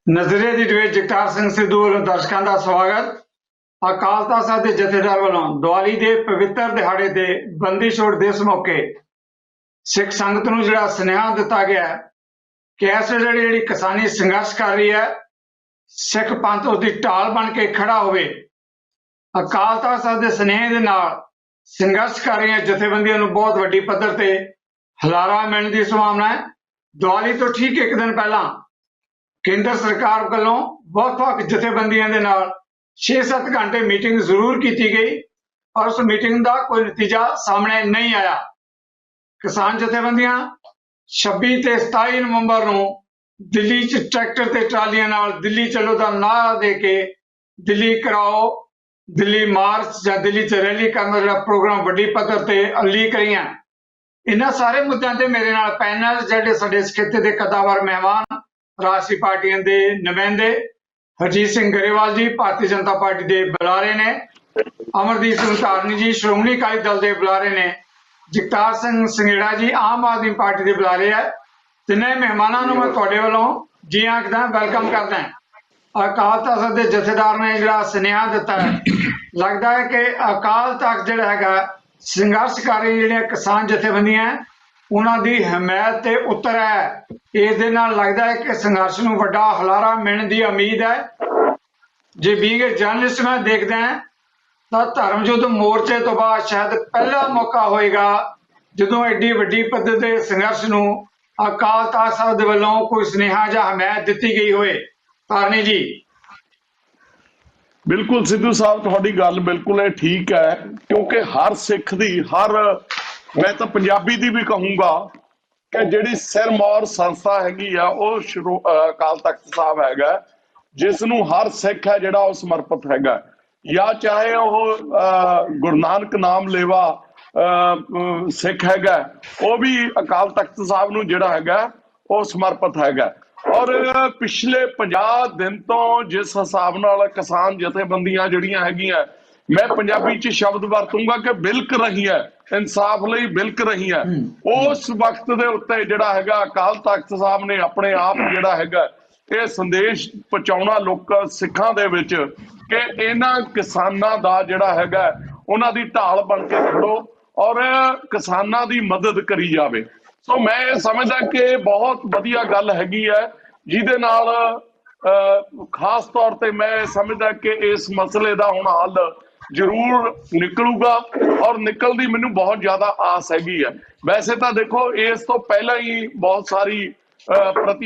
ਨਜ਼ਰੀਏ ਦੀ ਡਿਬੇਟ ਜਗਤਾਰ ਸਿੰਘ ਸਿੱਧੂ ਵੱਲੋਂ ਦਰਸ਼ਕਾਂ ਦਾ ਸਵਾਗਤ। ਅਕਾਲ ਤਖ਼ਤ ਸਾਹਿਬ ਦੇ ਜਥੇਦਾਰ ਵੱਲੋਂ ਦੀਵਾਲੀ ਦੇ ਪਵਿੱਤਰ ਦਿਹਾੜੇ ਤੇ ਬੰਦੀ ਛੋੜ ਦਿਵਸ ਮੌਕੇ ਸਿੱਖ ਸੰਗਤ ਨੂੰ ਜਿਹੜਾ ਸੁਨੇਹਾ ਦਿੱਤਾ ਗਿਆ ਕਿ ਇਸ ਵੇਲੇ ਜਿਹੜੀ ਕਿਸਾਨੀ ਸੰਘਰਸ਼ ਕਰ ਰਹੀ ਹੈ, ਸਿੱਖ ਪੰਥ ਉਸਦੀ ਢਾਲ ਬਣ ਕੇ ਖੜਾ ਹੋਵੇ। ਅਕਾਲ ਤਖ਼ਤ ਸਾਹਿਬ ਦੇ ਸੁਨੇਹੇ ਦੇ ਨਾਲ ਸੰਘਰਸ਼ ਕਰ ਰਹੀਆਂ ਜਥੇਬੰਦੀਆਂ ਨੂੰ ਬਹੁਤ ਵੱਡੀ ਪੱਧਰ ਤੇ ਹੁਲਾਰਾ ਮਿਲਣ ਦੀ ਸੰਭਾਵਨਾ ਹੈ। ਦੀਵਾਲੀ ਤੋਂ ਠੀਕ ਇੱਕ ਦਿਨ ਪਹਿਲਾਂ ਕੇਂਦਰ ਸਰਕਾਰ ਵੱਲੋਂ ਵੱਖ-ਵੱਖ ਜਥੇਬੰਦੀਆਂ ਦੇ ਨਾਲ 6-7 ਘੰਟੇ ਮੀਟਿੰਗ ਜ਼ਰੂਰ ਕੀਤੀ ਗਈ ਔਰ ਉਸ ਮੀਟਿੰਗ ਦਾ ਕੋਈ ਨਤੀਜਾ ਸਾਹਮਣੇ ਨਹੀਂ ਆਇਆ। ਕਿਸਾਨ ਜਥੇਬੰਦੀਆਂ 26 ਤੇ 27 ਨਵੰਬਰ ਨੂੰ ਦਿੱਲੀ 'ਚ ਟਰੈਕਟਰ ਤੇ ਟਰਾਲੀਆਂ ਨਾਲ ਦਿੱਲੀ ਚਲੋ ਦਾ ਨਾਅਰਾ ਦੇ ਕੇ ਦਿੱਲੀ ਕਰਾਓ, ਦਿੱਲੀ ਮਾਰਚ ਜਾਂ ਦਿੱਲੀ 'ਚ ਰੈਲੀ ਕਰਨ ਦਾ ਜਿਹੜਾ ਪ੍ਰੋਗਰਾਮ ਵੱਡੀ ਪੱਧਰ ਤੇ ਲੀਕ ਰਹੀਆਂ। ਇਹਨਾਂ ਸਾਰੇ ਮੁੱਦਿਆਂ ਤੇ ਮੇਰੇ ਨਾਲ ਪੈਨਲ ਜਿਹੜੇ ਸਾਡੇ ਇਸ ਖਿੱਤੇ ਦੇ ਕਦਾਵਰ ਮਹਿਮਾਨ ਰਾਸ਼ਟਰੀ ਪਾਰਟੀਆਂ ਦੇ ਨੁਮਾਇੰਦੇ ਹਰਜੀਤ ਸਿੰਘ ਗਰੇਵਾਲ ਜੀ ਭਾਰਤੀ ਜਨਤਾ ਪਾਰਟੀ ਦੇ ਬੁਲਾਰੇ ਨੇ, ਅਮਰਦੀਪ ਸਿੰਘ ਧਾਰਨੀ ਜੀ ਸ਼੍ਰੋਮਣੀ ਅਕਾਲੀ ਦਲ ਦੇ ਬੁਲਾਰੇ ਨੇ, ਜਗਤਾਰ ਸਿੰਘ ਸੰਘੇੜਾ ਜੀ ਆਮ ਆਦਮੀ ਪਾਰਟੀ ਦੇ ਬੁਲਾਰੇ ਹੈ। ਤਿੰਨੇ ਮਹਿਮਾਨਾਂ ਨੂੰ ਮੈਂ ਤੁਹਾਡੇ ਵੱਲੋਂ ਜੀ ਆਖਦਾ, ਵੈਲਕਮ ਕਰਦਾ। ਅਕਾਲ ਤਖ਼ਤ ਦੇ ਜਥੇਦਾਰ ਨੇ ਜਿਹੜਾ ਸੁਨੇਹਾ ਦਿੱਤਾ ਹੈ, ਲੱਗਦਾ ਹੈ ਕਿ ਅਕਾਲ ਤਖ਼ਤ ਜਿਹੜਾ ਹੈਗਾ ਸੰਘਰਸ਼ ਕਰ ਰਹੀ ਜਿਹੜੀਆਂ ਕਿਸਾਨ ਜਥੇਬੰਦੀਆਂ ਉਹਨਾਂ ਦੀ ਹਮਾਇਤ ਤੇ ਉਤਰ ਹੈ। ਇਸ ਦੇ ਨਾਲ ਲੱਗਦਾ ਹੈ ਕਿ ਸੰਘਰਸ਼ ਨੂੰ ਵੱਡਾ ਹੁਲਾਰਾ ਮਿਲਣ ਦੀ ਉਮੀਦ ਹੈ। ਜੇ ਬੀਂਗ ਜਰਨਲਿਸਟ ਮੈਂ ਦੇਖਦਾ ਤਾਂ ਧਰਮ ਯੁੱਧ ਮੋਰਚੇ ਤੋਂ ਬਾਅਦ ਸ਼ਾਇਦ ਪਹਿਲਾ ਮੌਕਾ ਹੋਏਗਾ ਜਦੋਂ ਐਡੀ ਵੱਡੀ ਪੱਧਰ ਤੇ ਸੰਘਰਸ਼ ਨੂੰ ਅਕਾਲ ਤਖ਼ਤ ਸਾਹਿਬ ਦੇ ਵੱਲੋਂ ਕੋਈ ਸੁਨੇਹਾ ਜਾਂ ਹਮਾਇਤ ਦਿੱਤੀ ਗਈ ਹੋਏ। ਧਾਰਨੀ ਜੀ। ਬਿਲਕੁਲ ਸਿੱਧੂ ਸਾਹਿਬ, ਤੁਹਾਡੀ ਗੱਲ ਬਿਲਕੁਲ ਇਹ ਠੀਕ ਹੈ, ਕਿਉਂਕਿ ਹਰ ਸਿੱਖ ਦੀ ਮੈਂ ਤਾਂ ਪੰਜਾਬੀ ਦੀ ਵੀ ਕਹੂੰਗਾ ਕਿ ਜਿਹੜੀ ਸਿਰਮੌਰ ਸੰਸਥਾ ਹੈਗੀ ਆ ਉਹ ਅਕਾਲ ਤਖ਼ਤ ਸਾਹਿਬ ਹੈਗਾ, ਜਿਸ ਨੂੰ ਹਰ ਸਿੱਖ ਹੈ ਜਿਹੜਾ ਉਹ ਸਮਰਪਿਤ ਹੈਗਾ, ਜਾਂ ਚਾਹੇ ਉਹ ਗੁਰੂ ਨਾਨਕ ਨਾਮ ਲੇਵਾ ਸਿੱਖ ਹੈਗਾ, ਉਹ ਵੀ ਅਕਾਲ ਤਖ਼ਤ ਸਾਹਿਬ ਨੂੰ ਜਿਹੜਾ ਹੈਗਾ ਉਹ ਸਮਰਪਿਤ ਹੈਗਾ। ਔਰ ਪਿਛਲੇ 50 ਦਿਨ ਤੋਂ ਜਿਸ ਹਿਸਾਬ ਨਾਲ ਕਿਸਾਨ ਜਥੇਬੰਦੀਆਂ ਜਿਹੜੀਆਂ ਹੈਗੀਆਂ, ਮੈਂ ਪੰਜਾਬੀ 'ਚ ਸ਼ਬਦ ਵਰਤੂੰਗਾ ਕਿ ਬਿਲਕ ਰਹੀ ਹੈ, ਇਨਸਾਫ ਲਈ ਬਿਲਕ ਰਹੀ ਹੈ, ਉਸ ਵਕਤ ਦੇ ਉੱਤੇ ਜਿਹੜਾ ਹੈਗਾ ਅਕਾਲ ਤਖ਼ਤ ਸਾਹਿਬ ਨੇ ਆਪਣੇ ਆਪ ਜਿਹੜਾ ਹੈਗਾ ਇਹ ਸੰਦੇਸ਼ ਪਹੁੰਚਾਉਣਾ ਲੋਕਾਂ ਸਿੱਖਾਂ ਦੇ ਵਿੱਚ ਕਿ ਇਹਨਾਂ ਕਿਸਾਨਾਂ ਦਾ ਜਿਹੜਾ ਹੈਗਾ ਉਹਨਾਂ ਦੀ ਢਾਲ ਬਣ ਕੇ ਖੜੋ ਔਰ ਕਿਸਾਨਾਂ ਦੀ ਮਦਦ ਕਰੀ ਜਾਵੇ। ਸੋ ਮੈਂ ਇਹ ਸਮਝਦਾ ਕਿ ਬਹੁਤ ਵਧੀਆ ਗੱਲ ਹੈਗੀ ਹੈ, ਜਿਹਦੇ ਨਾਲ ਖਾਸ ਤੌਰ ਤੇ ਮੈਂ ਸਮਝਦਾ ਕਿ ਇਸ ਮਸਲੇ ਦਾ ਹੁਣ ਹੱਲ ਜ਼ਰੂਰ ਨਿਕਲੂਗਾ ਔਰ ਨਿਕਲ ਦੀ ਮੈਨੂੰ ਬਹੁਤ ਜ਼ਿਆਦਾ ਆਸ ਹੈਗੀ ਹੈ। ਵੈਸੇ ਤਾਂ ਦੇਖੋ ਇਸ ਤੋਂ ਪਹਿਲਾਂ ਹੀ ਬਹੁਤ ਸਾਰੀ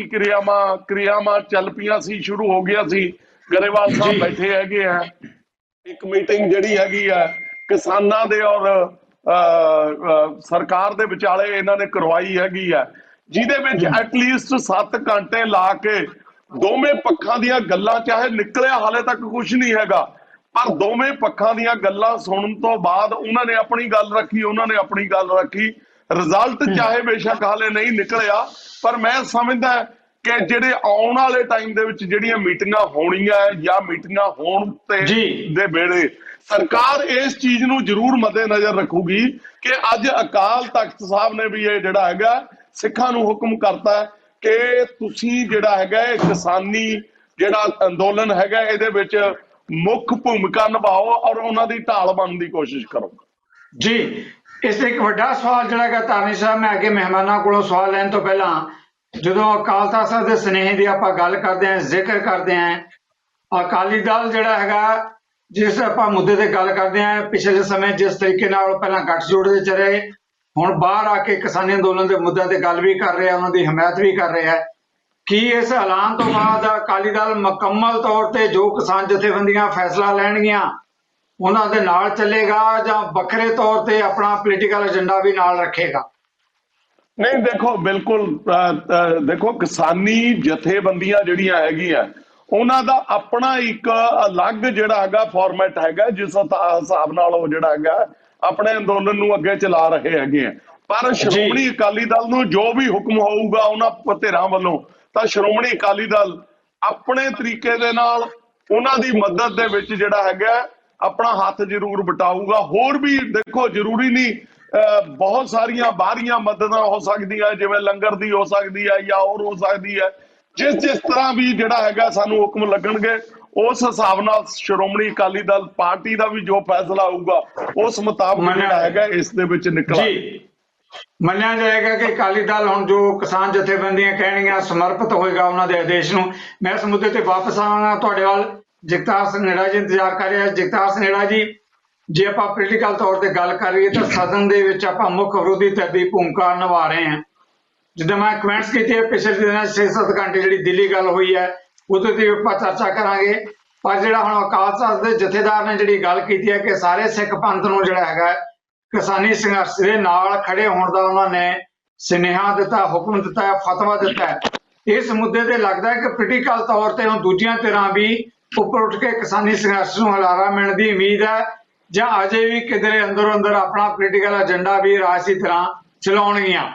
ਕ੍ਰਿਆਵਾਂ ਚੱਲ ਪਈਆਂ ਸੀ, ਸ਼ੁਰੂ ਹੋ ਗਿਆ ਸੀ। ਗਰੇਵਾਲ ਸਾਹਿਬ ਬੈਠੇ ਹੈਗੇ ਆ, ਇੱਕ ਮੀਟਿੰਗ ਜਿਹੜੀ ਹੈਗੀ ਆ ਕਿਸਾਨਾਂ ਦੇ ਔਰ ਸਰਕਾਰ ਦੇ ਵਿਚਾਲੇ ਇਹਨਾਂ ਨੇ ਕਰਵਾਈ ਹੈਗੀ ਆ, ਜਿਹਦੇ ਵਿੱਚ ਐਟਲੀਸਟ 7 ਘੰਟੇ ਲਾ ਕੇ ਦੋਵੇਂ ਪੱਖਾਂ ਦੀਆਂ ਗੱਲਾਂ, ਚਾਹੇ ਨਿਕਲਿਆ ਹਾਲੇ ਤੱਕ ਕੁਝ ਨਹੀਂ ਹੈਗਾ, ਪਰ ਦੋਵੇਂ ਪੱਖਾਂ ਦੀਆਂ ਗੱਲਾਂ ਸੁਣਨ ਤੋਂ ਬਾਅਦ ਉਹਨਾਂ ਨੇ ਆਪਣੀ ਗੱਲ ਰੱਖੀ, ਰਿਜ਼ਲਟ ਚਾਹੇ ਬੇਸ਼ੱਕ ਹਾਲੇ ਨਹੀਂ ਨਿਕਲਿਆ, ਪਰ ਮੈਂ ਸਮਝਦਾ ਕਿ ਜਿਹੜੇ ਆਉਣ ਵਾਲੇ ਟਾਈਮ ਦੇ ਵਿੱਚ ਜਿਹੜੀਆਂ ਮੀਟਿੰਗਾਂ ਹੋਣੀਆਂ ਜਾਂ ਮੀਟਿੰਗਾਂ ਹੋਣ ਤੇ ਦੇ ਵੇਲੇ ਸਰਕਾਰ ਇਸ ਚੀਜ਼ ਨੂੰ ਜ਼ਰੂਰ ਮੱਦੇਨਜ਼ਰ ਰੱਖੂਗੀ ਕਿ ਅੱਜ ਅਕਾਲ ਤਖ਼ਤ ਸਾਹਿਬ ਨੇ ਵੀ ਇਹ ਜਿਹੜਾ ਹੈਗਾ ਸਿੱਖਾਂ ਨੂੰ ਹੁਕਮ ਕਰਤਾ ਕਿ ਤੁਸੀਂ ਜਿਹੜਾ ਹੈਗਾ ਇਹ ਕਿਸਾਨੀ ਜਿਹੜਾ ਅੰਦੋਲਨ ਹੈਗਾ ਇਹਦੇ ਵਿੱਚ ਮੁੱਖ ਭੂਮਿਕਾ ਨਿਭਾਓ ਔਰ ਉਹਨਾਂ ਦੀ ਢਾਲ ਬਣਨ ਦੀ ਕੋਸ਼ਿਸ਼ ਕਰੋ। ਜੀ, ਇਸ ਤੇ ਇੱਕ ਵੱਡਾ ਸਵਾਲ ਜਿਹੜਾ ਹੈਗਾ ਧਾਰਨੀ ਸਾਹਿਬ, ਮੈਂ ਅੱਗੇ ਮਹਿਮਾਨਾਂ ਕੋਲੋਂ ਸਵਾਲ ਲੈਣ ਤੋਂ ਪਹਿਲਾਂ ਜਦੋਂ ਅਕਾਲ ਤਖ਼ਤ ਸਾਹਿਬ ਦੇ ਸੁਨੇਹੇ ਦੀ ਆਪਾਂ ਗੱਲ ਕਰਦੇ ਹਾਂ, ਜ਼ਿਕਰ ਕਰਦੇ ਹਾਂ, ਅਕਾਲੀ ਦਲ ਜਿਹੜਾ ਹੈਗਾ ਜਿਸ ਆਪਾਂ ਮੁੱਦੇ ਤੇ ਗੱਲ ਕਰਦੇ ਹਾਂ, ਪਿਛਲੇ ਸਮੇਂ ਜਿਸ ਤਰੀਕੇ ਨਾਲ ਪਹਿਲਾਂ ਗੱਠਜੋੜ ਦੇ ਚ ਰਹੇ, ਹੁਣ ਬਾਹਰ ਆ ਕੇ ਕਿਸਾਨੀ ਅੰਦੋਲਨ ਦੇ ਮੁੱਦਿਆਂ ਤੇ ਗੱਲ ਵੀ ਕਰ ਰਿਹਾ, ਉਹਨਾਂ ਦੀ ਹਮਾਇਤ ਵੀ ਕਰ ਰਿਹਾ ਹੈ। ਕੀ ਇਸ ਐਲਾਨ ਤੋਂ ਬਾਅਦ ਅਕਾਲੀ ਦਲ ਮੁਕੰਮਲ ਤੌਰ ਤੇ ਜੋ ਕਿਸਾਨ ਜਥੇਬੰਦੀਆਂ ਫੈਸਲਾ ਲੈਣਗੀਆਂ ਉਹਨਾਂ ਦੇ ਨਾਲ ਚੱਲੇਗਾ ਜਾਂ ਵੱਖਰੇ ਤੌਰ ਤੇ ਆਪਣਾ ਪੋਲੀਟੀਕਲ ਏਜੰਡਾ ਵੀ ਨਾਲ ਰੱਖੇਗਾ? ਨਹੀਂ, ਦੇਖੋ ਬਿਲਕੁਲ ਦੇਖੋ ਕਿਸਾਨੀ ਜਥੇਬੰਦੀਆਂ ਜਿਹੜੀਆਂ ਹੈਗੀਆਂ ਉਹਨਾਂ ਦਾ ਆਪਣਾ ਇੱਕ ਅਲੱਗ ਜਿਹੜਾ ਹੈਗਾ ਫਾਰਮੈਟ ਹੈਗਾ, ਜਿਸ ਹਿਸਾਬ ਨਾਲ ਉਹ ਜਿਹੜਾ ਹੈਗਾ ਆਪਣੇ ਅੰਦੋਲਨ ਨੂੰ ਅੱਗੇ ਚਲਾ ਰਹੇ ਹੈਗੇ ਆ। ਪਰ ਸ਼੍ਰੋਮਣੀ ਅਕਾਲੀ ਦਲ ਨੂੰ ਜੋ ਵੀ ਹੁਕਮ ਹੋਊਗਾ ਉਹਨਾਂ ਧਿਰਾਂ ਵੱਲੋਂ, ਤਾਂ ਸ਼੍ਰੋਮਣੀ ਅਕਾਲੀ ਦਲ ਆਪਣੇ ਤਰੀਕੇ ਦੇ ਨਾਲ ਉਹਨਾਂ ਦੀ ਮਦਦ ਦੇ ਵਿੱਚ ਜਿਹੜਾ ਹੈਗਾ ਆਪਣਾ ਹੱਥ ਜ਼ਰੂਰ ਵਟਾਊਗਾ। ਹੋਰ ਵੀ ਦੇਖੋ ਜ਼ਰੂਰੀ ਨਹੀਂ, ਬਹੁਤ ਸਾਰੀਆਂ ਬਾਹਰੀਆਂ ਮਦਦਾਂ ਹੋ ਸਕਦੀਆਂ, ਜਿਵੇਂ ਲੰਗਰ ਦੀ ਹੋ ਸਕਦੀ ਹੈ ਜਾਂ ਹੋਰ ਹੋ ਸਕਦੀ ਹੈ, ਜਿਸ ਤਰ੍ਹਾਂ ਵੀ ਜਿਹੜਾ ਹੈਗਾ ਸਾਨੂੰ ਹੁਕਮ ਲੱਗਣਗੇ, ਉਸ ਹਿਸਾਬ ਨਾਲ ਸ਼੍ਰੋਮਣੀ ਅਕਾਲੀ ਦਲ ਪਾਰਟੀ ਦਾ ਵੀ ਜੋ ਫੈਸਲਾ ਹੋਊਗਾ ਉਸ ਮੁਤਾਬਕ ਜਿਹੜਾ ਹੈਗਾ ਇਸ ਦੇ ਵਿੱਚ ਨਿਕਲਾਂਗੇ। ਜੀ ਮੰਨਿਆ ਜਾਏਗਾ ਕਿ ਅਕਾਲੀ ਦਲ ਹੁਣ ਜੋ ਕਿਸਾਨ ਜਥੇਬੰਦੀਆਂ ਕਹਿਣਗੀਆਂ ਸਮਰਪਿਤ ਹੋਏਗਾ ਉਹਨਾਂ ਦੇ ਆਦੇਸ਼ ਨੂੰ। ਮੈਂ ਇਸ ਮੁੱਦੇ ਤੇ ਵਾਪਸ ਆਵਾਂਗਾ ਤੁਹਾਡੇ ਵੱਲ। ਜਗਤਾਰ ਸਿੰਘ ਨੇੜਾ ਜੀ ਇੰਤਜ਼ਾਰ ਕਰ ਰਿਹਾ। ਜਗਤਾਰ ਸਿੰਘ ਨੇੜਾ ਜੀ, ਜੇ ਆਪਾਂ ਪੋਲੀਟੀਕਲ ਤੌਰ ਤੇ ਗੱਲ ਕਰੀਏ ਤਾਂ ਸਦਨ ਦੇ ਵਿੱਚ ਆਪਾਂ ਮੁੱਖ ਵਿਰੋਧੀ ਧਿਰ ਦੀ ਭੂਮਿਕਾ ਨਿਭਾ ਰਹੇ ਹਾਂ। ਜਿੱਦਾਂ ਮੈਂ ਕਮੈਂਟਸ ਕੀਤੇ ਪਿਛਲੇ ਦਿਨਾਂ 6-7 ਘੰਟੇ ਜਿਹੜੀ ਦਿੱਲੀ ਗੱਲ ਹੋਈ ਹੈ ਉਹਦੇ ਤੇ ਆਪਾਂ ਚਰਚਾ ਕਰਾਂਗੇ। ਪਰ ਜਿਹੜਾ ਹੁਣ ਅਕਾਲ ਤਖ਼ਤ ਦੇ ਜਥੇਦਾਰ ਨੇ ਜਿਹੜੀ ਗੱਲ ਕੀਤੀ ਹੈ ਕਿ ਸਾਰੇ ਸਿੱਖ ਪੰਥ ਨੂੰ ਜਿਹੜਾ ਹੈਗਾ ਕਿਸਾਨੀ ਸੰਘਰਸ਼ ਦੇ ਨਾਲ ਖੜੇ ਹੋਣ ਦਾ ਉਹਨਾਂ ਨੇ ਸੁਨੇਹਾ ਦਿੱਤਾ, ਹੁਕਮ ਦਿੱਤਾ ਹੈ, ਫਤਵਾ ਦਿੱਤਾ ਹੈ। ਇਸ ਮੁੱਦੇ ਤੇ ਲੱਗਦਾ ਹੈ ਕਿ ਪੋਲੀਟੀਕਲ ਤੌਰ ਤੇ ਹੁਣ ਦੂਜੀਆਂ ਧਿਰਾਂ ਵੀ ਉੱਪਰ ਉੱਠ ਕੇ ਕਿਸਾਨੀ ਸੰਘਰਸ਼ ਨੂੰ ਹੁਲਾਰਾ ਮਿਲਣ ਦੀ ਉਮੀਦ ਹੈ, ਜਾਂ ਅਜੇ ਵੀ ਕਿਧਰੇ ਅੰਦਰੋਂ ਅੰਦਰ ਆਪਣਾ ਪੋਲੀਟੀਕਲ ਏਜੰਡਾ ਵੀ ਰਾਜਸੀ ਧਿਰਾਂ ਚਲਾਉਣਗੀਆਂ?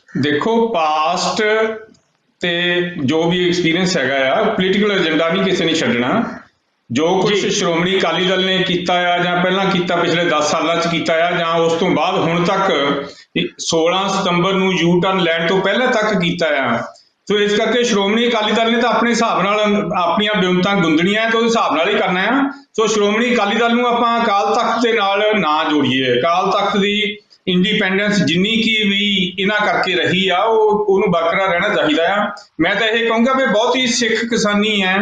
ਦੇਖੋ, ਪਾਸਟ ਤੇ ਜੋ ਵੀ ਐਕਸਪੀਰੀਅੰਸ ਹੈਗਾ ਆ, ਪੋਲੀਟੀਕਲ ਏਜੰਡਾ ਨਹੀਂ ਕਿਸੇ ਨੇ ਛੱਡਣਾ। ਜੋ ਕੁਝ ਸ਼੍ਰੋਮਣੀ ਅਕਾਲੀ ਦਲ ਨੇ ਕੀਤਾ ਆ ਜਾਂ ਪਹਿਲਾਂ ਕੀਤਾ, ਪਿਛਲੇ 10 ਸਾਲਾਂ 'ਚ ਕੀਤਾ ਆ, ਜਾਂ ਉਸ ਤੋਂ ਬਾਅਦ ਹੁਣ ਤੱਕ 16 ਸਤੰਬਰ ਨੂੰ ਯੂ ਟਰਨ ਲੈਣ ਤੋਂ ਪਹਿਲਾਂ ਤੱਕ ਕੀਤਾ ਆ। ਸੋ ਇਸ ਕਰਕੇ ਸ਼੍ਰੋਮਣੀ ਅਕਾਲੀ ਦਲ ਨੇ ਤਾਂ ਆਪਣੇ ਹਿਸਾਬ ਨਾਲ ਆਪਣੀਆਂ ਬਿਉਂਤਾਂ ਗੁੰਦਣੀਆਂ ਤੇ ਉਹਦੇ ਹਿਸਾਬ ਨਾਲ ਹੀ ਕਰਨਾ ਆ। ਸੋ ਸ਼੍ਰੋਮਣੀ ਅਕਾਲੀ ਦਲ ਨੂੰ ਆਪਾਂ ਅਕਾਲ ਤਖ਼ਤ ਦੇ ਨਾਲ ਨਾ ਜੋੜੀਏ। ਅਕਾਲ ਤਖ਼ਤ ਦੀ ਇੰਡੀਪੈਂਡੈਂਸ ਜਿੰਨੀ ਕੀ ਵੀ ਇਹਨਾਂ ਕਰਕੇ ਰਹੀ ਆ ਉਹਨੂੰ ਬਰਕਰਾਰ ਰਹਿਣਾ ਚਾਹੀਦਾ ਆ। ਮੈਂ ਤਾਂ ਇਹ ਕਹੂੰਗਾ ਵੀ ਬਹੁਤ ਹੀ ਸਿੱਖ ਕਿਸਾਨੀ ਹੈ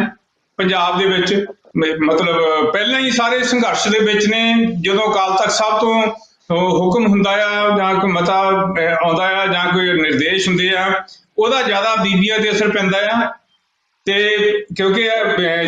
ਪੰਜਾਬ ਦੇ ਵਿੱਚ, ਮਤਲਬ ਪਹਿਲਾਂ ਹੀ ਸਾਰੇ ਸੰਘਰਸ਼ ਦੇ ਵਿੱਚ ਨੇ। ਜਦੋਂ ਅਕਾਲ ਤਖ਼ਤ ਸਾਹਿਬ ਤੋਂ ਹੁਕਮ ਹੁੰਦਾ ਆ ਜਾਂ ਕੋਈ ਮਤਾ ਆਉਂਦਾ ਆ ਜਾਂ ਕੋਈ ਨਿਰਦੇਸ਼ ਹੁੰਦੇ ਆ, ਉਹਦਾ ਜ਼ਿਆਦਾ ਬੀਬੀਆਂ ਤੇ ਅਸਰ ਪੈਂਦਾ ਆ। ਤੇ ਕਿਉਂਕਿ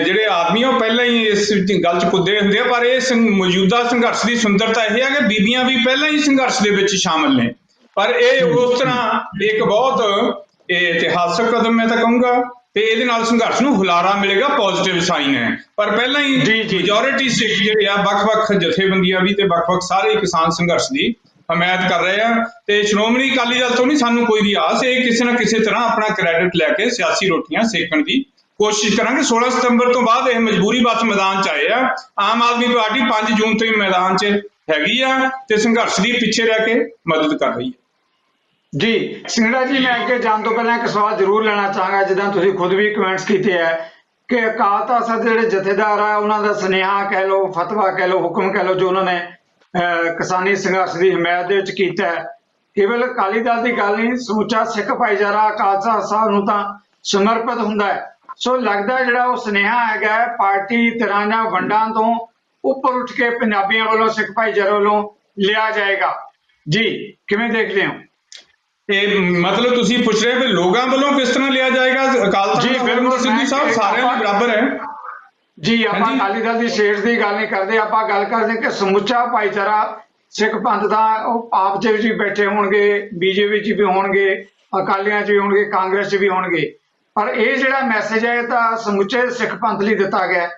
ਜਿਹੜੇ ਆਦਮੀ ਉਹ ਪਹਿਲਾਂ ਹੀ ਇਸ ਗੱਲ 'ਚ ਕੁੱਦੇ ਹੁੰਦੇ ਆ। ਪਰ ਇਹ ਮੌਜੂਦਾ ਸੰਘਰਸ਼ ਦੀ ਸੁੰਦਰਤਾ ਇਹ ਹੈ ਕਿ ਬੀਬੀਆਂ ਵੀ ਪਹਿਲਾਂ ਹੀ ਸੰਘਰਸ਼ ਦੇ ਵਿੱਚ ਸ਼ਾਮਲ ਨੇ। ਪਰ ਇਹ ਉਸ ਤਰ੍ਹਾਂ ਇੱਕ ਬਹੁਤ ਇਤਿਹਾਸਕ ਕਦਮ ਮੈਂ ਤਾਂ ਕਹੂੰਗਾ, ਤੇ ਇਹਦੇ ਨਾਲ ਸੰਘਰਸ਼ ਨੂੰ ਹੁਲਾਰਾ ਮਿਲੇਗਾ, ਪੋਜ਼ਿਟਿਵ ਸਾਈਨ ਹੈ। ਪਰ ਪਹਿਲਾਂ ਹੀ ਮੈਜੋਰਿਟੀ ਸਿੱਖ ਜਿਹੜੇ ਆ ਵੱਖ-ਵੱਖ ਜਥੇਬੰਦੀਆਂ ਵੀ ਤੇ ਵੱਖ-ਵੱਖ ਸਾਰੇ ਕਿਸਾਨ ਸੰਘਰਸ਼ ਦੀ ਹਮਾਇਤ ਕਰ ਰਹੇ ਆ। ਤੇ ਸ਼੍ਰੋਮਣੀ ਅਕਾਲੀ ਦਲ ਤੋਂ ਨਹੀਂ ਸਾਨੂੰ ਕੋਈ ਵੀ ਆਸ। ਇਹ ਕਿਸੇ ਨਾ ਕਿਸੇ ਤਰ੍ਹਾਂ ਆਪਣਾ ਕ੍ਰੈਡਿਟ ਲੈ ਕੇ ਸਿਆਸੀ ਰੋਟੀਆਂ ਸੇਕਣ ਦੀ ਕੋਸ਼ਿਸ਼ ਕਰਾਂਗੇ। 16 ਸਤੰਬਰ ਤੋਂ ਬਾਅਦ ਇਹ ਮਜਬੂਰੀ ਬਸ ਮੈਦਾਨ 'ਚ ਆਏ ਆ। ਆਮ ਆਦਮੀ ਪਾਰਟੀ 5 ਜੂਨ ਤੋਂ ਹੀ ਮੈਦਾਨ 'ਚ ਹੈਗੀ ਆ ਤੇ ਸੰਘਰਸ਼ ਦੀ ਪਿੱਛੇ ਰਹਿ ਕੇ ਮਦਦ ਕਰ ਰਹੀ ਹੈ। ਜੀ ਸਿੰਘੜਾ ਜੀ, ਮੈਂ ਅੱਗੇ ਜਾਣ ਤੋਂ ਪਹਿਲਾਂ ਇੱਕ ਸਵਾਲ ਜ਼ਰੂਰ ਲੈਣਾ ਚਾਹਾਂਗਾ। ਜਿੱਦਾਂ ਤੁਸੀਂ ਖੁਦ ਵੀ ਕਮੈਂਟਸ ਕੀਤੇ ਹੈ ਕਿ ਅਕਾਲ ਤਖ਼ਤ ਦੇ ਜਿਹੜੇ ਜਥੇਦਾਰ ਆ ਉਹਨਾਂ ਦਾ ਸੁਨੇਹਾ ਕਹਿ ਲਓ, ਫਤਵਾ ਕਹਿ ਲਓ, ਹੁਕਮ ਕਹਿ ਲਓ, ਜੋ ਉਹਨਾਂ ਨੇ ਕਿਸਾਨੀ ਸੰਘਰਸ਼ ਦੀ ਹਮਾਇਤ ਦੇ ਵਿੱਚ ਕੀਤਾ ਹੈ, ਕੇਵਲ ਅਕਾਲੀ ਦਲ ਦੀ ਗੱਲ ਨਹੀਂ, ਸਮੁੱਚਾ ਸਿੱਖ ਭਾਈਚਾਰਾ ਅਕਾਲ ਤਖ਼ਤ ਸਾਹਿਬ ਨੂੰ ਤਾਂ ਸਮਰਪਿਤ ਹੁੰਦਾ ਹੈ। ਸੋ ਲੱਗਦਾ ਜਿਹੜਾ ਉਹ ਸੁਨੇਹਾ ਹੈਗਾ ਪਾਰਟੀ ਧਿਰਾਂ ਜਾਂ ਵੰਡਾਂ ਤੋਂ ਉੱਪਰ ਉੱਠ ਕੇ ਪੰਜਾਬੀਆਂ ਵੱਲੋਂ, ਸਿੱਖ ਭਾਈਚਾਰੇ ਵੱਲੋਂ ਲਿਆ ਜਾਏਗਾ। ਜੀ ਕਿਵੇਂ ਦੇਖਦੇ ਹੋ? ਇਹ ਮਤਲਬ ਤੁਸੀਂ ਪੁੱਛ ਰਹੇ ਵੀ ਲੋਕਾਂ ਵੱਲੋਂ ਕਿਸ ਤਰ੍ਹਾਂ ਲਿਆ ਜਾਏਗਾ ਅਕਾਲ ਤਖ਼ਤ? ਜੀ ਬਿਲਕੁਲ ਸਿੱਧੂ ਸਾਹਿਬ ਸਾਰਿਆਂ ਲਈ ਬਰਾਬਰ ਹੈ ਜੀ। ਆਪਾਂ ਅਕਾਲੀ ਦਲ ਦੀ ਸ਼ੇਰ ਦੀ ਗੱਲ ਨਹੀਂ ਕਰਦੇ, ਆਪਾਂ ਗੱਲ ਕਰਦੇ ਕਿ ਸਮੁੱਚਾ ਭਾਈਚਾਰਾ ਸਿੱਖ ਪੰਥ ਦਾ ਉਹ ਆਪ 'ਚ ਵੀ ਬੈਠੇ ਹੋਣਗੇ, ਬੀਜੇਪੀ 'ਚ ਵੀ ਹੋਣਗੇ, ਅਕਾਲੀਆਂ 'ਚ ਵੀ ਹੋਣਗੇ, ਕਾਂਗਰਸ 'ਚ ਵੀ ਹੋਣਗੇ। ਪਰ ਇਹ ਜਿਹੜਾ ਮੈਸੇਜ ਹੈ ਇਹ ਤਾਂ ਸਮੁੱਚੇ ਸਿੱਖ ਪੰਥ ਲਈ ਦਿੱਤਾ ਗਿਆ।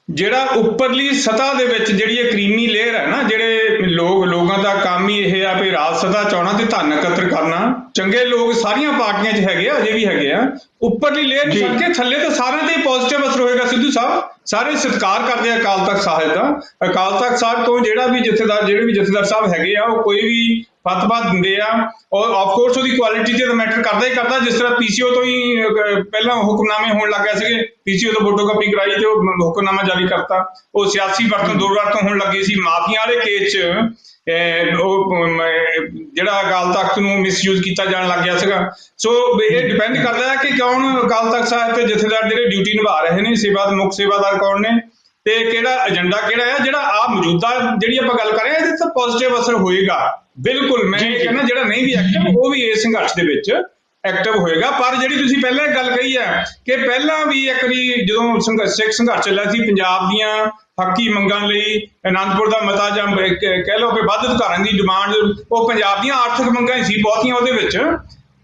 ਜਿਹੜਾ ਉੱਪਰਲੀ ਸਤ੍ਹਾ ਦੇ ਵਿੱਚ ਜਿਹੜੀ ਇਹ ਕਰੀਮੀ ਲੇਅਰ ਹੈ ਨਾ, ਜਿਹੜੇ ਲੋਕਾਂ ਦਾ ਕੰਮ ਹੀ ਇਹ ਆ ਵੀ ਰਾਜ ਸੱਤਾ ਚਾਉਣਾ ਤੇ ਧਨ ਇਕੱਤਰ ਕਰਨਾ। ਚੰਗੇ ਲੋਕ ਸਾਰੀਆਂ ਪਾਰਟੀਆਂ 'ਚ ਹੈਗੇ ਆ, ਅਜੇ ਵੀ ਹੈਗੇ ਆ। ਉੱਪਰਲੀ ਲੇਅਰ ਛੱਡ ਕੇ ਥੱਲੇ ਤਾਂ ਸਾਰਿਆਂ ਤੇ ਪੋਜ਼ਿਟਿਵ ਅਸਰ ਹੋਏਗਾ। ਸਿੱਧੂ ਸਾਹਿਬ ਸਾਰੇ ਸਤਿਕਾਰ ਕਰਦੇ ਆ ਅਕਾਲ ਤਖ਼ਤ ਸਾਹਿਬ ਦਾ। ਅਕਾਲ ਤਖ਼ਤ ਸਾਹਿਬ ਤੋਂ ਜਿਹੜੇ ਵੀ ਜਥੇਦਾਰ ਸਾਹਿਬ ਹੈਗੇ ਆ, ਉਹ ਕੋਈ ਵੀ ਫਤਵਾ ਦਿੰਦੇ ਆ ਔਰ ਆਫਕੋਰਸ ਉਹਦੀ ਕੁਆਲਿਟੀ ਤੇ ਮੈਟਰ ਕਰਦਾ ਹੀ ਕਰਦਾ। ਜਿਸ ਤਰ੍ਹਾਂ ਪੀਸੀਓ ਤੋਂ ਹੀ ਪਹਿਲਾਂ ਹੁਕਮਨਾਮੇ ਹੋਣ ਲੱਗ ਗਏ ਸੀਗੇ, ਪੀਸੀਓ ਤੋਂ ਫੋਟੋਕਾਪੀ ਕਰਾਈ ਤੇ ਉਹ ਹੁਕਮਨਾਮਾ ਜਾਰੀ ਕਰਤਾ। ਉਹ ਸਿਆਸੀ ਵਰਤੋਂ ਦੋ ਵਰਤੋਂ ਹੋਣ ਲੱਗੀ ਸੀ। ਮਾਫੀਆਂ ਵਾਲੇ ਕੇਸ 'ਚ ਉਹ ਜਿਹੜਾ ਅਕਾਲ ਤਖ਼ਤ ਨੂੰ ਮਿਸਯੂਜ਼ ਕੀਤਾ ਜਾਣ ਲੱਗ ਗਿਆ ਸੀਗਾ। ਸੋ ਇਹ ਡਿਪੈਂਡ ਕਰਦਾ ਹੈ ਕਿ ਕੌਣ ਅਕਾਲ ਤਖ਼ਤ ਸਾਹਿਬ ਤੇ ਜਥੇਦਾਰ ਜਿਹੜੇ ਡਿਊਟੀ ਨਿਭਾ ਰਹੇ ਨੇ, ਮੁੱਖ ਸੇਵਾਦਾਰ ਕੌਣ ਨੇ ਤੇ ਕਿਹੜਾ ਏਜੰਡਾ ਕਿਹੜਾ ਹੈ। ਜਿਹੜਾ ਆ ਮੌਜੂਦਾ ਜਿਹੜੀ ਆਪਾਂ ਗੱਲ ਕਰ ਰਹੇ ਹਾਂ ਇਹਦੇ ਤੇ ਪੋਜ਼ਿਟਿਵ ਅਸਰ ਹੋਏਗਾ ਬਿਲਕੁਲ। ਮੈਂ ਇਹ ਕਹਿੰਦਾ ਜਿਹੜਾ ਨਹੀਂ ਵੀ ਐਕਟਿਵ ਉਹ ਵੀ ਇਸ ਸੰਘਰਸ਼ ਦੇ ਵਿੱਚ ਐਕਟਿਵ ਹੋਏਗਾ। ਪਰ ਜਿਹੜੀ ਤੁਸੀਂ ਪਹਿਲਾਂ ਗੱਲ ਕਹੀ ਹੈ ਕਿ ਪਹਿਲਾਂ ਵੀ ਇੱਕ ਵਾਰੀ ਜਦੋਂ ਸਿੱਖ ਸੰਘਰਸ਼ ਚੱਲਿਆ ਸੀ ਪੰਜਾਬ ਦੀਆਂ ਹੱਕੀ ਮੰਗਾਂ ਲਈ, ਅਨੰਦਪੁਰ ਦਾ ਮਤਾ ਜਾਂ ਕਹਿ ਲਓ ਕਿ ਵੱਧ ਅਧਿਕਾਰਾਂ ਦੀ ਡਿਮਾਂਡ, ਉਹ ਪੰਜਾਬ ਦੀਆਂ ਆਰਥਿਕ ਮੰਗਾਂ ਹੀ ਸੀ ਬਹੁਤੀਆਂ ਉਹਦੇ ਵਿੱਚ।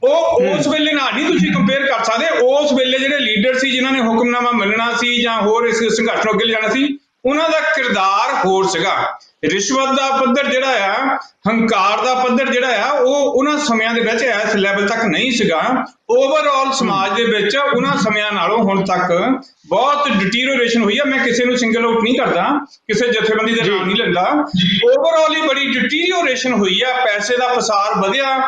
ਉਹ ਉਸ ਵੇਲੇ ਨਾਲ ਨਹੀਂ ਤੁਸੀਂ ਕੰਪੇਅਰ ਕਰ ਸਕਦੇ। ਉਸ ਵੇਲੇ ਜਿਹੜੇ ਲੀਡਰ ਸੀ ਜਿਨ੍ਹਾਂ ਨੇ ਹੁਕਮਨਾਮਾ ਮੰਨਣਾ ਸੀ ਜਾਂ ਹੋਰ ਇਸ ਸੰਘਰਸ਼ ਨੂੰ ਅੱਗੇ ਲਿਜਾਣਾ ਸੀ, ਉਹਨਾਂ ਦਾ ਕਿਰਦਾਰ ਹੋਰ ਸੀਗਾ। ਰਿਸ਼ਵਤ ਦਾ ਪੱਧਰ ਜਿਹੜਾ ਆ, ਹੰਕਾਰ ਦਾ ਪੱਧਰ ਜਿਹੜਾ ਆ, ਉਹ ਉਹਨਾਂ ਸਮਿਆਂ ਦੇ ਵਿੱਚ ਇਸ ਲੈਵਲ ਤੱਕ ਨਹੀਂ ਸੀਗਾ। ਓਵਰਆਲ ਸਮਾਜ ਦੇ ਵਿੱਚ ਉਹਨਾਂ ਸਮਿਆਂ ਨਾਲੋਂ ਹੁਣ ਤੱਕ ਬਹੁਤ ਡਿਟੀਰੀਓਰੇਸ਼ਨ ਹੋਈ ਆ। ਮੈਂ ਕਿਸੇ ਨੂੰ ਸਿੰਗਲ ਆਊਟ ਨਹੀਂ ਕਰਦਾ, ਕਿਸੇ ਜਥੇਬੰਦੀ ਦਾ ਨਾਮ ਨਹੀਂ ਲੈਂਦਾ। ਓਵਰਆਲ ਹੀ ਬੜੀ ਡਿਟੀਰੀਓਰੇਸ਼ਨ ਹੋਈ ਆ। ਪੈਸੇ ਦਾ ਪਸਾਰ ਵਧਿਆ,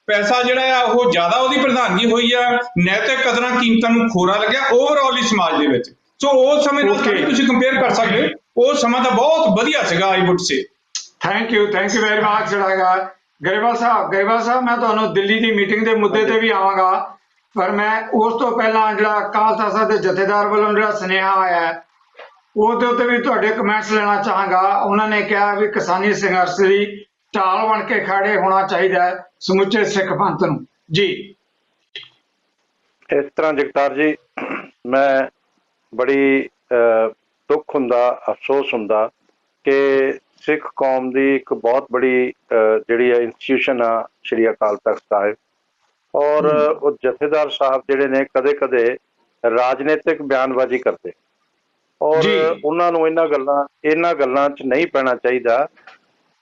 ਪੈਸਾ ਜਿਹੜਾ ਆ ਉਹ ਜ਼ਿਆਦਾ ਉਹਦੀ ਪ੍ਰਧਾਨਗੀ ਹੋਈ ਆ, ਨੈਤਿਕ ਕਦਰਾਂ ਕੀਮਤਾਂ ਨੂੰ ਖੋਰਾ ਲੱਗਿਆ ਓਵਰਆਲ ਹੀ ਸਮਾਜ ਦੇ ਵਿੱਚ। ਸੋ ਉਸ ਸਮੇਂ ਨਾਲ Okay. ਤੁਸੀਂ ਕੰਪੇਅਰ ਕਰ ਸਕਦੇ, ਉਹ ਸਮਾਂ ਤਾਂ ਬਹੁਤ ਵਧੀਆ ਸੀਗਾ, ਆਈ wood say. Thank you very much ਜਿਹੜਾ ਗਰੇਵਾਲ ਸਾਹਿਬ ਮੈਂ ਤੁਹਾਨੂੰ ਦਿੱਲੀ ਦੀ ਮੀਟਿੰਗ ਦੇ ਮੁੱਦੇ ਤੇ ਵੀ ਆਵਾਂਗਾ, ਪਰ ਮੈਂ ਉਸ ਤੋਂ ਪਹਿਲਾਂ ਜਿਹੜਾ ਅਕਾਲ ਤਖ਼ਤ ਸਾਹਿਬ ਦੇ ਜਥੇਦਾਰ ਵੱਲੋਂ ਜਿਹੜਾ ਸੁਨੇਹਾ ਆਇਆ ਹੈ ਉਹਦੇ ਉੱਤੇ ਵੀ ਤੁਹਾਡੇ ਕਮੈਂਟਸ ਲੈਣਾ ਚਾਹਾਂਗਾ। ਉਹਨਾਂ ਨੇ ਕਿਹਾ ਵੀ ਕਿਸਾਨੀ ਸੰਘਰਸ਼ ਦੀ ਢਾਲ ਬਣ ਕੇ ਖੜੇ ਹੋਣਾ ਚਾਹੀਦਾ ਹੈ ਸਮੁੱਚੇ ਸਿੱਖ ਪੰਥ ਨੂੰ। ਜੀ ਇਸ ਤਰ੍ਹਾਂ ਜਗਤਾਰ ਜੀ, ਮੈਂ ਬੜੀ ਦੁੱਖ ਹੁੰਦਾ, ਅਫਸੋਸ ਹੁੰਦਾ ਕਿ ਸਿੱਖ ਕੌਮ ਦੀ ਇੱਕ ਬਹੁਤ ਬੜੀ ਜਿਹੜੀ ਹੈ ਇੰਸਟੀਟਿਊਸ਼ਨ ਆ ਸ਼੍ਰੀ ਅਕਾਲ ਤਖ਼ਤ ਸਾਹਿਬ, ਔਰ ਉਹ ਜਥੇਦਾਰ ਸਾਹਿਬ ਜਿਹੜੇ ਨੇ ਕਦੇ-ਕਦੇ ਰਾਜਨੀਤਿਕ ਬਿਆਨਬਾਜ਼ੀ ਕਰਦੇ, ਔਰ ਉਹਨਾਂ ਨੂੰ ਇਹਨਾਂ ਗੱਲਾਂ 'ਚ ਨਹੀਂ ਪੈਣਾ ਚਾਹੀਦਾ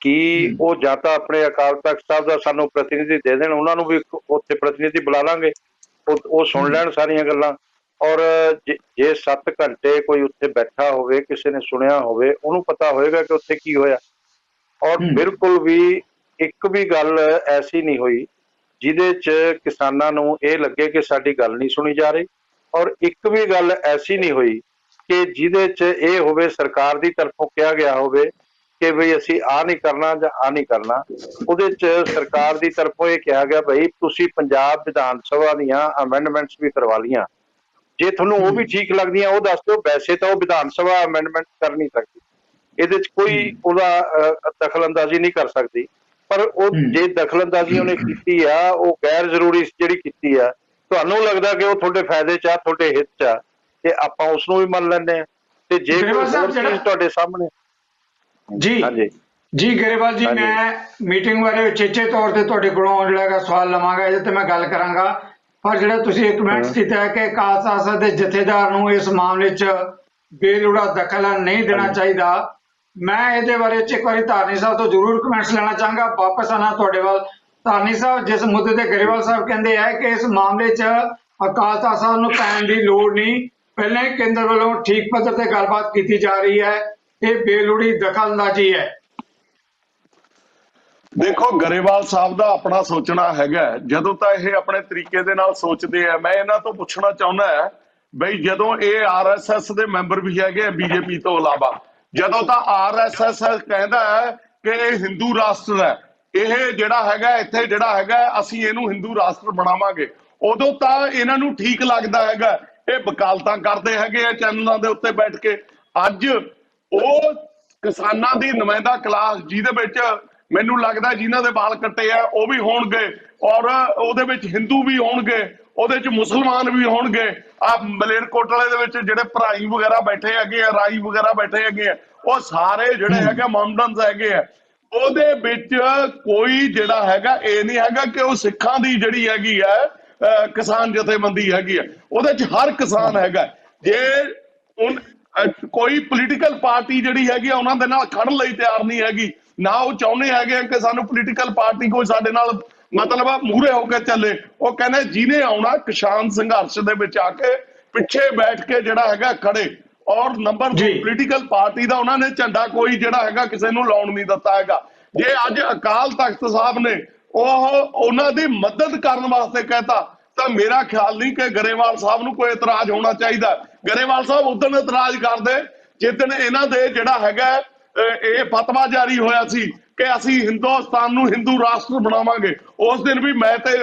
ਕਿ ਉਹ ਜਾਂ ਤਾਂ ਆਪਣੇ ਅਕਾਲ ਤਖ਼ਤ ਸਾਹਿਬ ਦਾ ਸਾਨੂੰ ਪ੍ਰਤੀਨਿਧੀ ਦੇ ਦੇਣ, ਉਹਨਾਂ ਨੂੰ ਵੀ ਉੱਥੇ ਪ੍ਰਤੀਨਿਧੀ ਬੁਲਾ ਲਾਂਗੇ, ਉਹ ਸੁਣ ਲੈਣ ਸਾਰੀਆਂ ਗੱਲਾਂ। ਔਰ ਜੇ 7 ਘੰਟੇ ਕੋਈ ਉੱਥੇ ਬੈਠਾ ਹੋਵੇ, ਕਿਸੇ ਨੇ ਸੁਣਿਆ ਹੋਵੇ, ਉਹਨੂੰ ਪਤਾ ਹੋਏਗਾ ਕਿ ਉੱਥੇ ਕੀ ਹੋਇਆ। ਔਰ ਬਿਲਕੁਲ ਵੀ ਇੱਕ ਵੀ ਗੱਲ ਐਸੀ ਨਹੀਂ ਹੋਈ ਜਿਹਦੇ 'ਚ ਕਿਸਾਨਾਂ ਨੂੰ ਇਹ ਲੱਗੇ ਕਿ ਸਾਡੀ ਗੱਲ ਨਹੀਂ ਸੁਣੀ ਜਾ ਰਹੀ, ਔਰ ਇੱਕ ਵੀ ਗੱਲ ਐਸੀ ਨਹੀਂ ਹੋਈ ਕਿ ਜਿਹਦੇ 'ਚ ਇਹ ਹੋਵੇ ਸਰਕਾਰ ਦੀ ਤਰਫੋਂ ਕਿਹਾ ਗਿਆ ਹੋਵੇ ਕਿ ਬਈ ਅਸੀਂ ਆ ਨਹੀਂ ਕਰਨਾ ਜਾਂ ਆ ਨਹੀਂ ਕਰਨਾ। ਉਹਦੇ 'ਚ ਸਰਕਾਰ ਦੀ ਤਰਫੋਂ ਇਹ ਕਿਹਾ ਗਿਆ ਬਈ ਤੁਸੀਂ ਪੰਜਾਬ ਵਿਧਾਨ ਸਭਾ ਦੀਆਂ ਅਮੈਂਡਮੈਂਟਸ ਵੀ ਕਰਵਾ ਲੀਆਂ, ਜੇ ਤੁਹਾਨੂੰ ਉਹ ਵੀ ਠੀਕ ਲੱਗਦੀਆਂ ਉਹ ਦੱਸ ਦਿਓ, ਵੈਸੇ ਤਾਂ ਉਹ ਵਿਧਾਨ ਸਭਾ ਅਮੈਂਡਮੈਂਟ ਕਰ ਨਹੀਂ ਸਕਦੀ, ਇਹਦੇ 'ਚ ਕੋਈ ਉਹਦਾ ਦਖਲਅੰਦਾਜ਼ੀ ਨਹੀਂ ਕਰ ਸਕਦੀ। ਪਰ ਉਹ ਜੇ ਦਖਲਅੰਦਾਜ਼ੀ ਉਹਨੇ ਕੀਤੀ ਆ, ਉਹ ਗੈਰ ਜ਼ਰੂਰੀ ਜਿਹੜੀ ਕੀਤੀ ਆ, ਤੁਹਾਨੂੰ ਲੱਗਦਾ ਕਿ ਉਹ ਤੁਹਾਡੇ ਫਾਇਦੇ 'ਚ ਆ, ਤੁਹਾਡੇ ਹਿੱਤ 'ਚ ਆ, ਤੇ ਆਪਾਂ ਉਸ ਨੂੰ ਵੀ ਮੰਨ ਲੈਂਦੇ ਆ। ਤੇ ਜੇ ਕੋਈ ਹੋਰ ਚੀਜ਼ ਤੁਹਾਡੇ ਸਾਹਮਣੇ ਜੀ ਗਰੇਵਾਲ ਜੀ, ਮੈਂ ਮੀਟਿੰਗ ਬਾਰੇ ਉਚੇਚੇ ਤੌਰ ਤੇ ਤੁਹਾਡੇ ਕੋਲੋਂ ਜਿਹੜਾ ਸਵਾਲ ਲਵਾਂਗਾ, ਇਹਦੇ ਤੇ ਮੈਂ ਗੱਲ ਕਰਾਂਗਾ, ਪਰ ਜਿਹੜਾ ਤੁਸੀਂ ਇੱਕ ਕਮੈਂਟ ਕੀਤਾ ਹੈ ਕਿ ਅਕਾਲ ਤਖ਼ਤ ਸਾਹਿਬ ਦੇ ਜਥੇਦਾਰ ਨੂੰ ਇਸ ਮਾਮਲੇ 'ਚ ਬੇਲੋੜਾ ਦਖਲ ਨਹੀਂ ਦੇਣਾ ਚਾਹੀਦਾ, ਮੈਂ ਇਹਦੇ ਬਾਰੇ ਇੱਕ ਵਾਰੀ ਧਾਰਨੀ ਸਾਹਿਬ ਤੋਂ ਜ਼ਰੂਰ ਕਮੈਂਟਸ ਲੈਣਾ ਚਾਹਾਂਗਾ। ਵਾਪਸ ਆਣਾ ਤੁਹਾਡੇ ਵੱਲ। ਧਾਰਨੀ ਸਾਹਿਬ, ਜਿਸ ਮੁੱਦੇ ਤੇ ਗਰੇਵਾਲ ਸਾਹਿਬ ਕਹਿੰਦੇ ਹੈ ਕਿ ਇਸ ਮਾਮਲੇ 'ਚ ਅਕਾਲ ਤਖ਼ਤ ਸਾਹਿਬ ਨੂੰ ਪੈਣ ਦੀ ਲੋੜ ਨਹੀਂ, ਪਹਿਲਾਂ ਹੀ ਕੇਂਦਰ ਵੱਲੋਂ ਠੀਕ ਪੱਧਰ ਤੇ ਗੱਲਬਾਤ ਕੀਤੀ ਜਾ ਰਹੀ ਹੈ, ਇਹ ਬੇਲੋੜੀ ਦਖਲਅੰਦਾਜ਼ੀ ਹੈ। ਦੇਖੋ, ਗਰੇਵਾਲ ਸਾਹਿਬ ਦਾ ਆਪਣਾ ਸੋਚਣਾ ਹੈਗਾ, ਜਦੋਂ ਤਾਂ ਇਹ ਆਪਣੇ ਤਰੀਕੇ ਦੇ ਨਾਲ ਸੋਚਦੇ ਆ। ਮੈਂ ਇਹਨਾਂ ਤੋਂ ਪੁੱਛਣਾ ਚਾਹੁੰਦਾ ਹੈ ਬਈ, ਜਦੋਂ ਇਹ ਆਰਐਸਐਸ ਦੇ ਮੈਂਬਰ ਵੀ ਹੈਗੇ ਬੀਜੇਪੀ ਤੋਂ ਇਲਾਵਾ, ਜਦੋਂ ਤਾਂ ਆਰਐਸਐਸ ਕਹਿੰਦਾ ਹੈ ਕਿ ਇਹ ਹਿੰਦੂ ਰਾਸ਼ਟਰ ਹੈ, ਇਹ ਜਿਹੜਾ ਹੈਗਾ ਇੱਥੇ ਜਿਹੜਾ ਹੈਗਾ ਅਸੀਂ ਇਹਨੂੰ ਹਿੰਦੂ ਰਾਸ਼ਟਰ ਬਣਾਵਾਂਗੇ, ਉਦੋਂ ਤਾਂ ਇਹਨਾਂ ਨੂੰ ਠੀਕ ਲੱਗਦਾ ਹੈਗਾ, ਇਹ ਵਕਾਲਤਾਂ ਕਰਦੇ ਹੈਗੇ ਆ ਚੈਨਲਾਂ ਦੇ ਉੱਤੇ ਬੈਠ ਕੇ। ਅੱਜ ਉਹ ਕਿਸਾਨਾਂ ਦੀ ਨੁਮਾਇੰਦਾ ਕਲਾਸ, ਜਿਹਦੇ ਵਿੱਚ ਮੈਨੂੰ ਲੱਗਦਾ ਜਿਨ੍ਹਾਂ ਦੇ ਵਾਲ ਕੱਟੇ ਆ ਉਹ ਵੀ ਹੋਣਗੇ, ਔਰ ਉਹਦੇ ਵਿੱਚ ਹਿੰਦੂ ਵੀ ਹੋਣਗੇ, ਉਹਦੇ ਚ ਮੁਸਲਮਾਨ ਵੀ ਹੋਣਗੇ, ਆ ਮਲੇਰਕੋਟਲੇ ਦੇ ਵਿੱਚ ਜਿਹੜੇ ਭਰਾਈ ਵਗੈਰਾ ਬੈਠੇ ਹੈਗੇ ਆ, ਰਾਈ ਵਗੈਰਾ ਬੈਠੇ ਹੈਗੇ ਆ, ਉਹ ਸਾਰੇ ਜਿਹੜੇ ਹੈਗੇ ਮਾਮਡਨਸ ਹੈਗੇ ਆ। ਉਹਦੇ ਵਿੱਚ ਕੋਈ ਜਿਹੜਾ ਹੈਗਾ ਇਹ ਨਹੀਂ ਹੈਗਾ ਕਿ ਉਹ ਸਿੱਖਾਂ ਦੀ ਜਿਹੜੀ ਹੈਗੀ ਆ ਕਿਸਾਨ ਜਥੇਬੰਦੀ ਹੈਗੀ ਆ, ਉਹਦੇ ਚ ਹਰ ਕਿਸਾਨ ਹੈਗਾ। ਜੇ ਕੋਈ ਪੋਲੀਟੀਕਲ ਪਾਰਟੀ ਜਿਹੜੀ ਹੈਗੀ ਆ ਉਹਨਾਂ ਦੇ ਨਾਲ ਖੜਨ ਲਈ ਤਿਆਰ ਨਹੀਂ ਹੈਗੀ, ਨਾ ਉਹ ਚਾਹੁੰਦੇ ਹੈਗੇ ਕਿ ਸਾਨੂੰ ਪੋਲੀਟੀਕਲ ਪਾਰਟੀ ਕੋਈ ਸਾਡੇ ਨਾਲ ਮਤਲਬ ਮੂਹਰੇ ਹੋ ਕੇ ਚੱਲੇ। ਉਹ ਕਹਿੰਦੇ ਜਿਹਨੇ ਆਉਣਾ ਕਿਸਾਨ ਸੰਘਰਸ਼ ਦੇ ਵਿੱਚ ਆ ਕੇ ਪਿੱਛੇ ਬੈਠ ਕੇ ਜਿਹੜਾ ਹੈਗਾ ਖੜੇ। ਔਰ ਨੰਬਰ 2, ਪੋਲੀਟੀਕਲ ਪਾਰਟੀ ਦਾ ਉਹਨਾਂ ਨੇ ਝੰਡਾ ਕੋਈ ਜਿਹੜਾ ਹੈਗਾ ਕਿਸੇ ਨੂੰ ਲਾਉਣ ਨਹੀਂ ਦਿੱਤਾ ਹੈਗਾ। ਜੇ ਅੱਜ ਅਕਾਲ ਤਖ਼ਤ ਸਾਹਿਬ ਨੇ ਉਹਨਾਂ ਦੀ ਮਦਦ ਕਰਨ ਵਾਸਤੇ ਕਹਿਤਾ ਤਾਂ ਮੇਰਾ ਖਿਆਲ ਨਹੀਂ ਕਿ ਗਰੇਵਾਲ ਸਾਹਿਬ ਨੂੰ ਕੋਈ ਇਤਰਾਜ਼ ਹੋਣਾ ਚਾਹੀਦਾ। ਗਰੇਵਾਲ ਸਾਹਿਬ ਉਦੋਂ ਇਤਰਾਜ਼ ਕਰਦੇ ਜਿੱਦਣ ਇਹਨਾਂ ਦੇ ਜਿਹੜਾ ਹੈਗਾ ਇਹ ਫਤਵਾ ਜਾਰੀ ਹੋਇਆ ਸੀ ਕਿ ਅਸੀਂ ਹਿੰਦੁਸਤਾਨ ਨੂੰ ਹਿੰਦੂ ਰਾਸ਼ਟਰ ਬਣਾਵਾਂਗੇ। ਉਸ ਦਿਨ ਵੀ ਮੈਂ ਤੇ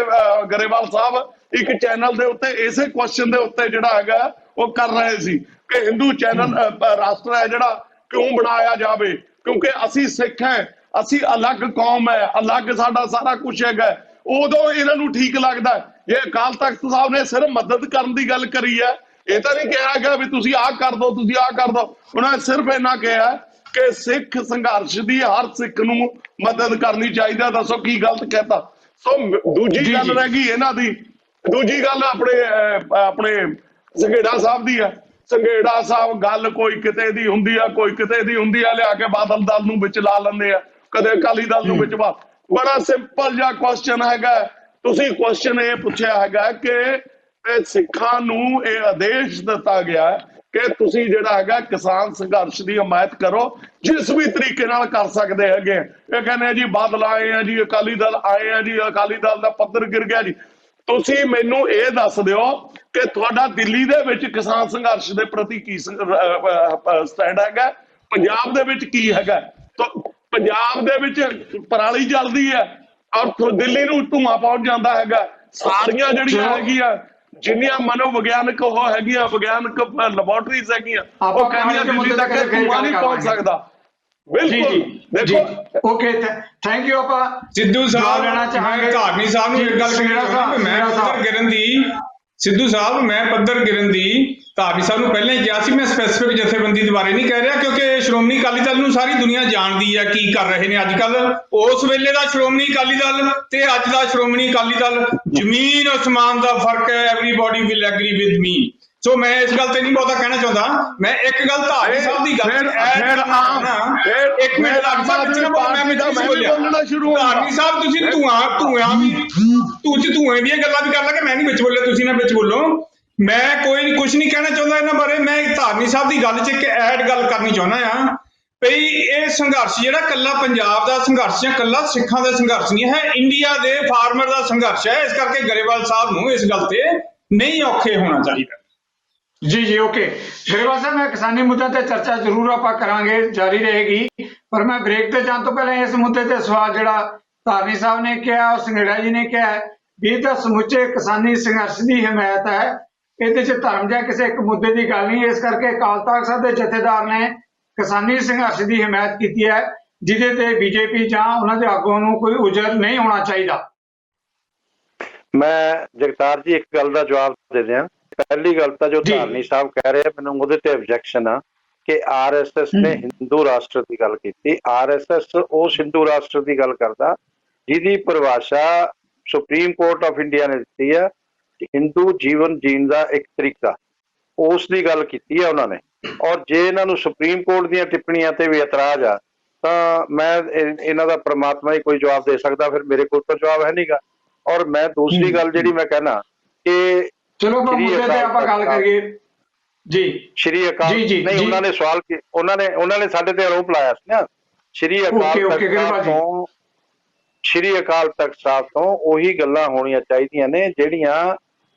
ਗਰੇਵਾਲ ਸਾਹਿਬ ਇੱਕ ਚੈਨਲ ਦੇ ਉੱਤੇ ਇਸੇ ਕੁਐਸਚਨ ਦੇ ਉੱਤੇ ਜਿਹੜਾ ਹੈਗਾ ਉਹ ਕਰ ਰਹੇ ਸੀ ਕਿ ਹਿੰਦੂ ਚੈਨਲ ਰਾਸ਼ਟਰ ਹੈ ਜਿਹੜਾ ਕਿਉਂ ਬਣਾਇਆ ਜਾਵੇ, ਕਿਉਂਕਿ ਅਸੀਂ ਸਿੱਖ ਹੈ, ਅਸੀਂ ਅਲੱਗ ਕੌਮ ਹੈ, ਅਲੱਗ ਸਾਡਾ ਸਾਰਾ ਕੁਝ ਹੈਗਾ। ਉਦੋਂ ਇਹਨਾਂ ਨੂੰ ਠੀਕ ਲੱਗਦਾ। ਜੇ ਅਕਾਲ ਤਖ਼ਤ ਸਾਹਿਬ ਨੇ ਸਿਰਫ ਮਦਦ ਕਰਨ ਦੀ ਗੱਲ ਕਰੀ ਹੈ, ਇਹ ਤਾਂ ਨਹੀਂ ਕਿਹਾ ਗਿਆ ਵੀ ਤੁਸੀਂ ਆਹ ਕਰ ਦਿਓ, ਤੁਸੀਂ ਆਹ ਕਰ ਦਿਓ। ਉਹਨਾਂ ਨੇ ਸਿਰਫ ਇੰਨਾ ਕਿਹਾ ਕਿ ਸਿੱਖ ਸੰਘਰਸ਼ ਦੀ ਹਰ ਸਿੱਖ ਨੂੰ ਮਦਦ ਕਰਨੀ ਚਾਹੀਦੀ। ਦੱਸੋ ਕੀ ਗਲਤ ਕਹਿਤਾ? ਸੋ ਦੂਜੀ ਗੱਲ ਰਹਿ ਗਈ ਇਹਨਾਂ ਦੀ, ਦੂਜੀ ਗੱਲ ਆਪਣੇ ਸੰਘੇੜਾ ਸਾਹਿਬ ਦੀ ਹੈ। ਸੰਘੇੜਾ ਸਾਹਿਬ ਗੱਲ ਕੋਈ ਕਿਤੇ ਦੀ ਹੁੰਦੀ ਆ, ਕੋਈ ਕਿਤੇ ਦੀ ਹੁੰਦੀ ਆ, ਲਿਆ ਕੇ ਬਾਦਲ ਦਲ ਨੂੰ ਵਿੱਚ ਲਾ ਲੈਂਦੇ ਆ, ਕਦੇ ਅਕਾਲੀ ਦਲ ਨੂੰ ਵਿੱਚ ਪਾ। ਬੜਾ ਸਿੰਪਲ ਜਿਹਾ ਕੁਐਸਚਨ ਹੈਗਾ। ਤੁਸੀਂ ਕੁਐਸਚਨ ਇਹ ਪੁੱਛਿਆ ਹੈਗਾ ਕਿ ਸਿੱਖਾਂ ਨੂੰ ਇਹ ਆਦੇਸ਼ ਦਿੱਤਾ ਗਿਆ ਕਿ ਤੁਸੀਂ ਜਿਹੜਾ ਹੈਗਾ ਕਿਸਾਨ ਸੰਘਰਸ਼ ਦੀ ਹਮਾਇਤ ਕਰੋ ਜਿਸ ਵੀ ਤਰੀਕੇ ਨਾਲ ਕਰ ਸਕਦੇ ਹੈਗੇ ਆ। ਇਹ ਕਹਿੰਦੇ ਆ ਜੀ ਬਾਦਲ ਆਏ ਆ ਜੀ, ਅਕਾਲੀ ਦਲ ਆਏ ਆ ਜੀ, ਅਕਾਲੀ ਦਲ ਦਾ ਪੱਧਰ ਗਿਰ ਗਿਆ ਜੀ। ਤੁਸੀਂ ਮੈਨੂੰ ਇਹ ਦੱਸ ਦਿਓ ਕਿ ਤੁਹਾਡਾ ਦਿੱਲੀ ਦੇ ਵਿੱਚ ਕਿਸਾਨ ਸੰਘਰਸ਼ ਦੇ ਪ੍ਰਤੀ ਕੀ ਸਟੈਂਡ ਹੈਗਾ, ਪੰਜਾਬ ਦੇ ਵਿੱਚ ਕੀ ਹੈਗਾ। ਪੰਜਾਬ ਦੇ ਵਿੱਚ ਪਰਾਲੀ ਜਲਦੀ ਹੈ ਔਰ ਦਿੱਲੀ ਨੂੰ ਧੂੰਆਂ ਪਹੁੰਚ ਜਾਂਦਾ ਹੈਗਾ। ਸਾਰੀਆਂ ਜਿਹੜੀਆਂ ਹੈਗੀਆਂ ਜਿੰਨੀਆਂ ਮਨੋਵਿਗਿਆਨਕ ਉਹ ਹੈਗੀਆਂ ਵਿਗਿਆਨਕ ਲੈਬੋਰਟਰੀਜ਼ ਹੈਗੀਆਂ ਉਹ ਕਹਿੰਦੀਆਂ ਦਿੱਲੀ ਤੱਕ ਧੂੰਆਂ ਨਹੀਂ ਪਹੁੰਚ ਸਕਦਾ। ਬਿਲਕੁਲ ਦੇਖੋ ਓਕੇ ਥੈਂਕ ਯੂ। ਆਪਾਂ ਸਿੱਧੂ ਸਾਹਿਬ ਲੈਣਾ ਚਾਹਾਂਗੇ ਮੈਂ ਧਾਰਨੀ ਸਾਹਿਬ ਨੂੰ ਇੱਕ ਗੱਲ ਕਹਿਣਾ ਚਾਹੁੰਦਾ ਕਿ ਮੈਂ ਪੱਧਰ ਗਿਰਨ ਦੀ ਸਿੱਧੂ ਸਾਹਿਬ ਮੈਂ ਪੱਧਰ ਗਿਰਨ ਦੀ ਧਾਰਨੀ ਸਾਹਿਬ ਨੂੰ ਪਹਿਲਾਂ ਹੀ ਕਿਹਾ ਸੀ। ਮੈਂ ਸਪੈਸੀਫਿਕ ਜਥੇਬੰਦੀ ਦੇ ਬਾਰੇ ਨਹੀਂ ਕਹਿ ਰਿਹਾ ਕਿਉਂਕਿ ਸ਼੍ਰੋਮਣੀ ਅਕਾਲੀ ਦਲ ਨੂੰ ਸਾਰੀ ਦੁਨੀਆ ਜਾਣਦੀ ਹੈ ਕੀ ਕਰ ਰਹੇ ਨੇ ਅੱਜ ਕੱਲ। ਉਸ ਵੇਲੇ ਦਾ ਸ਼੍ਰੋਮਣੀ ਅਕਾਲੀ ਦਲ ਤੇ ਅੱਜ ਦਾ ਸ਼੍ਰੋਮਣੀ ਅਕਾਲੀ ਦਲ ਜ਼ਮੀਨ ਅਸਮਾਨ ਦਾ ਫਰਕ ਹੈ। Everybody will agree with me. So ਮੈਂ ਇਸ ਗੱਲ ਤੇ ਨਹੀਂ ਬਹੁਤਾ ਕਹਿਣਾ ਚਾਹੁੰਦਾ। ਮੈਂ ਇੱਕ ਗੱਲ ਧਾਰਨੀ ਸਾਹਿਬ ਦੀ ਗੱਲ ਇੱਕ ਮਿੰਟ ਧਾਰਨੀ ਸਾਹਿਬ ਤੁਸੀਂ ਧੂਆਂ ਵੀ ਧੂਏ ਦੀਆਂ ਗੱਲਾਂ ਵੀ ਕਰ ਲਾਂਗੇ। ਮੈਂ ਨਹੀਂ ਵਿੱਚ ਬੋਲਿਆ, ਤੁਸੀਂ ਨਾ ਵਿੱਚ ਬੋਲੋ। ਮੈਂ ਕੁਝ ਨਹੀਂ ਕਹਿਣਾ ਚਾਹੁੰਦਾ ਇਹਨਾਂ ਬਾਰੇ। ਮੈਂ ਧਾਰਨੀ ਸਾਹਿਬ ਦੀ ਗੱਲ 'ਚ ਇੱਕ ਐਡ ਗੱਲ ਕਰਨੀ ਚਾਹੁੰਦਾ ਆ ਭਈ ਇਹ ਸੰਘਰਸ਼ ਜਿਹੜਾ ਕੱਲਾ ਪੰਜਾਬ ਦਾ ਸੰਘਰਸ਼ ਜਾਂ ਕੱਲਾ ਸਿੱਖਾਂ ਦਾ ਸੰਘਰਸ਼ ਨਹੀਂ ਹੈ, ਇੰਡੀਆ ਦੇ ਫਾਰਮਰ ਦਾ ਸੰਘਰਸ਼ ਹੈ। ਇਸ ਕਰਕੇ ਗਰੇਵਾਲ ਸਾਹਿਬ ਨੂੰ ਇਸ ਗੱਲ ਤੇ ਨਹੀਂ ਔਖੇ ਹੋਣਾ ਚਾਹੀਦਾ। ਜੀ ਓਕੇ ਗਰੇਵਾਲ ਸਾਹਿਬ, ਮੈਂ ਕਿਸਾਨੀ ਮੁੱਦਿਆਂ ਤੇ ਚਰਚਾ ਜ਼ਰੂਰ ਆਪਾਂ ਕਰਾਂਗੇ, ਜਾਰੀ ਰਹੇਗੀ। ਪਰ ਮੈਂ ਬ੍ਰੇਕ ਤੇ ਜਾਣ ਤੋਂ ਪਹਿਲਾਂ ਇਸ ਮੁੱਦੇ ਤੇ ਸਵਾਲ ਜਿਹੜਾ ਧਾਰਨੀ ਸਾਹਿਬ ਨੇ ਕਿਹਾ ਔਰ ਸੰਘੇੜਾ ਜੀ ਨੇ ਕਿਹਾ ਵੀ ਇਹ ਤਾਂ ਸਮੁੱਚੇ ਕਿਸਾਨੀ ਸੰਘਰਸ਼ ਦੀ ਹਮਾਇਤ ਹੈ, ਇਹਦੇ 'ਚ ਧਰਮ ਜਾਂ ਕਿਸੇ ਇੱਕ ਮੁੱਦੇ ਦੀ ਗੱਲ ਨਹੀਂ। ਇਸ ਕਰਕੇ ਅਕਾਲ ਤਖ਼ਤ ਸਾਹਿਬ ਦੇ ਜਥੇਦਾਰ ਨੇ ਕਿਸਾਨੀ ਸੰਘਰਸ਼ ਦੀ ਹਮਾਇਤ ਕੀਤੀ ਹੈ ਜਿਹਦੇ ਤੇ ਬੀਜੇਪੀ ਜਾਂ ਉਹਨਾਂ ਦੇ ਆਗੂਆਂ ਨੂੰ ਕੋਈ ਉਜਰ ਨਹੀਂ ਹੋਣਾ ਚਾਹੀਦਾ। ਮੈਂ ਜਗਤਾਰ ਜੀ ਇੱਕ ਗੱਲ ਦਾ ਜਵਾਬ ਦੇ ਦਿਆਂ। ਪਹਿਲੀ ਗੱਲ ਤਾਂ ਜੋ ਧਾਰਨੀ ਸਾਹਿਬ ਕਹਿ ਰਹੇ ਮੈਨੂੰ ਉਹਦੇ ਤੇ ਆਬਜੈਕਸ਼ਨ ਆ ਕਿ ਆਰਐਸਐਸ ਨੇ ਹਿੰਦੂ ਰਾਸ਼ਟਰ ਦੀ ਗੱਲ ਕੀਤੀ। ਆਰਐਸਐਸ ਉਸ ਹਿੰਦੂ ਰਾਸ਼ਟਰ ਦੀ ਗੱਲ ਕਰਦਾ ਜਿਹਦੀ ਪਰਿਭਾਸ਼ਾ ਸੁਪਰੀਮ ਕੋਰਟ ਆਫ ਇੰਡੀਆ ਨੇ ਦਿੱਤੀ ਹੈ, ਹਿੰਦੂ ਜੀਵਨ ਜੀਣ ਦਾ ਇੱਕ ਤਰੀਕਾ, ਉਸ ਦੀ ਗੱਲ ਕੀਤੀ ਹੈ ਉਹਨਾਂ ਨੇ। ਔਰ ਜੇ ਇਹਨਾਂ ਨੂੰ ਸੁਪਰੀਮ ਕੋਰਟ ਦੀਆਂ ਟਿੱਪਣੀਆਂ ਤੇ ਵੀ ਇਤਰਾਜ਼ ਆ ਤਾਂ ਮੈਂ ਇਹਨਾਂ ਦਾ ਪ੍ਰਮਾਤਮਾ ਹੀ ਕੋਈ ਜਵਾਬ ਦੇ ਸਕਦਾ, ਫਿਰ ਮੇਰੇ ਕੋਲ ਤਾਂ ਜਵਾਬ ਹੈ ਨਹੀਂਗਾ। ਔਰ ਮੈਂ ਦੂਸਰੀ ਗੱਲ ਜਿਹੜੀ ਮੈਂ ਕਹਿਣਾ ਕਿ ਚਲੋ ਮੁੱਦੇ ਤੇ ਆਪਾਂ ਗੱਲ ਕਰੀਏ ਜੀ। ਸ਼੍ਰੀ ਅਕਾਲ ਨਹੀਂ ਉਹਨਾਂ ਨੇ ਸਵਾਲ ਉਹਨਾਂ ਨੇ ਸਾਡੇ ਤੇ ਆਰੋਪ ਲਾਇਆ ਸੀ ਨਾ ਸ਼੍ਰੀ ਅਕਾਲ ਤਖਤ ਸਾਹਿਬ ਤੋਂ ਉਹੀ ਗੱਲਾਂ ਹੋਣੀਆਂ ਚਾਹੀਦੀਆਂ ਨੇ ਜਿਹੜੀਆਂ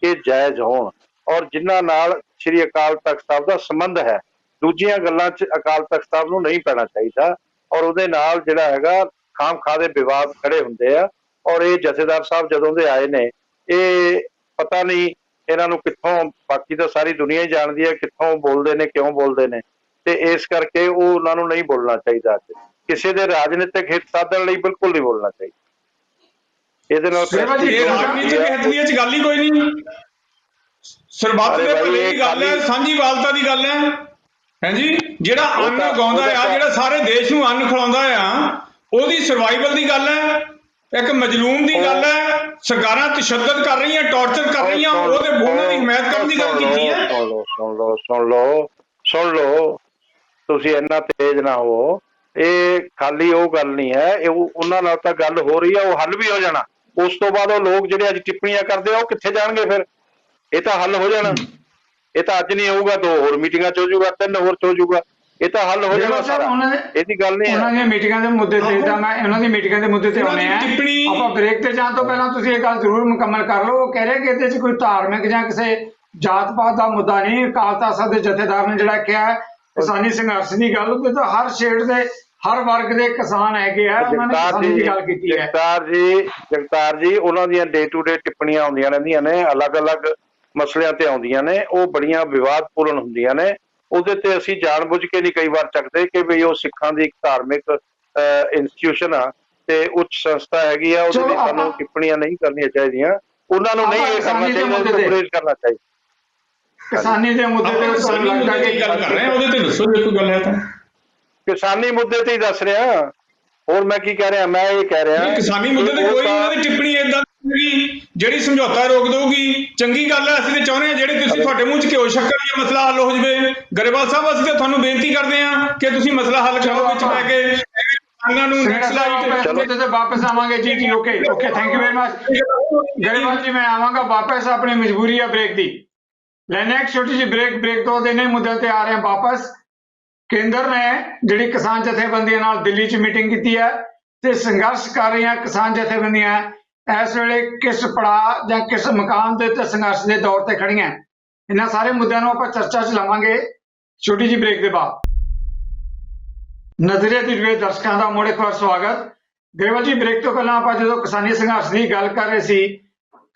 ਕਿ ਜਾਇਜ਼ ਹੋਣ ਔਰ ਜਿਨ੍ਹਾਂ ਨਾਲ ਸ਼੍ਰੀ ਅਕਾਲ ਤਖਤ ਸਾਹਿਬ ਦਾ ਸੰਬੰਧ ਹੈ। ਦੂਜੀਆਂ ਗੱਲਾਂ 'ਚ ਅਕਾਲ ਤਖਤ ਸਾਹਿਬ ਨੂੰ ਨਹੀਂ ਪੈਣਾ ਚਾਹੀਦਾ ਔਰ ਉਹਦੇ ਨਾਲ ਜਿਹੜਾ ਹੈਗਾ ਖਾਮ ਖਾ ਦੇ ਵਿਵਾਦ ਖੜੇ ਹੁੰਦੇ ਆ। ਔਰ ਇਹ ਜਥੇਦਾਰ ਸਾਹਿਬ ਜਦੋਂ ਦੇ ਆਏ ਨੇ ਇਹ ਪਤਾ ਨਹੀਂ ਇਹਨਾਂ ਨੂੰ ਕਿੱਥੋਂ, ਬਾਕੀ ਤਾਂ ਸਾਰੀ ਦੁਨੀਆ ਹੀ ਜਾਣਦੀ ਹੈ ਕਿੱਥੋਂ ਬੋਲਦੇ ਨੇ, ਕਿਉਂ ਬੋਲਦੇ ਨੇ, ਤੇ ਇਸ ਕਰਕੇ ਉਹ ਉਹਨਾਂ ਨੂੰ ਨਹੀਂ ਬੋਲਣਾ ਚਾਹੀਦਾ। ਕਿਸੇ ਦੇ ਰਾਜਨੀਤਿਕ ਹਿੱਤ ਸਾਧਨ ਲਈ ਬਿਲਕੁਲ ਨਹੀਂ ਬੋਲਣਾ ਚਾਹੀਦਾ। ਇਹਦੇ ਨਾਲ ਰਾਜਨੀਤਿਕ ਹਿੱਤ ਦੀ ਗੱਲ ਹੀ ਕੋਈ ਨਹੀਂ। ਸਰਬੱਤ ਦੇ ਭਲੇ ਦੀ ਗੱਲ ਹੈ, ਸਾਂਝੀਵਾਲਤਾ ਦੀ ਗੱਲ ਹੈ। ਹਾਂਜੀ, ਜਿਹੜਾ ਅੰਨ ਉਗਾਉਂਦਾ ਆ, ਜਿਹੜਾ ਸਾਰੇ ਦੇਸ਼ ਨੂੰ ਅੰਨ ਖਿਲਾਉਂਦਾ ਆ, ਉਹਦੀ ਸਰਵਾਈਵਲ ਦੀ ਗੱਲ ਹੈ। ਇੱਕ ਮਜਲੂਮ ਦੀ ਗੱਲ ਹੈ। ਸਰਕਾਰਾਂ ਤਸ਼ੱਦਦ ਕਰ ਰਹੀਆਂ, ਟੌਰਚਰ ਕਰ ਰਹੀਆਂ, ਉਹਦੇ ਉਹਨਾਂ ਦੀ ਹਮਾਇਤ ਕਰਨ ਦੀ ਗੱਲ ਕੀਤੀ ਹੈ। ਸੁਣ ਲਓ ਤੁਸੀਂ ਇੰਨਾ ਤੇਜ਼ ਨਾ ਹੋ। ਇਹ ਖਾਲੀ ਉਹ ਗੱਲ ਨਹੀਂ ਹੈ, ਇਹ ਉਹਨਾਂ ਨਾਲ ਤਾਂ ਗੱਲ ਹੋ ਰਹੀ ਹੈ, ਉਹ ਹੱਲ ਵੀ ਹੋ ਜਾਣਾ। ਉਸ ਤੋਂ ਬਾਅਦ ਉਹ ਲੋਕ ਜਿਹੜੇ ਅੱਜ ਟਿੱਪਣੀਆਂ ਕਰਦੇ ਆ ਉਹ ਕਿੱਥੇ ਜਾਣਗੇ ਫਿਰ? ਇਹ ਤਾਂ ਹੱਲ ਹੋ ਜਾਣਾ। ਇਹ ਤਾਂ ਅੱਜ ਨਹੀਂ ਹੋਊਗਾ, 2 ਹੋਰ ਮੀਟਿੰਗਾਂ 'ਚ ਹੋ ਜਾਊਗਾ, 3 ਹੋਰ 'ਚ ਹੋ ਜਾਊਗਾ। ਇਹ ਤਾਂ ਹੱਲ ਹੋ ਜਾਣਾ ਸਾਰਾ। ਇਹਦੀ ਗੱਲ ਨਹੀਂ ਹੈ। ਉਹਨਾਂ ਦੀਆਂ ਮੀਟਿੰਗਾਂ ਦੇ ਮੁੱਦੇ ਤੇ ਤਾਂ ਮੈਂ ਉਹਨਾਂ ਦੀ ਮੀਟਿੰਗਾਂ ਦੇ ਮੁੱਦੇ ਤੇ ਆਉਣੇ ਆ। ਆਪਾਂ ਬ੍ਰੇਕ ਤੇ ਜਾਣ ਤੋਂ ਪਹਿਲਾਂ ਤੁਸੀਂ ਇਹ ਗੱਲ ਜ਼ਰੂਰ ਮੁਕੰਮਲ ਕਰ ਲਓ। ਉਹ ਕਹਿ ਰਹੇ ਕਿ ਇਹਦੇ 'ਚ ਕੋਈ ਧਾਰਮਿਕ ਜਾਂ ਕਿਸੇ ਜਾਤ ਪਾਤ ਦਾ ਮੁੱਦਾ ਨਹੀਂ। ਅਕਾਲ ਤਖ਼ਤ ਸਾਹਿਬ ਦੇ ਜਥੇਦਾਰ ਨੇ ਜਿਹੜਾ ਕਿਹਾ ਕਿਸਾਨੀ ਸੰਘਰਸ਼ ਦੀ ਗੱਲ, ਉਹਦੇ ਤਾਂ ਹਰ ਸ਼ੇਡ ਦੇ ਹਰ ਵਰਗ ਦੇ ਕਿਸਾਨ ਹੈਗੇ ਆ, ਉਹਨਾਂ ਨੇ ਕਿਸਾਨੀ ਦੀ ਗੱਲ ਕੀਤੀ ਹੈ। ਜਗਤਾਰ ਜੀ ਉਹਨਾਂ ਦੀਆਂ ਡੇ ਟੂ ਡੇ ਟਿੱਪਣੀਆਂ ਆਉਂਦੀਆਂ ਰਹਿੰਦੀਆਂ ਨੇ, ਅਲੱਗ-ਅਲੱਗ ਮਸਲਿਆਂ ਤੇ ਆਉਂਦੀਆਂ ਨੇ, ਉਹ ਬੜੀਆਂ ਵਿਵਾਦਪੂਰਨ ਹੁੰਦੀਆਂ ਨੇ। ਉਹਦੇ ਤੇ ਅਸੀਂ ਜਾਣਬੁੱਝ ਕੇ ਨਹੀਂ ਕਈ ਵਾਰ ਚੱਕਦੇ ਕਿ ਵੀ ਉਹ ਸਿੱਖਾਂ ਦੀ ਇੱਕ ਧਾਰਮਿਕ ਇੰਸਟੀਟਿਊਸ਼ਨ ਆ ਤੇ ਉੱਚ ਸੰਸਥਾ ਹੈਗੀ ਆ, ਉਹਦੇ ਲਈ ਸਾਨੂੰ ਟਿੱਪਣੀਆਂ ਨਹੀਂ ਕਰਨੀਆਂ ਚਾਹੀਦੀਆਂ। ਉਹਨਾਂ ਨੂੰ ਨਹੀਂ ਇਹ ਕਰਨਾ ਚਾਹੀਦਾ, ਪ੍ਰੇਰਿਤ ਕਰਨਾ ਚਾਹੀਦਾ। ਕਿਸਾਨੀ ਦੇ ਮੁੱਦੇ ਤੇ ਕਿਸਾਨੀ ਮੁੱਦੇ ਦੀ ਗੱਲ ਕਰ ਰਹੇ ਆ, ਉਹਦੇ ਤੇ ਦੱਸੋ ਜੇ ਕੋਈ ਗੱਲ ਹੈ ਤਾਂ। ਕਿਸਾਨੀ ਮੁੱਦੇ ਤੇ ਹੀ ਦੱਸ ਰਿਹਾ, ਹੋਰ ਮੈਂ ਕੀ ਕਹਿ ਰਿਹਾ? ਮੈਂ ਇਹ ਕਹਿ ਰਿਹਾ ਕਿਸਾਨੀ ਮੁੱਦੇ ਤੇ ਕੋਈ ਉਹਨਾਂ ਦੀ ਟਿੱਪਣੀ ਏਦਾਂ ਜਿਹੜੀ ਸਮਝੌਤਾ ਰੋਕ ਦਊਗੀ। ਚੰਗੀ ਗੱਲ ਹੈ, ਅਸੀਂ ਤੇ ਚਾਹੁੰਦੇ ਹਾਂ ਜਿਹੜੇ ਤੁਸੀਂ ਤੁਹਾਡੇ ਮੂੰਹ 'ਚ ਘਿਓ ਸ਼ੱਕਰ ਦੀ ਮਸਲਾ ਹੱਲ ਹੋ ਜਾਵੇ। ਗਰੇਵਾਲ ਸਾਹਿਬ ਅਸੀਂ ਤਾਂ ਤੁਹਾਨੂੰ ਬੇਨਤੀ ਕਰਦੇ ਹਾਂ ਕਿ ਤੁਸੀਂ ਮਸਲਾ ਹੱਲ ਕਰੋ ਵਿੱਚ ਬਹਿ ਕੇ। ਇਹਨਾਂ ਨੂੰ ਮੁੱਦੇ ਤੇ ਵਾਪਸ ਆਵਾਂਗੇ ਜੀ। Okay thank you very much Grewal ਜੀ। ਮੈਂ ਆਵਾਂਗਾ ਵਾਪਸ, ਆਪਣੀ ਮਜਬੂਰੀ ਆ ਬ੍ਰੇਕ ਦੀ। ਲੈਣੇ ਇੱਕ ਛੋਟੀ ਜਿਹੀ ਬ੍ਰੇਕ ਤੋਂ ਦਿਨੇ ਮੁੱਦੇ ਤੇ ਆ ਰਹੇ ਹਾਂ ਵਾਪਸ। ਕੇਂਦਰ ਨੇ ਜਿਹੜੀ ਕਿਸਾਨ ਜਥੇਬੰਦੀਆਂ ਨਾਲ ਦਿੱਲੀ 'ਚ ਮੀਟਿੰਗ ਕੀਤੀ ਹੈ ਤੇ ਸੰਘਰਸ਼ ਕਰ ਰਹੀਆਂ ਕਿਸਾਨ ਜਥੇਬੰਦੀਆਂ ਇਸ ਵੇਲੇ ਕਿਸ ਪੜਾਅ ਜਾਂ ਕਿਸ ਮੁਕਾਮ ਦੇ ਉੱਤੇ ਸੰਘਰਸ਼ ਦੇ ਦੌਰ ਤੇ ਖੜੀਆਂ, ਇਹਨਾਂ ਸਾਰੇ ਮੁੱਦਿਆਂ ਨੂੰ ਆਪਾਂ ਚਰਚਾ 'ਚ ਲਾਵਾਂਗੇ ਛੋਟੀ ਜਿਹੀ ਬ੍ਰੇਕ ਦੇ ਬਾਅਦ। ਨਜ਼ਰੀਆ ਦੀ ਜੁੜੇ ਦਰਸ਼ਕਾਂ ਦਾ ਮੁੜ ਇੱਕ ਵਾਰ ਸਵਾਗਤ। ਗਰੇਵਾਲ ਜੀ, ਬ੍ਰੇਕ ਤੋਂ ਪਹਿਲਾਂ ਆਪਾਂ ਜਦੋਂ ਕਿਸਾਨੀ ਸੰਘਰਸ਼ ਦੀ ਗੱਲ ਕਰ ਰਹੇ ਸੀ,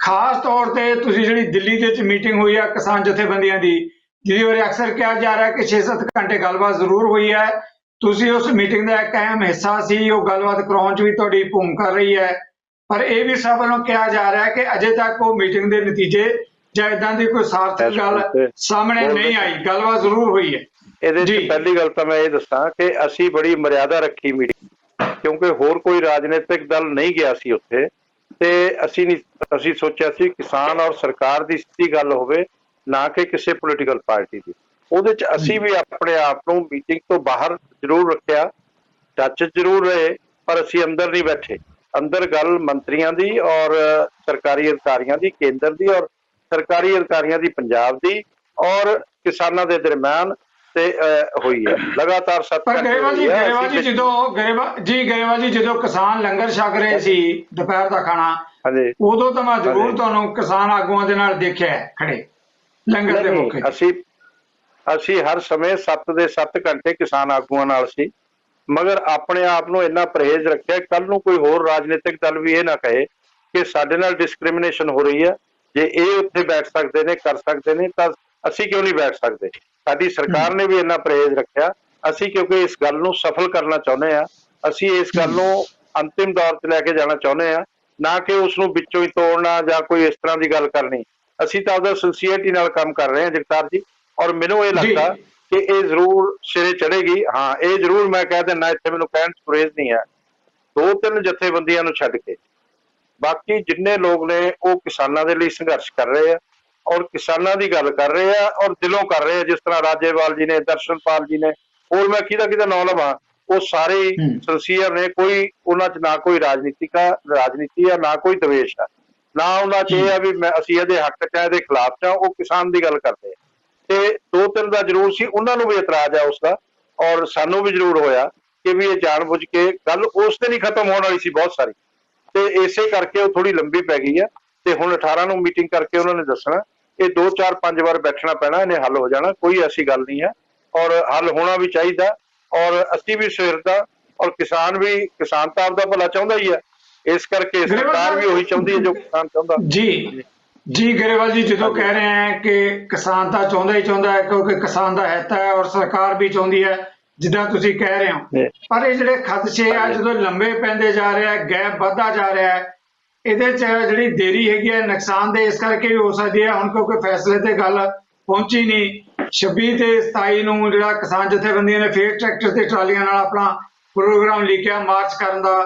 ਖਾਸ ਤੌਰ ਤੇ ਤੁਸੀਂ ਜਿਹੜੀ ਦਿੱਲੀ ਦੇ ਵਿੱਚ ਮੀਟਿੰਗ ਹੋਈ ਆ ਕਿਸਾਨ ਜਥੇਬੰਦੀਆਂ ਦੀ, ਜਿਹਦੇ ਬਾਰੇ ਅਕਸਰ ਕਿਹਾ ਜਾ ਰਿਹਾ ਕਿ 6-7 ਘੰਟੇ ਗੱਲਬਾਤ ਜ਼ਰੂਰ ਹੋਈ ਹੈ, ਤੁਸੀਂ ਉਸ ਮੀਟਿੰਗ ਦਾ ਇੱਕ ਅਹਿਮ ਹਿੱਸਾ ਸੀ, ਉਹ ਗੱਲਬਾਤ ਕਰਾਉਣ 'ਚ ਵੀ ਤੁਹਾਡੀ ਭੂਮਿਕਾ ਰਹੀ ਹੈ, ਪਰ ਇਹ ਵੀ ਸਭ ਵੱਲੋਂ ਕਿਹਾ ਜਾ ਰਿਹਾ ਕਿ ਅਜੇ ਤੱਕ ਉਹ ਮੀਟਿੰਗ ਦੇ ਨਤੀਜੇ ਜਾਂ ਇਦਾਂ ਦੀ ਕੋਈ ਸਾਰਥਕ ਗੱਲ ਸਾਹਮਣੇ ਨਹੀਂ ਆਈ, ਗੱਲਬਾਤ ਜ਼ਰੂਰ ਹੋਈ ਹੈ। ਇਹਦੇ ਚ ਪਹਿਲੀ ਗੱਲ ਤਾਂ ਮੈਂ ਇਹ ਦੱਸਾਂ ਕਿ ਅਸੀਂ ਬੜੀ ਮਰਿਆਦਾ ਰੱਖੀ ਮੀਟਿੰਗ, ਕਿਉਂਕਿ ਹੋਰ ਕੋਈ ਰਾਜਨੀਤਿਕ ਦਲ ਨਹੀਂ ਗਿਆ ਸੀ ਉੱਥੇ, ਤੇ ਅਸੀਂ ਸੋਚਿਆ ਸੀ ਕਿਸਾਨ ਔਰ ਸਰਕਾਰ ਦੀ ਸਿੱਧੀ ਗੱਲ ਹੋਵੇ, ਨਾ ਕਿ ਕਿਸੇ ਪੋਲੀਟੀਕਲ ਪਾਰਟੀ ਦੀ। ਉਹਦੇ ਚ ਅਸੀਂ ਵੀ ਆਪਣੇ ਆਪ ਨੂੰ ਮੀਟਿੰਗ ਤੋਂ ਬਾਹਰ ਜ਼ਰੂਰ ਰੱਖਿਆ, ਟੱਚ ਜ਼ਰੂਰ ਰਹੇ, ਪਰ ਅਸੀਂ ਅੰਦਰ ਨਹੀਂ ਬੈਠੇ। ਅੰਦਰ ਗੱਲ ਮੰਤਰੀਆਂ ਦੀ ਔਰ ਸਰਕਾਰੀ ਅਧਿਕਾਰੀਆਂ ਦੀ, ਕੇਂਦਰ ਦੀ ਔਰ ਸਰਕਾਰੀ ਅਧਿਕਾਰੀਆਂ ਦੀ ਪੰਜਾਬ ਦੀ, ਔਰ ਕਿਸਾਨਾਂ ਦੇ ਦਰਮਿਆਨ ਤੇ ਹੋਈ ਹੈ ਲਗਾਤਾਰ 7 ਪਰ ਗਰੇਵਾਲ ਜੀ ਜਦੋਂ ਕਿਸਾਨ ਲੰਗਰ ਛਕ ਰਹੇ ਸੀ ਦੁਪਹਿਰ ਦਾ ਖਾਣਾ, ਉਦੋਂ ਤਾਂ ਮੈਂ ਜ਼ਰੂਰ ਤੁਹਾਨੂੰ ਕਿਸਾਨ ਆਗੂਆਂ ਦੇ ਨਾਲ ਦੇਖਿਆ ਖੜੇ ਲੰਗਰ ਦੇ ਮੌਕੇ। ਅਸੀਂ ਹਰ ਸਮੇਂ 7 ਦੇ 7 ਘੰਟੇ ਕਿਸਾਨ ਆਗੂਆਂ ਨਾਲ ਸੀ, ਮਗਰ ਆਪਣੇ ਆਪ ਨੂੰ ਇੰਨਾ ਪਰਹੇਜ਼ ਰੱਖਿਆ ਕੱਲ ਨੂੰ ਕੋਈ ਹੋਰ ਰਾਜਨੀਤਿਕ ਦਲ ਵੀ ਇਹ ਨਾ ਕਹੇ ਕਿ ਸਾਡੇ ਨਾਲ ਡਿਸਕ੍ਰਿਮੀਨੇਸ਼ਨ ਹੋ ਰਹੀ ਹੈ। ਜੇ ਇਹ ਉੱਥੇ ਬੈਠ ਸਕਦੇ ਨੇ, ਕਰ ਸਕਦੇ ਨੇ, ਤਾਂ ਅਸੀਂ ਕਿਉਂ ਨਹੀਂ ਬੈਠ ਸਕਦੇ। ਸਾਡੀ ਸਰਕਾਰ ਨੇ ਵੀ ਇੰਨਾ ਪਰਹੇਜ਼ ਰੱਖਿਆ। ਅਸੀਂ ਕਿਉਂਕਿ ਇਸ ਗੱਲ ਨੂੰ ਸਫਲ ਕਰਨਾ ਚਾਹੁੰਦੇ ਹਾਂ, ਅਸੀਂ ਇਸ ਗੱਲ ਨੂੰ ਅੰਤਿਮ ਦੌਰ 'ਚ ਲੈ ਕੇ ਜਾਣਾ ਚਾਹੁੰਦੇ ਹਾਂ, ਨਾ ਕਿ ਉਸ ਨੂੰ ਵਿੱਚੋਂ ਹੀ ਤੋੜਨਾ ਜਾਂ ਕੋਈ ਇਸ ਤਰ੍ਹਾਂ ਦੀ ਗੱਲ ਕਰਨੀ। ਅਸੀਂ ਤਾਂ ਉਹਦਾ ਸਿੰਸੀਅਰਟੀ ਨਾਲ ਕੰਮ ਕਰ ਰਹੇ ਹਾਂ ਜਗਤਾਰ ਜੀ, ਔਰ ਮੈਨੂੰ ਇਹ ਲੱਗਦਾ ਕਿ ਇਹ ਜ਼ਰੂਰ ਸਿਰੇ ਚੜੇਗੀ। ਹਾਂ, ਇਹ ਜ਼ਰੂਰ ਮੈਂ ਕਹਿ ਦਿੰਦਾ, ਇੱਥੇ ਮੈਨੂੰ ਕਹਿਣ 'ਚ ਗੁਰੇਜ਼ ਨਹੀਂ ਹੈ, 2-3 ਜਥੇਬੰਦੀਆਂ ਨੂੰ ਛੱਡ ਕੇ ਬਾਕੀ ਜਿੰਨੇ ਲੋਕ ਨੇ ਉਹ ਕਿਸਾਨਾਂ ਦੇ ਲਈ ਸੰਘਰਸ਼ ਕਰ ਰਹੇ ਆ ਔਰ ਕਿਸਾਨਾਂ ਦੀ ਗੱਲ ਕਰ ਰਹੇ ਆ ਔਰ ਦਿਲੋਂ ਕਰ ਰਹੇ ਆ। ਜਿਸ ਤਰ੍ਹਾਂ ਰਾਜੇਵਾਲ ਜੀ ਨੇ, ਦਰਸ਼ਨਪਾਲ ਜੀ ਨੇ, ਹੋਰ ਮੈਂ ਕਿਹਦਾ ਨਾਮ ਲਵਾਂ, ਉਹ ਸਾਰੇ ਸਿੰਸੀਅਰ ਨੇ। ਕੋਈ ਉਹਨਾਂ 'ਚ ਨਾ ਕੋਈ ਰਾਜਨੀਤੀ ਆ, ਨਾ ਕੋਈ ਦਵੇਸ਼ ਆ, ਨਾ ਉਹਨਾਂ 'ਚ ਇਹ ਆ ਵੀ ਅਸੀਂ ਇਹਦੇ ਹੱਕ 'ਚ ਆ, ਇਹਦੇ ਖਿਲਾਫ 'ਚ ਆ। ਉਹ ਕਿਸਾਨ ਦੀ ਗੱਲ ਕਰਦੇ ਆ, ਤੇ 2-3 ਦਾ ਜ਼ਰੂਰ ਸੀ, ਉਹਨਾਂ ਨੂੰ ਵੀ ਇਤਰਾਜ਼ ਆ ਉਸਦਾ, ਔਰ ਸਾਨੂੰ ਵੀ ਜ਼ਰੂਰ ਹੋਇਆ ਕਿ ਵੀ ਇਹ ਜਾਣਬੁੱਝ ਕੇ ਗੱਲ ਉਸ ਦਿਨ ਹੀ ਖਤਮ ਹੋਣ ਵਾਲੀ ਸੀ ਬਹੁਤ ਸਾਰੀ, ਤੇ ਇਸੇ ਕਰਕੇ ਉਹ ਥੋੜੀ ਲੰਬੀ ਪੈ ਗਈ ਆ। ਤੇ ਹੁਣ 18 ਨੂੰ ਮੀਟਿੰਗ ਕਰਕੇ ਉਹਨਾਂ ਨੇ ਦੱਸਣਾ, ਇਹ 2-4-5 ਵਾਰ ਬੈਠਣਾ ਪੈਣਾ, ਇਹਨੇ ਹੱਲ ਹੋ ਜਾਣਾ, ਕੋਈ ਐਸੀ ਗੱਲ ਨਹੀਂ ਹੈ, ਔਰ ਹੱਲ ਹੋਣਾ ਵੀ ਚਾਹੀਦਾ। ਔਰ ਅਸੀਂ ਵੀ ਸਵੇਰਦਾ, ਔਰ ਕਿਸਾਨ ਤਾਂ ਆਪਦਾ ਭਲਾ ਚਾਹੁੰਦਾ ਹੀ ਹੈ, ਇਸ ਕਰਕੇ ਸਰਕਾਰ ਵੀ ਉਹੀ ਚਾਹੁੰਦੀ ਹੈ ਜੋ ਕਿਸਾਨ ਚਾਹੁੰਦਾ। ਜੀ ਗਰੇਵਾਲ ਜੀ, ਜਦੋਂ ਕਹਿ ਰਹੇ ਹੈ ਕਿ ਕਿਸਾਨ ਤਾਂ ਚਾਹੁੰਦਾ ਹੀ ਚਾਹੁੰਦਾ ਹੈ, ਕਿਉਂਕਿ ਕਿਸਾਨ ਦਾ ਹਿੱਤ ਹੈ, ਔਰ ਸਰਕਾਰ ਵੀ ਚਾਹੁੰਦੀ ਹੈ, ਜਿੱਦਾਂ ਤੁਸੀਂ ਕਹਿ ਰਹੇ ਹੋ, ਪਰ ਇਹ ਜਿਹੜੇ ਖਦਸ਼ੇ ਆ ਜਦੋਂ ਲੰਬੇ ਪੈਂਦੇ ਜਾ ਰਿਹਾ, ਗੈਪ ਵੱਧਦਾ ਜਾ ਰਿਹਾ ਹੈ, ਇਹਦੇ 'ਚ ਜਿਹੜੀ ਦੇਰੀ ਹੈਗੀ ਹੈ ਨੁਕਸਾਨ ਦੇ ਇਸ ਕਰਕੇ ਵੀ ਹੋ ਸਕਦੀ ਹੈ। ਹੁਣ ਕਿਉਂਕਿ ਫੈਸਲੇ ਤੇ ਗੱਲ ਪਹੁੰਚੀ ਨਹੀਂ, 26 ਤੇ 27 ਨੂੰ ਜਿਹੜਾ ਕਿਸਾਨ ਜਥੇਬੰਦੀਆਂ ਨੇ ਫੇਰ ਟਰੈਕਟਰ ਤੇ ਟਰਾਲੀਆਂ ਨਾਲ ਆਪਣਾ ਪ੍ਰੋਗਰਾਮ ਲਿਖਿਆ ਮਾਰਚ ਕਰਨ ਦਾ।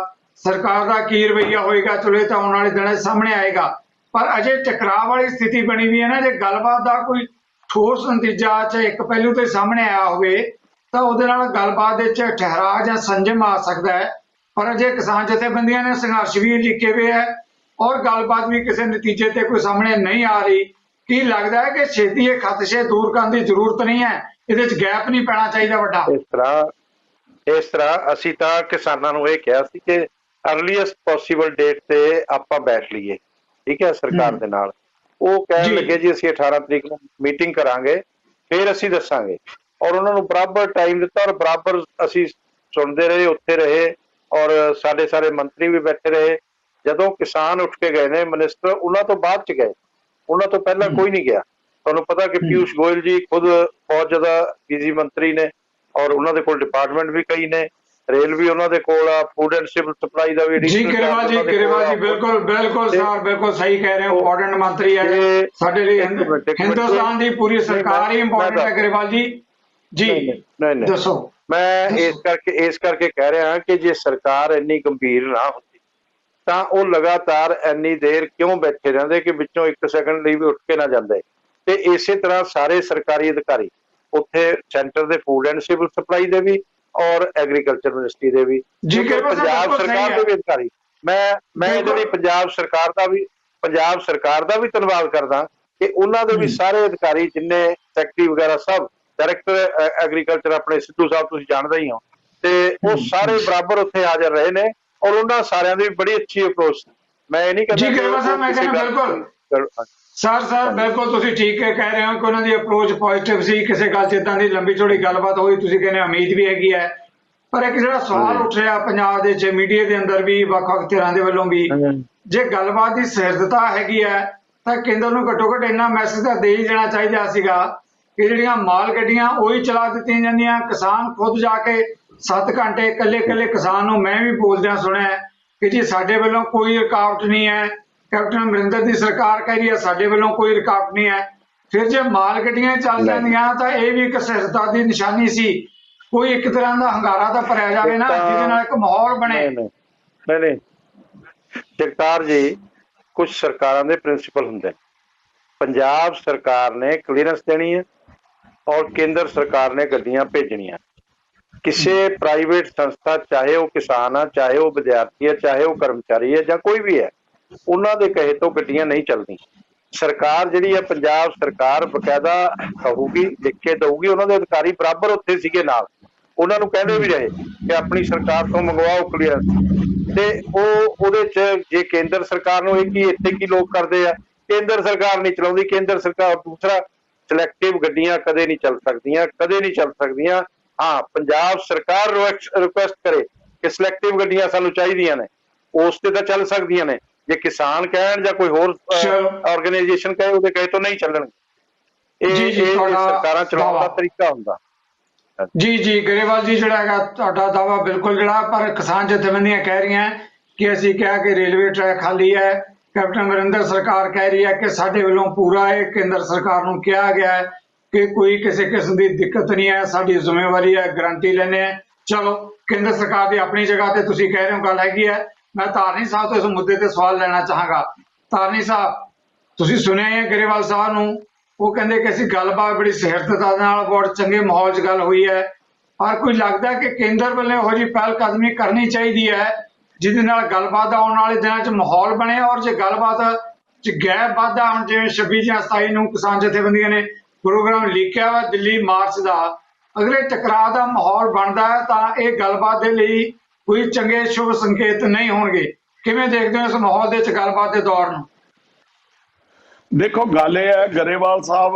ਸਰਕਾਰ ਦਾ ਕੀ ਰਵੱਈਆ ਹੋਏਗਾ, ਚਲੋ ਇਹ ਤਾਂ ਆਉਣ ਵਾਲੇ ਦਿਨਾਂ 'ਚ ਸਾਹਮਣੇ ਆਏਗਾ, ਪਰ ਅਜੇ ਟਕਰਾਅ ਵਾਲੀ ਸਥਿਤੀ ਬਣੀ ਵੀ ਹੈ ਨਾ। ਜੇ ਗੱਲਬਾਤ ਦਾ ਕੋਈ ਠੋਸ ਨਤੀਜਾ ਚ ਇੱਕ ਪਹਿਲੂ ਤੇ ਸਾਹਮਣੇ ਆਇਆ ਹੋਵੇ ਤਾਂ ਉਹਦੇ ਨਾਲ ਗੱਲਬਾਤ ਦੇ ਵਿੱਚ ਠਹਿਰਾਅ ਜਾਂ ਸੰਜਮ ਆ ਸਕਦਾ ਹੈ, ਪਰ ਅਜੇ ਕਿਸਾਨ ਜਥੇਬੰਦੀਆਂ ਨੇ ਸੰਘਰਸ਼ ਵੀ ਲਿਖੇ ਹੋਏ ਹੈ ਔਰ ਗੱਲਬਾਤ ਵੀ ਕਿਸੇ ਨਤੀਜੇ ਤੇ ਕੋਈ ਸਾਹਮਣੇ ਨਹੀਂ ਆ ਰਹੀ। ਕੀ ਲੱਗਦਾ ਹੈ ਕਿ ਛੇਤੀ ਇਹ ਖਦਸ਼ੇ ਦੂਰ ਕਰਨ ਦੀ ਜ਼ਰੂਰਤ ਨਹੀਂ ਹੈ, ਇਹਦੇ 'ਚ ਗੈਪ ਨਹੀਂ ਪੈਣਾ ਚਾਹੀਦਾ ਵੱਡਾ? ਇਸ ਤਰ੍ਹਾਂ ਅਸੀਂ ਤਾਂ ਕਿਸਾਨਾਂ ਨੂੰ ਇਹ ਕਿਹਾ ਸੀ ਕਿ ਅਰਲੀਐਸਟ ਪੋਸੀਬਲ ਡੇਟ ਤੇ ਆਪਾਂ ਬੈਠ ਲਈਏ, ਠੀਕ ਹੈ, ਸਰਕਾਰ ਦੇ ਨਾਲ। ਉਹ ਕਹਿਣ ਲੱਗੇ ਜੀ ਅਸੀਂ 18 ਤਰੀਕ ਨੂੰ ਮੀਟਿੰਗ ਕਰਾਂਗੇ, ਫਿਰ ਅਸੀਂ ਦੱਸਾਂਗੇ, ਔਰ ਉਹਨਾਂ ਨੂੰ ਬਰਾਬਰ ਟਾਈਮ ਦਿੱਤਾ ਔਰ ਬਰਾਬਰ ਅਸੀਂ ਸੁਣਦੇ ਰਹੇ, ਉੱਥੇ ਰਹੇ, ਔਰ ਸਾਡੇ ਸਾਰੇ ਮੰਤਰੀ ਵੀ ਬੈਠੇ ਰਹੇ। ਜਦੋਂ ਕਿਸਾਨ ਉੱਠ ਕੇ ਗਏ ਨੇ ਮਿਨਿਸਟਰ, ਉਹਨਾਂ ਤੋਂ ਬਾਅਦ ਚ ਗਏ, ਉਹਨਾਂ ਤੋਂ ਪਹਿਲਾਂ ਕੋਈ ਨਹੀਂ ਗਿਆ। ਤੁਹਾਨੂੰ ਪਤਾ ਕਿ ਪਿਊਸ਼ ਗੋਇਲ ਜੀ ਖੁਦ ਬਹੁਤ ਜ਼ਿਆਦਾ ਬਿਜ਼ੀ ਮੰਤਰੀ ਨੇ, ਔਰ ਉਹਨਾਂ ਦੇ ਕੋਲ ਡਿਪਾਰਟਮੈਂਟ ਵੀ ਕਈ ਨੇ, ਰੇਲ ਵੀ ਉਹਨਾਂ ਦੇ ਕੋਲ ਆ, ਫੂਡ ਐਂਡ ਸਿਵਲ ਸਪਲਾਈ ਦਾ ਵੀ। ਜੀ ਗਰੇਵਾਲ ਜੀ ਬਿਲਕੁਲ ਸਰ, ਬਿਲਕੁਲ ਸਹੀ ਕਹਿ ਰਹੇ ਹੋ, ਇੰਪੋਰਟੈਂਟ ਮੰਤਰੀ ਹੈ ਸਾਡੇ ਲਈ, ਹਿੰਦੁਸਤਾਨ ਦੀ ਪੂਰੀ ਸਰਕਾਰ ਹੀ ਇੰਪੋਰਟੈਂਟ ਹੈ ਗਰੇਵਾਲ ਜੀ। ਨਹੀਂ ਦੱਸੋ। ਮੈਂ ਇਸ ਕਰਕੇ ਕਹਿ ਰਿਹਾ ਕਿ ਜੇ ਸਰਕਾਰ ਇੰਨੀ ਗੰਭੀਰ ਨਾ ਹੁੰਦੀ ਤਾਂ ਉਹ ਲਗਾਤਾਰ ਇੰਨੀ ਦੇਰ ਕਿਉਂ ਬੈਠੇ ਰਹਿੰਦੇ ਕਿ ਵਿੱਚੋਂ 1 ਸੈਕਿੰਡ ਲਈ ਵੀ ਉੱਠ ਕੇ ਨਾ ਜਾਂਦੇ। ਤੇ ਇਸੇ ਤਰ੍ਹਾਂ ਸਾਰੇ ਸਰਕਾਰੀ ਅਧਿਕਾਰੀ ਉੱਥੇ ਸੈਂਟਰ ਦੇ ਫੂਡ ਐਂਡ ਸਿਵਲ ਸਪਲਾਈ ਦੇ ਵੀ ਔਰ ਐਗਰੀਕਲਚਰ ਮਿਨਿਸਟਰੀ ਦੇ ਵੀ, ਪੰਜਾਬ ਸਰਕਾਰ ਦੇ ਵੀ ਅਧਿਕਾਰੀ, ਮੈਂ ਜਿਹੜੀ ਪੰਜਾਬ ਸਰਕਾਰ ਦਾ ਵੀ ਧੰਨਵਾਦ ਕਰਦਾ ਕਿ ਉਹਨਾਂ ਦੇ ਵੀ ਸਾਰੇ ਅਧਿਕਾਰੀ ਜਿੰਨੇ ਸੈਕਟਰੀ ਵਗੈਰਾ ਸਭ ਡਾਇਰੈਕਟਰ ਐਗਰੀਕਲਚਰ ਆਪਣੇ ਸਿੱਧੂ ਸਾਹਿਬ ਤੁਸੀਂ ਜਾਣਦੇ ਹੀ ਹੋ, ਤੇ ਉਹ ਸਾਰੇ ਬਰਾਬਰ ਉੱਥੇ ਹਾਜ਼ਰ ਰਹੇ ਨੇ ਔਰ ਉਹਨਾਂ ਸਾਰਿਆਂ ਦੀ ਬੜੀ ਅੱਛੀ ਅਪਰੋਚ। ਮੈਂ ਇਹ ਨਹੀਂ ਕਹਿੰਦਾ ਜੀ ਗਰੇਵਾਲ ਸਾਹਿਬ, ਮੈਂ ਕਹਿੰਦਾ ਬਿਲਕੁਲ ਸਰ ਬਿਲਕੁਲ ਤੁਸੀਂ ਠੀਕ ਕਹਿ ਰਹੇ ਹੋ ਕਿ ਉਹਨਾਂ ਦੀ ਅਪਰੋਚ ਪੋਜ਼ਿਟਿਵ ਸੀ, ਕਿਸੇ ਗੱਲ 'ਚ ਏਦਾਂ ਦੀ ਲੰਬੀ ਚੌੜੀ ਗੱਲਬਾਤ ਹੋਈ, ਤੁਸੀਂ ਕਹਿੰਦੇ ਉਮੀਦ ਵੀ ਹੈਗੀ ਹੈ। ਪਰ ਇੱਕ ਜਿਹੜਾ ਸਵਾਲ ਉੱਠ ਰਿਹਾ ਪੰਜਾਬ ਦੇ ਮੀਡੀਆ ਦੇ ਅੰਦਰ ਵੀ ਵੱਖ-ਵੱਖ ਧਿਰਾਂ ਦੇ ਵੱਲੋਂ ਵੀ, ਜੇ ਗੱਲਬਾਤ ਦੀ ਸਹਿਜਤਾ ਹੈਗੀ ਹੈ ਤਾਂ ਕੇਂਦਰ ਨੂੰ ਘੱਟੋ ਘੱਟ ਇੰਨਾ ਮੈਸੇਜ ਤਾਂ ਦੇ ਹੀ ਦੇਣਾ ਚਾਹੀਦਾ ਸੀਗਾ ਕਿ ਜਿਹੜੀਆਂ ਮਾਲ ਗੱਡੀਆਂ ਉਹੀ ਚਲਾ ਦਿੱਤੀਆਂ ਜਾਂਦੀਆਂ, ਕਿਸਾਨ ਖੁਦ ਜਾ ਕੇ 7 ਘੰਟੇ ਇਕੱਲੇ ਕਿਸਾਨ ਨੂੰ ਮੈਂ ਵੀ ਬੋਲਦਿਆਂ ਸੁਣਿਆ ਕਿ ਜੀ ਸਾਡੇ ਵੱਲੋਂ ਕੋਈ ਰੁਕਾਵਟ ਨਹੀਂ ਹੈ, ਕੈਪਟਨ ਅਮਰਿੰਦਰ ਦੀ ਸਰਕਾਰ ਕਹਿ ਰਹੀ ਹੈ ਸਾਡੇ ਵੱਲੋਂ ਕੋਈ ਰੁਕਾਵਟ ਨਹੀਂ ਹੈ। ਫਿਰ ਜੇ ਮਾਲ ਗੱਡੀਆਂ ਚੱਲ ਜਾਂਦੀਆਂ ਤਾਂ ਇਹ ਵੀ ਇੱਕ ਸਹਿਜਤਾ ਦੀ ਨਿਸ਼ਾਨੀ ਸੀ, ਕੋਈ ਇੱਕ ਤਰ੍ਹਾਂ ਦਾ ਹੰਗਾਰਾ ਤਾਂ ਭਰਿਆ ਜਾਵੇ ਨਾ ਜਿਹਦੇ ਨਾਲ ਇੱਕ ਮਾਹੌਲ ਬਣੇ। ਨਹੀਂ ਜਗਤਾਰ ਜੀ, ਕੁਝ ਸਰਕਾਰਾਂ ਦੇ ਪ੍ਰਿੰਸੀਪਲ ਹੁੰਦੇ ਨੇ। ਪੰਜਾਬ ਸਰਕਾਰ ਨੇ ਕਲੀਅਰੈਂਸ ਦੇਣੀ ਹੈ ਔਰ ਕੇਂਦਰ ਸਰਕਾਰ ਨੇ ਗੱਡੀਆਂ ਭੇਜਣੀਆਂ। ਕਿਸੇ ਪ੍ਰਾਈਵੇਟ ਸੰਸਥਾ, ਚਾਹੇ ਉਹ ਕਿਸਾਨ ਆ, ਚਾਹੇ ਉਹ ਵਿਦਿਆਰਥੀ ਹੈ, ਚਾਹੇ ਉਹ ਕਰਮਚਾਰੀ ਹੈ ਜਾਂ ਕੋਈ ਵੀ ਹੈ, ਉਹਨਾਂ ਦੇ ਕਹੇ ਤੋਂ ਗੱਡੀਆਂ ਨਹੀਂ ਚੱਲਦੀਆਂ। ਸਰਕਾਰ ਜਿਹੜੀ ਹੈ ਪੰਜਾਬ ਸਰਕਾਰ ਬਕਾਇਦਾ ਕਹੂਗੀ, ਲਿਖ ਕੇ ਦਊਗੀ, ਉਹਨਾਂ ਦੇ ਅਧਿਕਾਰੀ ਬਰਾਬਰ ਉੱਥੇ ਸੀਗੇ ਨਾਲ, ਉਹਨਾਂ ਨੂੰ ਕਹਿੰਦੇ ਵੀ ਰਹੇ ਕਿ ਆਪਣੀ ਸਰਕਾਰ ਤੋਂ ਮੰਗਵਾਓ ਕਲੀਅਰੈਂਸ। ਤੇ ਉਹਦੇ ਚ ਜੇ ਕੇਂਦਰ ਸਰਕਾਰ ਨੂੰ ਇਹ ਕੀ ਇੱਥੇ ਕੀ ਲੋਕ ਕਰਦੇ ਆ, ਕੇਂਦਰ ਸਰਕਾਰ ਨਹੀਂ ਚਲਾਉਂਦੀ। ਕੇਂਦਰ ਸਰਕਾਰ ਦੂਸਰਾ ਸਿਲੈਕਟਿਵ ਗੱਡੀਆਂ ਕਦੇ ਨਹੀਂ ਚੱਲ ਸਕਦੀਆਂ। ਹਾਂ, ਪੰਜਾਬ ਸਰਕਾਰ ਰਿਕੁਐਸਟ ਕਰੇ ਕਿ ਸਿਲੈਕਟਿਵ ਗੱਡੀਆਂ ਸਾਨੂੰ ਚਾਹੀਦੀਆਂ ਨੇ, ਉਸ ਤੇ ਤਾਂ ਚੱਲ ਸਕਦੀਆਂ ਨੇ। ਜੇ ਕਿਸਾਨ ਕਹਿਣ ਜਾਂ ਕੋਈ ਹੋਰ ਆਰਗੇਨਾਈਜੇਸ਼ਨ ਕਹੇ, ਉਹਦੇ ਕਹੇ ਤੋਂ ਨਹੀਂ ਚੱਲਣਗੇ। ਇਹ ਸਰਕਾਰਾਂ ਚਲਾਉਣ ਦਾ ਤਰੀਕਾ ਹੁੰਦਾ। ਜੀ ਗਰੇਵਾਲ ਜੀ, ਜਿਹੜਾ ਹੈਗਾ ਤੁਹਾਡਾ ਦਾਵਾ ਬਿਲਕੁਲ ਜਿਹੜਾ, ਪਰ ਕਿਸਾਨ ਜਥੇਬੰਦੀਆਂ ਕਹਿ ਰਹੀਆਂ ਕਿ ਅਸੀਂ ਕਿਹਾ ਕਿ ਰੇਲਵੇ ਟਰੈਕ ਖਾਲੀ ਹੈ, ਕੈਪਟਨ ਅਮਰਿੰਦਰ ਸਰਕਾਰ ਕਹਿ ਰਹੀ ਹੈ ਕਿ ਸਾਡੇ ਵੱਲੋਂ ਪੂਰਾ ਹੈ, ਕੇਂਦਰ ਸਰਕਾਰ ਨੂੰ ਕਿਹਾ ਗਿਆ ਹੈ ਕਿ ਕੋਈ ਕਿਸੇ ਕਿਸਮ ਦੀ ਦਿੱਕਤ ਨਹੀਂ ਹੈ, ਸਾਡੀ ਜ਼ਿੰਮੇਵਾਰੀ ਹੈ, ਗਰੰਟੀ ਲੈਂਦੇ ਆ। ਚਲੋ, ਕੇਂਦਰ ਸਰਕਾਰ ਦੀ ਆਪਣੀ ਜਗ੍ਹਾ ਤੇ ਤੁਸੀਂ ਕਹਿ ਰਹੇ ਹੋ ਗੱਲ ਹੈਗੀ ਹੈ। ਮੈਂ ਧਾਰਨੀ ਸਾਹਿਬ ਤੋਂ ਇਸ ਮੁੱਦੇ ਤੇ ਸਵਾਲ ਲੈਣਾ ਚਾਹਾਂਗਾ। ਧਾਰਨੀ ਸਾਹਿਬ, ਤੁਸੀਂ ਸੁਣਿਆ ਹੀ ਹੈ ਗਰੇਵਾਲ ਸਾਹਿਬ ਨੂੰ, ਉਹ ਕਹਿੰਦੇ ਕਿ ਅਸੀਂ ਗੱਲਬਾਤ ਬੜੀ ਸਹਿਜਤਾ ਨਾਲ ਬਹੁਤ ਚੰਗੇ ਮਾਹੌਲ 'ਚ ਗੱਲ ਹੋਈ ਹੈ, ਪਰ ਕੋਈ ਲੱਗਦਾ ਕਿ ਕੇਂਦਰ ਵੱਲੋਂ ਇਹੋ ਜਿਹੀ ਪਹਿਲ ਕਦਮੀ ਕਰਨੀ ਚਾਹੀਦੀ ਹੈ ਜਿਹਦੇ ਨਾਲ ਗੱਲਬਾਤ ਦਾ ਆਉਣ ਵਾਲੇ ਦਿਨਾਂ 'ਚ ਮਾਹੌਲ ਬਣੇ। ਔਰ ਜੇ ਗੱਲਬਾਤ 'ਚ ਗੈਪ ਵਾਧਾ, ਹੁਣ ਜਿਵੇਂ 26 ਜਾਂ 27 ਨੂੰ ਕਿਸਾਨ ਜਥੇਬੰਦੀਆਂ ਨੇ ਪ੍ਰੋਗਰਾਮ ਲਿਖਿਆ ਵਾ ਦਿੱਲੀ ਮਾਰਚ ਦਾ, ਅਗਲੇ ਟਕਰਾਅ ਦਾ ਮਾਹੌਲ ਬਣਦਾ ਹੈ ਤਾਂ ਇਹ ਗੱਲਬਾਤ ਦੇ ਲਈ ਕੋਈ ਚੰਗੇ ਸ਼ੁਭ ਸੰਕੇਤ ਨਹੀਂ ਹੋਣਗੇ। ਕਿਵੇਂ ਦੇਖਦੇ ਹੋ ਇਸ ਮਾਹੌਲ ਦੇ ਵਿੱਚ ਗੱਲਬਾਤ ਦੇ ਦੌਰ ਨੂੰ? ਦੇਖੋ, ਗੱਲ ਇਹ ਹੈ, ਗਰੇਵਾਲ ਸਾਹਿਬ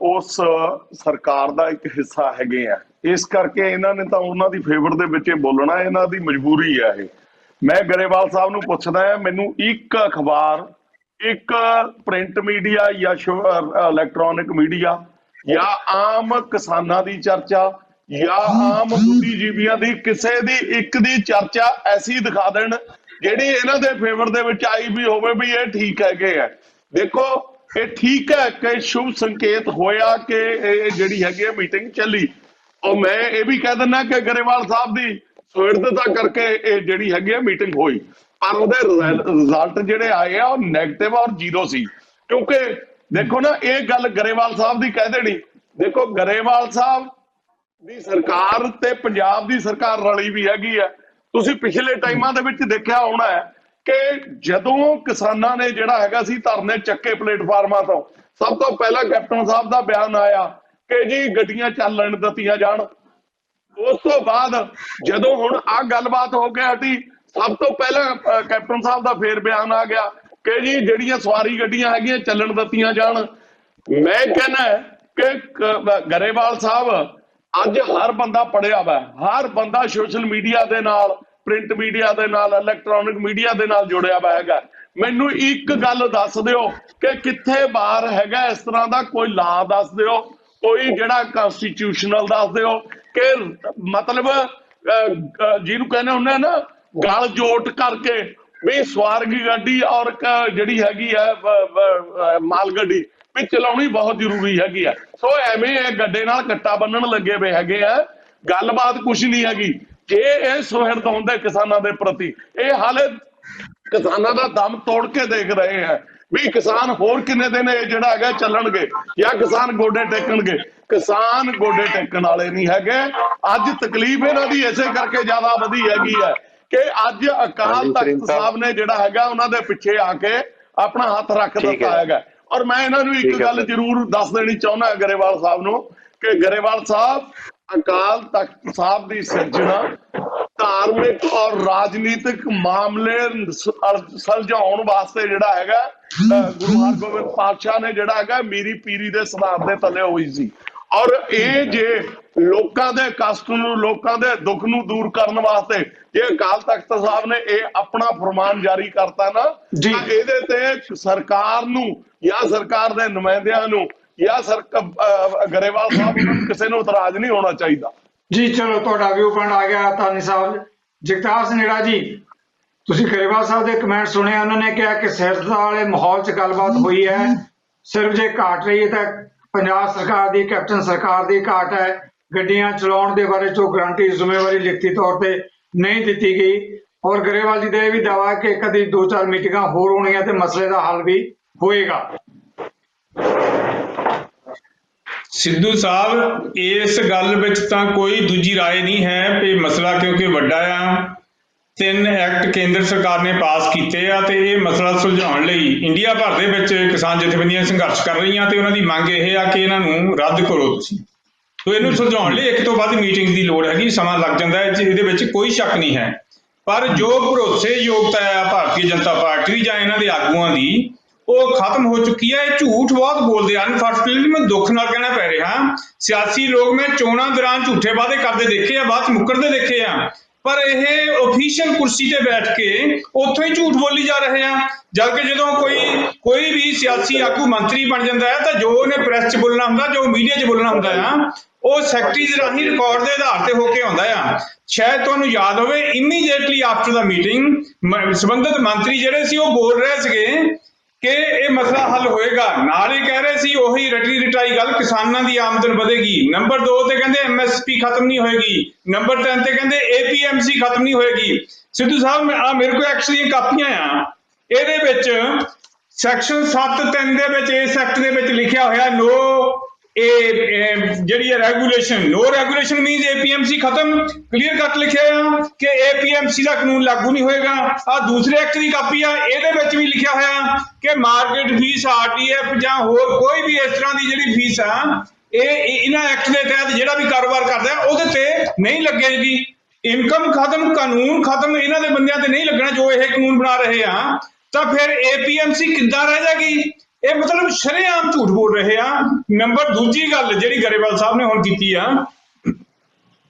ਉਸ ਸਰਕਾਰ ਦਾ ਇੱਕ ਹਿੱਸਾ ਹੈਗੇ ਆ, ਇਸ ਕਰਕੇ ਇਹਨਾਂ ਨੇ ਤਾਂ ਉਹਨਾਂ ਦੀ ਫੇਵਰ ਦੇ ਵਿੱਚ ਬੋਲਣਾ, ਇਹਨਾਂ ਦੀ ਮਜਬੂਰੀ ਹੈ ਇਹ। ਮੈਂ ਗਰੇਵਾਲ ਸਾਹਿਬ ਨੂੰ ਪੁੱਛਦਾ ਹਾਂ, ਮੈਨੂੰ ਇੱਕ ਅਖਬਾਰ, ਇੱਕ ਪ੍ਰਿੰਟ ਮੀਡੀਆ ਜਾਂ ਇਲੈਕਟ੍ਰੋਨਿਕ ਮੀਡੀਆ ਜਾਂ ਆਮ ਕਿਸਾਨਾਂ ਦੀ ਚਰਚਾ ਜਾਂ ਆਮ ਬੁੱਧੀਜੀਵੀਆਂ ਦੀ ਕਿਸੇ ਦੀ ਇੱਕ ਦੀ ਚਰਚਾ ਐਸੀ ਦਿਖਾ ਦੇਣ ਜਿਹੜੀ ਇਹਨਾਂ ਦੇ ਫੇਵਰ ਦੇ ਵਿੱਚ ਆਈ ਵੀ ਹੋਵੇ ਵੀ ਇਹ ਠੀਕ ਹੈਗੇ ਆ। ਦੇਖੋ, ਇਹ ਠੀਕ ਹੈ ਕਿ ਸ਼ੁਭ ਸੰਕੇਤ ਹੋਇਆ ਕਿ ਇਹ ਜਿਹੜੀ ਹੈਗੀ ਮੀਟਿੰਗ ਚੱਲੀ। ਔਰ ਮੈਂ ਇਹ ਵੀ ਕਹਿ ਦਿੰਦਾ ਕਿ ਗਰੇਵਾਲ ਸਾਹਿਬ ਦੀ ਸੁਹਿਰਦਤਾ ਕਰਕੇ ਇਹ ਜਿਹੜੀ ਹੈਗੀ ਮੀਟਿੰਗ ਹੋਈ, ਪਰ ਉਹਦੇ ਰਿਜ਼ਲਟ ਜਿਹੜੇ ਆਏ ਆ ਉਹ ਨੈਗੇਟਿਵ ਔਰ ਜ਼ੀਰੋ ਸੀ। ਕਿਉਂਕਿ ਦੇਖੋ ਨਾ, ਇਹ ਗੱਲ ਗਰੇਵਾਲ ਸਾਹਿਬ ਦੀ ਕਹਿ ਦੇਣੀ, ਦੇਖੋ ਗਰੇਵਾਲ ਸਾਹਿਬ ਦੀ ਸਰਕਾਰ ਤੇ ਪੰਜਾਬ ਦੀ ਸਰਕਾਰ ਰਲੀ ਵੀ ਹੈਗੀ ਆ। ਤੁਸੀਂ ਪਿਛਲੇ ਟਾਈਮਾਂ ਦੇ ਵਿੱਚ ਦੇਖਿਆ ਹੋਣਾ ਹੈ ਕਿ ਜਦੋਂ ਕਿਸਾਨਾਂ ਨੇ ਜਿਹੜਾ ਹੈਗਾ ਸੀ ਧਰਨੇ ਚੱਕੇ ਪਲੇਟਫਾਰਮਾਂ ਤੋਂ, ਸਭ ਤੋਂ ਪਹਿਲਾਂ ਕੈਪਟਨ ਸਾਹਿਬ ਦਾ ਬਿਆਨ ਆਇਆ ਕਿ ਜੀ ਗੱਡੀਆਂ ਚੱਲਣ ਦਿੱਤੀਆਂ ਜਾਣ। ਉਸ ਤੋਂ ਬਾਅਦ ਜਦੋਂ ਹੁਣ ਆਹ ਗੱਲਬਾਤ ਹੋ ਕੇ ਹਟੀ, ਸਭ ਤੋਂ ਪਹਿਲਾਂ ਕੈਪਟਨ ਸਾਹਿਬ ਦਾ ਫੇਰ ਬਿਆਨ ਆ ਗਿਆ ਕਿ ਜੀ ਜਿਹੜੀਆਂ ਸਵਾਰੀ ਗੱਡੀਆਂ ਹੈਗੀਆਂ ਚੱਲਣ ਦਿੱਤੀਆਂ ਜਾਣ। ਮੈਂ ਕਹਿੰਦਾ ਕਿ ਗਰੇਵਾਲ ਸਾਹਿਬ, ਅੱਜ ਹਰ ਬੰਦਾ ਪੜਿਆ ਵਾ, ਹਰ ਬੰਦਾ ਸੋਸ਼ਲ ਮੀਡੀਆ ਦੇ ਨਾਲ, ਪ੍ਰਿੰਟ ਮੀਡੀਆ ਦੇ ਨਾਲ, ਇਲੈਕਟ੍ਰੋਨਿਕ ਮੀਡੀਆ ਦੇ ਨਾਲ ਜੁੜਿਆ ਵਾ ਹੈਗਾ। ਮੈਨੂੰ ਇੱਕ ਗੱਲ ਦੱਸ ਦਿਓ ਕਿ ਕਿੱਥੇ ਬਾਹਰ ਹੈਗਾ ਇਸ ਤਰ੍ਹਾਂ ਦਾ ਕੋਈ ਲਾ ਦੱਸ ਦਿਓ, ਕੋਈ ਜਿਹੜਾ ਕਨਸਟੀਟਿਊਸ਼ਨਲ ਦੱਸ ਦਿਓ ਕਿ ਮਤਲਬ ਜਿਹਨੂੰ ਕਹਿੰਦੇ ਹੁੰਦੇ ਨਾ ਗਲ ਜੋਟ ਕਰਕੇ ਵੀ ਸਵਾਰਗੀ ਗੱਡੀ ਔਰ ਜਿਹੜੀ ਹੈਗੀ ਆ ਮਾਲ ਗੱਡੀ ਵੀ ਚਲਾਉਣੀ ਬਹੁਤ ਜ਼ਰੂਰੀ ਹੈਗੀ ਆ। ਸੋ ਐਵੇਂ ਇਹ ਗੱਡੇ ਨਾਲ ਕੱਟਾ ਬੰਨਣ ਲੱਗੇ ਵੇ ਹੈਗੇ ਆ, ਗੱਲਬਾਤ ਕੁਛ ਨਹੀਂ ਹੈਗੀ। ਜੇ ਇਹ ਸੁਹਿਰਦ ਹੁੰਦੇ ਕਿਸਾਨਾਂ ਦੇ ਪ੍ਰਤੀ, ਇਹ ਹਾਲੇ ਕਿਸਾਨਾਂ ਦਾ ਦਮ ਤੋੜ ਕੇ ਦੇਖ ਰਹੇ ਆ ਵੀ ਕਿਸਾਨ ਹੋਰ ਕਿੰਨੇ ਦਿਨ ਇਹ ਜਿਹੜਾ ਹੈਗਾ ਚੱਲਣਗੇ ਜਾਂ ਕਿਸਾਨ ਗੋਡੇ ਟੇਕਣਗੇ। ਕਿਸਾਨ ਗੋਡੇ ਟੇਕਣ ਵਾਲੇ ਨਹੀਂ ਹੈਗੇ। ਅੱਜ ਤਕਲੀਫ ਇਹਨਾਂ ਦੀ ਇਸੇ ਕਰਕੇ ਜ਼ਿਆਦਾ ਵਧੀ ਹੈਗੀ ਹੈ ਕਿ ਅੱਜ ਅਕਾਲ ਤਖਤ ਸਾਹਿਬ ਨੇ ਜਿਹੜਾ ਹੈਗਾ ਉਹਨਾਂ ਦੇ ਪਿੱਛੇ ਆ ਕੇ ਆਪਣਾ ਹੱਥ ਰੱਖ ਦਿੱਤਾ ਹੈਗਾ। ਔਰ ਮੈਂ ਇਹਨਾਂ ਨੂੰ ਠੀਕ ਇੱਕ ਹੈ ਗੱਲ ਸਰ। ਜ਼ਰੂਰ ਦੱਸ ਦੇਣੀ ਚਾਹੁੰਦਾ ਗਰੇਵਾਲ ਸਾਹਿਬ ਨੂੰ ਕਿ ਗਰੇਵਾਲ ਸਾਹਿਬ ਅਕਾਲ ਤਖਤ ਸਾਹਿਬ ਦੀ ਸਿਰਜਣਾ ਧਾਰਮਿਕ ਔਰ ਰਾਜਨੀਤਿਕ ਮਾਮਲੇ ਸੁਲਝਾਉਣ ਵਾਸਤੇ ਜਿਹੜਾ ਹੈਗਾ ਗੁਰੂ ਹਰਗੋਬਿੰਦ ਪਾਤਸ਼ਾਹ ਨੇ ਜਿਹੜਾ ਹੈਗਾ ਮੀਰੀ ਪੀਰੀ ਦੇ ਸਿਧਾਂਤ ਦੇ ਥੱਲੇ ਹੋਈ ਸੀ। ਔਰ ਇਹ ਜੇ ਲੋਕਾਂ ਦੇ ਕਸ਼ਟ ਨੂੰ ਲੋਕਾਂ ਦੇ ਦੁੱਖ ਨੂੰ ਦੂਰ ਕਰਨ ਵਾਸਤੇ ਜੇ ਅਕਾਲ ਤਖਤ ਸਾਹਿਬ ਨੇ ਇਹ ਆਪਣਾ ਫਰਮਾਨ ਜਾਰੀ ਕਰਤਾ ਨਾ ਜੀ। ਤਾਂ ਇਹਦੇ ਤੇ ਸਰਕਾਰ ਨੂੰ ਜਾਂ ਸਰਕਾਰ ਦੇ ਨੁਮਾਇੰਦਿਆਂ ਨੂੰ ਜਾਂ ਗਰੇਵਾਲ ਸਾਹਿਬ ਨੂੰ ਕਿਸੇ ਨੂੰ ਇਤਰਾਜ਼ ਨਹੀਂ ਹੋਣਾ ਚਾਹੀਦਾ। ਜੀ ਚਲੋ ਤੁਹਾਡਾ ਵਿਊ ਪੁਆਇੰਟ ਆ ਗਿਆ ਧਾਰਨੀ ਸਾਹਿਬ। ਜਗਤਾਰ ਸਿੰਘੜਾ ਜੀ, ਤੁਸੀਂ ਗਰੇਵਾਲ ਸਾਹਿਬ ਦੇ ਕਮੈਂਟ ਸੁਣੇ, ਉਹਨਾਂ ਨੇ ਕਿਹਾ ਕਿ ਸਿਰਸਤਾ ਵਾਲੇ ਮਾਹੌਲ 'ਚ ਗੱਲਬਾਤ ਹੋਈ ਹੈ, ਸਿਰਫ ਜੇ ਘਾਟ ਰਹੀ ਹੈ ਤਾਂ ਪੰਜਾਬ ਸਰਕਾਰ ਦੀ, ਕੈਪਟਨ ਸਰਕਾਰ ਦੀ ਘਾਟ ਹੈ। ਗੱਡੀਆਂ ਚਲਾਉਣ ਦੇ ਬਾਰੇ ਜੋ ਗਰੰਟੀ ਜ਼ਿੰਮੇਵਾਰੀ ਲਿਖਤੀ ਤੌਰ ਤੇ ਨਹੀਂ ਦਿੱਤੀ ਗਈ। ਔਰ ਗਰੇਵਾਲ ਜੀ ਦਾ ਇਹ ਵੀ ਦਾਅਵਾ ਕਿ ਕਦੀ 2-4 ਮੀਟਿੰਗਾਂ ਹੋਰ ਹੋਣੀਆਂ ਤੇ ਮਸਲੇ ਦਾ ਹੱਲ ਵੀ ਹੋਏਗਾ। ਸਿੱਧੂ ਸਾਹਿਬ, ਇਸ ਗੱਲ ਵਿੱਚ ਤਾਂ ਕੋਈ ਦੂਜੀ ਰਾਏ ਨਹੀਂ ਹੈ ਕਿ ਮਸਲਾ ਕਿਉਂਕਿ ਵੱਡਾ ਆ, 3 ਐਕਟ ਕੇਂਦਰ ਸਰਕਾਰ ਨੇ ਪਾਸ ਕੀਤੇ ਆ ਤੇ ਇਹ ਮਸਲਾ ਸੁਲਝਾਉਣ ਲਈ ਇੰਡੀਆ ਭਰ ਦੇ ਵਿੱਚ ਕਿਸਾਨ ਜਥੇਬੰਦੀਆਂ ਸੰਘਰਸ਼ ਕਰ ਰਹੀਆਂ ਤੇ ਉਹਨਾਂ ਦੀ ਮੰਗ ਇਹ ਆ ਕਿ ਇਹਨਾਂ ਨੂੰ ਰੱਦ ਕਰੋ ਤੁਸੀਂ। ਤੋ ਇਹਨੂੰ ਸੁਲਝਾਉਣ ਲਈ ਇੱਕ ਤੋਂ ਵੱਧ ਮੀਟਿੰਗ ਦੀ ਲੋੜ ਹੈਗੀ, ਸਮਾਂ ਲੱਗ ਜਾਂਦਾ ਹੈ, ਇਹਦੇ ਵਿੱਚ ਕੋਈ ਸ਼ੱਕ ਨਹੀਂ ਹੈ। ਪਰ ਜੋ ਭਰੋਸੇਯੋਗਤਾ ਹੈ ਭਾਰਤੀ ਜਨਤਾ ਪਾਰਟੀ ਦੀ ਜਾਂ ਇਹਨਾਂ ਦੇ ਆਗੂਆਂ ਦੀ, ਉਹ ਖਤਮ ਹੋ ਚੁੱਕੀ ਹੈ। ਇਹ ਝੂਠ ਬਹੁਤ ਬੋਲਦੇ ਹਨ। ਅਨਫੋਰਚੂਨੇਟਲੀ ਮੈਂ ਦੁੱਖ ਨਾਲ ਕਹਿਣਾ ਪੈ ਰਿਹਾ, ਸਿਆਸੀ ਲੋਕ ਮੈਂ ਚੋਣਾਂ ਦੌਰਾਨ ਝੂਠੇ ਵਾਅਦੇ ਕਰਦੇ ਦੇਖੇ ਆ, ਬਾਅਦ ਚ ਮੁੱਕਰਦੇ ਦੇਖੇ ਆ, ਪਰ ਇਹ ਆਫੀਸ਼ੀਅਲ ਕੁਰਸੀ ਤੇ ਬੈਠ ਕੇ ਉੱਥੋਂ ਹੀ ਝੂਠ ਬੋਲੀ ਜਾ ਰਹੇ ਆ। ਜਦ ਕਿ ਜਦੋਂ ਕੋਈ ਵੀ ਸਿਆਸੀ ਆਗੂ ਮੰਤਰੀ ਬਣ ਜਾਂਦਾ ਹੈ ਤਾਂ ਜੋ ਉਹਨੇ ਪ੍ਰੈਸ 'ਚ ਬੋਲਣਾ ਹੁੰਦਾ, ਜੋ ਮੀਡੀਆ 'ਚ ਬੋਲਣਾ ਹੁੰਦਾ ਆ, ਉਹ ਸੈਕਟਰੀ ਦੇ ਰਾਹੀਂ ਰਿਕਾਰਡ ਦੇ ਆਧਾਰ ਤੇ ਹੋ ਕੇ ਆਉਂਦਾ ਆ। ਸ਼ਾਇਦ ਤੁਹਾਨੂੰ ਯਾਦ ਹੋਵੇ, ਇਮੀਡੀਏਟਲੀ ਆਫਟਰ ਦਾ ਮੀਟਿੰਗ ਸੰਬੰਧਿਤ ਮੰਤਰੀ ਜਿਹੜੇ ਸੀ ਉਹ ਬੋਲ ਰਹੇ ਸੀਗੇ ਕਿ ਇਹ ਮਸਲਾ ਹੱਲ ਹੋਏਗਾ। ਨਾਲ ਹੀ ਕਹਿ ਰਹੇ ਸੀ ਉਹੀ ਰਟੀ ਰਟਾਈ ਗੱਲ, ਕਿਸਾਨਾਂ ਦੀ ਆਮਦਨ ਵਧੇਗੀ। ਨੰਬਰ 2 ਤੇ ਕਹਿੰਦੇ MSP ਖਤਮ ਨਹੀਂ ਹੋਏਗੀ। ਨੰਬਰ 3 ਤੇ ਕਹਿੰਦੇ APMC ਖਤਮ ਨਹੀਂ ਹੋਏਗੀ। ਸਿੱਧੂ ਸਾਹਿਬ, ਮੇਰੇ ਕੋਲ ਐਕਚੁਅਲੀ ਕਾਪੀਆਂ ਆ, ਇਹਦੇ ਵਿੱਚ ਸੈਕਸ਼ਨ 7(3) ਦੇ ਵਿੱਚ ਇਸ ਐਕਟ ਦੇ ਵਿੱਚ ਲਿਖਿਆ ਹੋਇਆ ਨੋ ਜਿਹੜੀ ਹੈ ਰੈਗੂਲੇਸ਼ਨ, ਨੋ ਰੈਗੂਲੇਸ਼ਨ ਮੀਨਸ APMC ਖਤਮ, ਕਲੀਅਰ ਕੱਟ ਲਿਖਿਆ ਆ ਕਿ APMC ਦਾ ਕਾਨੂੰਨ ਲਾਗੂ ਨਹੀਂ ਹੋਏਗਾ। ਆ ਦੂਸਰੇ ਐਕਟ ਦੀ ਕਾਪੀ ਆ, ਇਹਦੇ ਵਿੱਚ ਵੀ ਲਿਖਿਆ ਹੋਇਆ ਕਿ ਮਾਰਕੀਟ ਫੀਸ, RTF ਜਾਂ ਹੋਰ ਕੋਈ ਵੀ ਇਸ ਤਰ੍ਹਾਂ ਦੀ ਜਿਹੜੀ ਫੀਸ ਆ, ਇਹ ਇਹਨਾਂ ਐਕਟ ਦੇ ਤਹਿਤ ਜਿਹੜਾ ਵੀ ਕਾਰੋਬਾਰ ਕਰਦਾ ਉਹਦੇ ਤੇ ਨਹੀਂ ਲੱਗੇਗੀ। ਇਨਕਮ ਖਤਮ, ਕਾਨੂੰਨ ਖਤਮ, ਇਹਨਾਂ ਦੇ ਬੰਦਿਆਂ ਤੇ ਨਹੀਂ ਲੱਗਣਾ ਜੋ ਇਹ ਕਾਨੂੰਨ ਬਣਾ ਰਹੇ ਆ, ਤਾਂ ਫਿਰ APMC ਕਿੱਦਾਂ ਰਹਿ ਜਾਏਗੀ? ਇਹ ਮਤਲਬ ਸ਼ਰੇਆਮ ਝੂਠ ਬੋਲ ਰਹੇ ਆ। ਦੂਜੀ ਗੱਲ ਜਿਹੜੀ ਗਰੇਵਾਲ ਸਾਹਿਬ ਨੇ ਹੁਣ ਕੀਤੀ ਆ,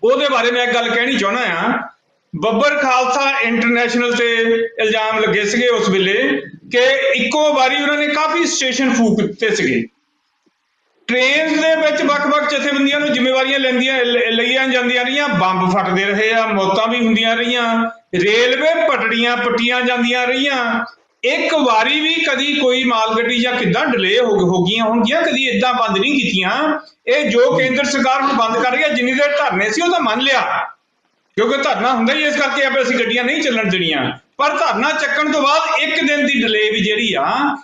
ਉਹਦੇ ਬਾਰੇ ਮੈਂ ਇੱਕ ਗੱਲ ਕਹਿਣੀ ਚਾਹੁੰਦਾ ਆ। ਬੱਬਰ ਖਾਲਸਾ ਇੰਟਰਨੈਸ਼ਨਲ ਤੇ ਇਲਜ਼ਾਮ ਲੱਗੇ ਸੀਗੇ ਉਸ ਵੇਲੇ ਕਿ ਇੱਕੋ ਵਾਰੀ ਉਹਨਾਂ ਨੇ ਕਾਫੀ ਸਟੇਸ਼ਨ ਫੂਕ ਦਿੱਤੇ ਸੀਗੇ। ਟ੍ਰੇਨ ਦੇ ਵਿੱਚ ਵੱਖ-ਵੱਖ ਜਥੇਬੰਦੀਆਂ ਨੂੰ ਜ਼ਿੰਮੇਵਾਰੀਆਂ ਲਈਆਂ ਜਾਂਦੀਆਂ ਰਹੀਆਂ, ਬੰਬ ਫਟਦੇ ਰਹੇ ਆ, ਮੌਤਾਂ ਵੀ ਹੁੰਦੀਆਂ ਰਹੀਆਂ, ਰੇਲਵੇ ਪਟੜੀਆਂ ਪੱਟੀਆਂ ਜਾਂਦੀਆਂ ਰਹੀਆਂ। ਇੱਕ ਵਾਰੀ ਵੀ ਕਦੀ ਕੋਈ ਮਾਲ ਗੱਡੀ ਜਾਂ ਕਿੱਦਾਂ ਡਿਲੇ ਹੋ ਗਈਆਂ ਹੋਣਗੀਆਂ, ਕਦੀ ਏਦਾਂ ਬੰਦ ਨਹੀਂ ਕੀਤੀਆਂ। ਇਹ ਜੋ ਕੇਂਦਰ ਸਰਕਾਰ ਨੂੰ ਬੰਦ ਕਰ ਰਹੀ ਹੈ, ਜਿੰਨੀ ਦੇਰ ਧਰਨੇ ਸੀ ਉਹ ਤਾਂ ਮੰਨ ਲਿਆ, ਕਿਉਂਕਿ ਧਰਨਾ ਹੁੰਦਾ ਹੀ ਇਸ ਕਰਕੇ ਆਪੇ ਅਸੀਂ ਗੱਡੀਆਂ ਨਹੀਂ ਚੱਲਣ ਦੇਣੀਆਂ। ਪਰ ਧਰਨਾ ਚੱਕਣ ਤੋਂ ਬਾਅਦ ਇੱਕ ਦਿਨ ਦੀ ਡਿਲੇ ਵੀ ਜਿਹੜੀ ਆ,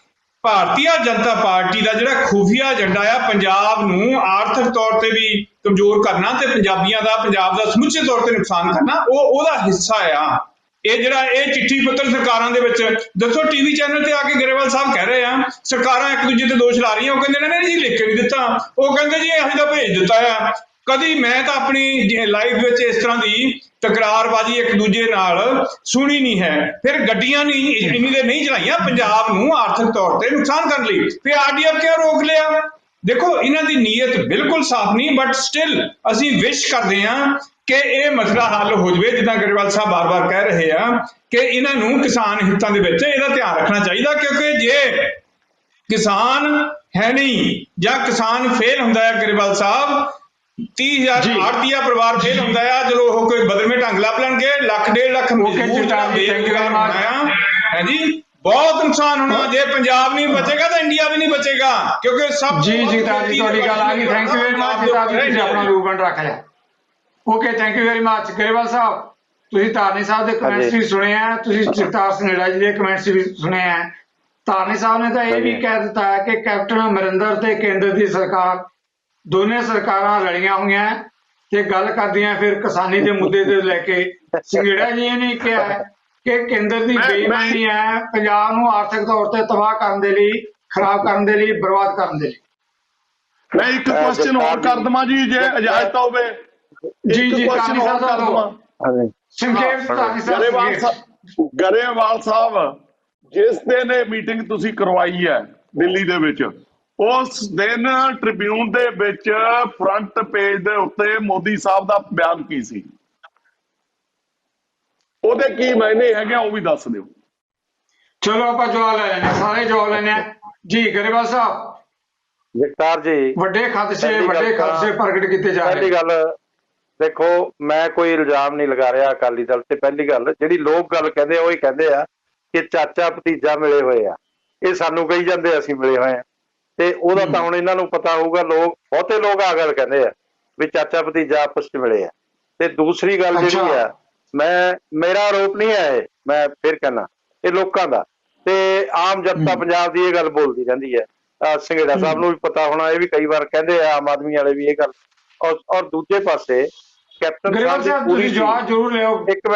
ਭਾਰਤੀ ਜਨਤਾ ਪਾਰਟੀ ਦਾ ਜਿਹੜਾ ਖੁਫੀਆ ਏਜੰਡਾ ਆ ਪੰਜਾਬ ਨੂੰ ਆਰਥਿਕ ਤੌਰ ਤੇ ਵੀ ਕਮਜ਼ੋਰ ਕਰਨਾ ਤੇ ਪੰਜਾਬ ਦਾ ਸਮੁੱਚੇ ਤੌਰ ਤੇ ਨੁਕਸਾਨ ਕਰਨਾ, ਉਹਦਾ ਹਿੱਸਾ ਆ। ਇਹ ਚਿੱਠੀ ਪੱਤਰ ਸਰਕਾਰਾਂ ਦੇ ਵਿੱਚ, ਦੱਸੋ ਟੀਵੀ ਚੈਨਲ ਤੇ ਆ ਕੇ ਗਰੇਵਾਲ ਸਾਹਿਬ ਕਹਿ ਰਹੇ ਆ ਸਰਕਾਰਾਂ ਇੱਕ ਦੂਜੇ ਤੇ ਦੋਸ਼ ਲਾ ਰਹੀਆਂ। ਉਹ ਕਹਿੰਦੇ ਨੇ ਜੀ ਲਿਖ ਕੇ ਨਹੀਂ ਦਿੱਤਾ, ਉਹ ਕਹਿੰਦੇ ਜੀ ਅਸੀਂ ਤਾਂ ਭੇਜ ਦਿੱਤਾ ਆ। ਕਦੀ ਮੈਂ ਤਾਂ ਆਪਣੀ ਲਾਈਫ ਵਿੱਚ ਇਸ ਤਰ੍ਹਾਂ ਦੀ ਤਕਰਾਰਬਾਜ਼ੀ ਇੱਕ ਦੂਜੇ ਨਾਲ ਸੁਣੀ ਨਹੀਂ ਹੈ। ਫਿਰ ਗੱਡੀਆਂ ਨਹੀਂ ਇੰਨੀ ਦੇ ਨਹੀਂ ਚਲਾਈਆਂ ਪੰਜਾਬ ਨੂੰ ਆਰਥਿਕ ਤੌਰ ਤੇ ਨੁਕਸਾਨ ਕਰਨ ਲਈ, ਫਿਰ RTF ਕਿਉਂ ਰੋਕ ਲਿਆ? ਦੇਖੋ ਇਹਨਾਂ ਦੀ ਨੀਅਤ ਬਿਲਕੁਲ ਸਾਫ਼ ਨਹੀਂ, ਬਟ ਸਟਿਲ ਅਸੀਂ ਵਿਸ਼ ਕਰਦੇ ਹਾਂ ਕਿ ਇਹ ਮਸਲਾ ਹੱਲ ਹੋ ਜਾਵੇ। ਜਿੱਦਾਂ ਗਰੇਵਾਲ ਸਾਹਿਬ ਬਾਰ-ਬਾਰ ਕਹਿ ਰਹੇ ਆ ਕਿ ਇਹਨਾਂ ਨੂੰ ਕਿਸਾਨ ਹਿੱਤਾਂ ਦੇ ਵਿੱਚ ਇਹਦਾ ਧਿਆਨ ਰੱਖਣਾ ਚਾਹੀਦਾ, ਕਿਉਂਕਿ ਜੇ ਕਿਸਾਨ ਹੈ ਨਹੀਂ ਜਾਂ ਕਿਸਾਨ ਫੇਲ ਹੁੰਦਾ ਹੈ, ਗਰੇਵਾਲ ਸਾਹਿਬ 30,000 ਆੜਤੀਆ ਪਰਿਵਾਰ ਫੇਲ ਹੁੰਦਾ ਆ, ਜਦੋਂ ਉਹ ਕੋਈ ਬਦਲਵੇਂ ਢੰਗ ਲੱਭ ਲੈਣਗੇ, 1.5 ਲੱਖ ਬੇਰੁਜ਼ਗਾਰ ਹੋਣਾ ਆ, ਹੈ ਜੀ, ਬਹੁਤ ਨੁਕਸਾਨ ਹੋਣਾ। ਜੇ ਪੰਜਾਬ ਨਹੀਂ ਬਚੇਗਾ ਤਾਂ ਇੰਡੀਆ ਵੀ ਨਹੀਂ ਬਚੇਗਾ, ਕਿਉਂਕਿ ਸਭ ਜੀ ਤੁਹਾਡੀ ਗੱਲ ਆ ਗਈ। ਥੈਂਕ ਯੂ ਵੈਰੀ ਮਚ ਜੀ, ਤੁਸੀਂ ਆਪਣਾ ਵਿਊ ਪੁਆਇੰਟ ਰੱਖ ਲਿਆ। Okay, thank you very much. Grewal ਸਾਹਿਬ, ਤੁਸੀਂ ਧਾਰਨੀ ਸਾਹਿਬ ਦੇ ਕਮੈਂਟਸ ਵੀ ਸੁਣੇ ਆ, ਤੁਸੀਂ ਜਗਤਾਰ ਸਿੰਘੜਾ ਜੀ ਦੇ ਕਮੈਂਟਸ ਵੀ ਸੁਣੇ ਆ। ਧਾਰਨੀ ਸਾਹਿਬ ਨੇ ਤਾਂ ਇਹ ਵੀ ਕਹਿ ਦਿੱਤਾ ਹੈ ਕਿ ਕੈਪਟਨ ਅਮਰਿੰਦਰ ਤੇ ਕੇਂਦਰ ਦੀ ਸਰਕਾਰ ਦੋਨੇ ਸਰਕਾਰਾਂ ਰਲੀਆਂ ਹੋਈਆਂ ਤੇ ਗੱਲ ਕਰਦੀਆਂ ਫਿਰ ਕਿਸਾਨੀ ਦੇ ਮੁੱਦੇ ਤੇ ਲੈ ਕੇ। ਸਿੰਘੜਾ ਜੀ ਨੇ ਕਿਹਾ ਕਿ ਕੇਂਦਰ ਦੀ ਬੇਈਮਾਨੀ ਹੈ, ਪੰਜਾਬ ਨੂੰ ਆਰਥਿਕ ਤੌਰ ਤੇ ਤਬਾਹ ਕਰਨ ਦੇ ਲਈ ਖਰਾਬ ਕਰਨ ਦੇ ਲਈ, ਬਰਬਾਦ ਕਰਨ ਦੇ ਲਈ। ਮੈਂ ਇੱਕ ਕੁਐਸਚਨ ਹੋਰ ਕਰ ਦਵਾਂ ਜੀ, ਜੇ ਇਜਾਜ਼ਤ ਹੋਵੇ। ਜੀ ਇੱਕ ਜੀ ਕੁਐਸਚਨ ਹੋਰ ਕਰ ਦਵਾਂ। ਹਾਂਜੀ ਸੰਖੇਪ ਧਾਰਨੀ ਸਾਹਿਬ, ਗਰੇਵਾਲ ਸੰਖੇਪ। ਸਾਹਿਬ, ਗਰੇਵਾਲ ਸਾਹਿਬ, ਜਿਸ ਦਿਨ ਇਹ ਮੀਟਿੰਗ ਤੁਸੀਂ ਕਰਵਾਈ ਹੈ ਦਿੱਲੀ ਦੇ ਵਿੱਚ, ਉਸ ਦਿਨ ਟ੍ਰਿਬਿਊਨ ਦੇ ਵਿੱਚ ਫਰੰਟ ਪੇਜ ਦੇ ਉੱਤੇ ਮੋਦੀ ਸਾਹਿਬ ਦਾ ਬਿਆਨ ਕੀ ਸੀ? ਉਹਦੇ ਕੀ ਮਾਇਨੇ ਹੈਗੇ ਉਹ ਵੀ ਦੱਸ ਦਿਓ। ਚਲੋ ਆਪਾਂ ਜਵਾਬ ਲੈ ਲੈਣੇ, ਸਾਰੇ ਜਵਾਬ ਲੈਣੇ ਆ ਜੀ। ਗਰੇਵਾਲ ਸਾਹਿਬ, ਜਗਤਾਰ ਜੀ, ਵੱਡੇ ਖਦਸ਼ੇ ਪਹਿਲੀ ਗੱਲ ਵੱਡੇ ਖਦਸ਼ੇ ਪ੍ਰਗਟ ਕੀਤੇ ਜਾ ਰਹੇ। ਪਹਿਲੀ ਗੱਲ ਦੇਖੋ, ਮੈਂ ਕੋਈ ਇਲਜ਼ਾਮ ਨਹੀਂ ਲਗਾ ਰਿਹਾ ਅਕਾਲੀ ਦਲ ਤੇ। ਪਹਿਲੀ ਗੱਲ ਜਿਹੜੀ ਲੋਕ ਗੱਲ ਕਹਿੰਦੇ ਆ, ਉਹ ਹੀ ਕਹਿੰਦੇ ਆ ਕਿ ਚਾਚਾ ਭਤੀਜਾ ਮਿਲੇ ਹੋਏ ਆ। ਇਹ ਸਾਨੂੰ ਕਹੀ ਜਾਂਦੇ ਅਸੀਂ ਮਿਲੇ ਹੋਏ ਆ, ਤੇ ਉਹਦਾ ਤਾਂ ਹੁਣ ਇਹਨਾਂ ਨੂੰ ਪਤਾ ਹੋਊਗਾ। ਲੋਕ, ਬਹੁਤੇ ਲੋਕ ਆ ਗੱਲ ਕਹਿੰਦੇ ਆ ਵੀ ਚਾਚਾ ਭਤੀਜਾ ਆਪਸ ਚ ਮਿਲੇ ਆ। ਤੇ ਦੂਸਰੀ ਗੱਲ ਜਿਹੜੀ ਆ, ਮੇਰਾ ਆਰੋਪ ਨਹੀਂ ਹੈ ਇਹ, ਮੈਂ ਫਿਰ ਕਹਿਣਾ ਇਹ ਲੋਕਾਂ ਦਾ, ਤੇ ਆਮ ਜਨਤਾ ਪੰਜਾਬ ਦੀ ਇਹ ਗੱਲ ਬੋਲਦੀ ਰਹਿੰਦੀ ਹੈ। ਸੰਘੇੜਾ ਸਾਹਿਬ ਨੂੰ ਵੀ ਪਤਾ ਹੋਣਾ, ਇਹ ਵੀ ਕਈ ਵਾਰ ਕਹਿੰਦੇ ਆ, ਆਮ ਆਦਮੀ ਵਾਲੇ ਵੀ ਇਹ ਗੱਲ। ਔਰ ਦੂਜੇ ਪਾਸੇ ਕੈਪਟਨ ਸਾਹਿਬ ਦੀ ਪੂਰੀ ਜਵਾਬ ਜ਼ਰੂਰ ਲਿਓ। ਇੱਕ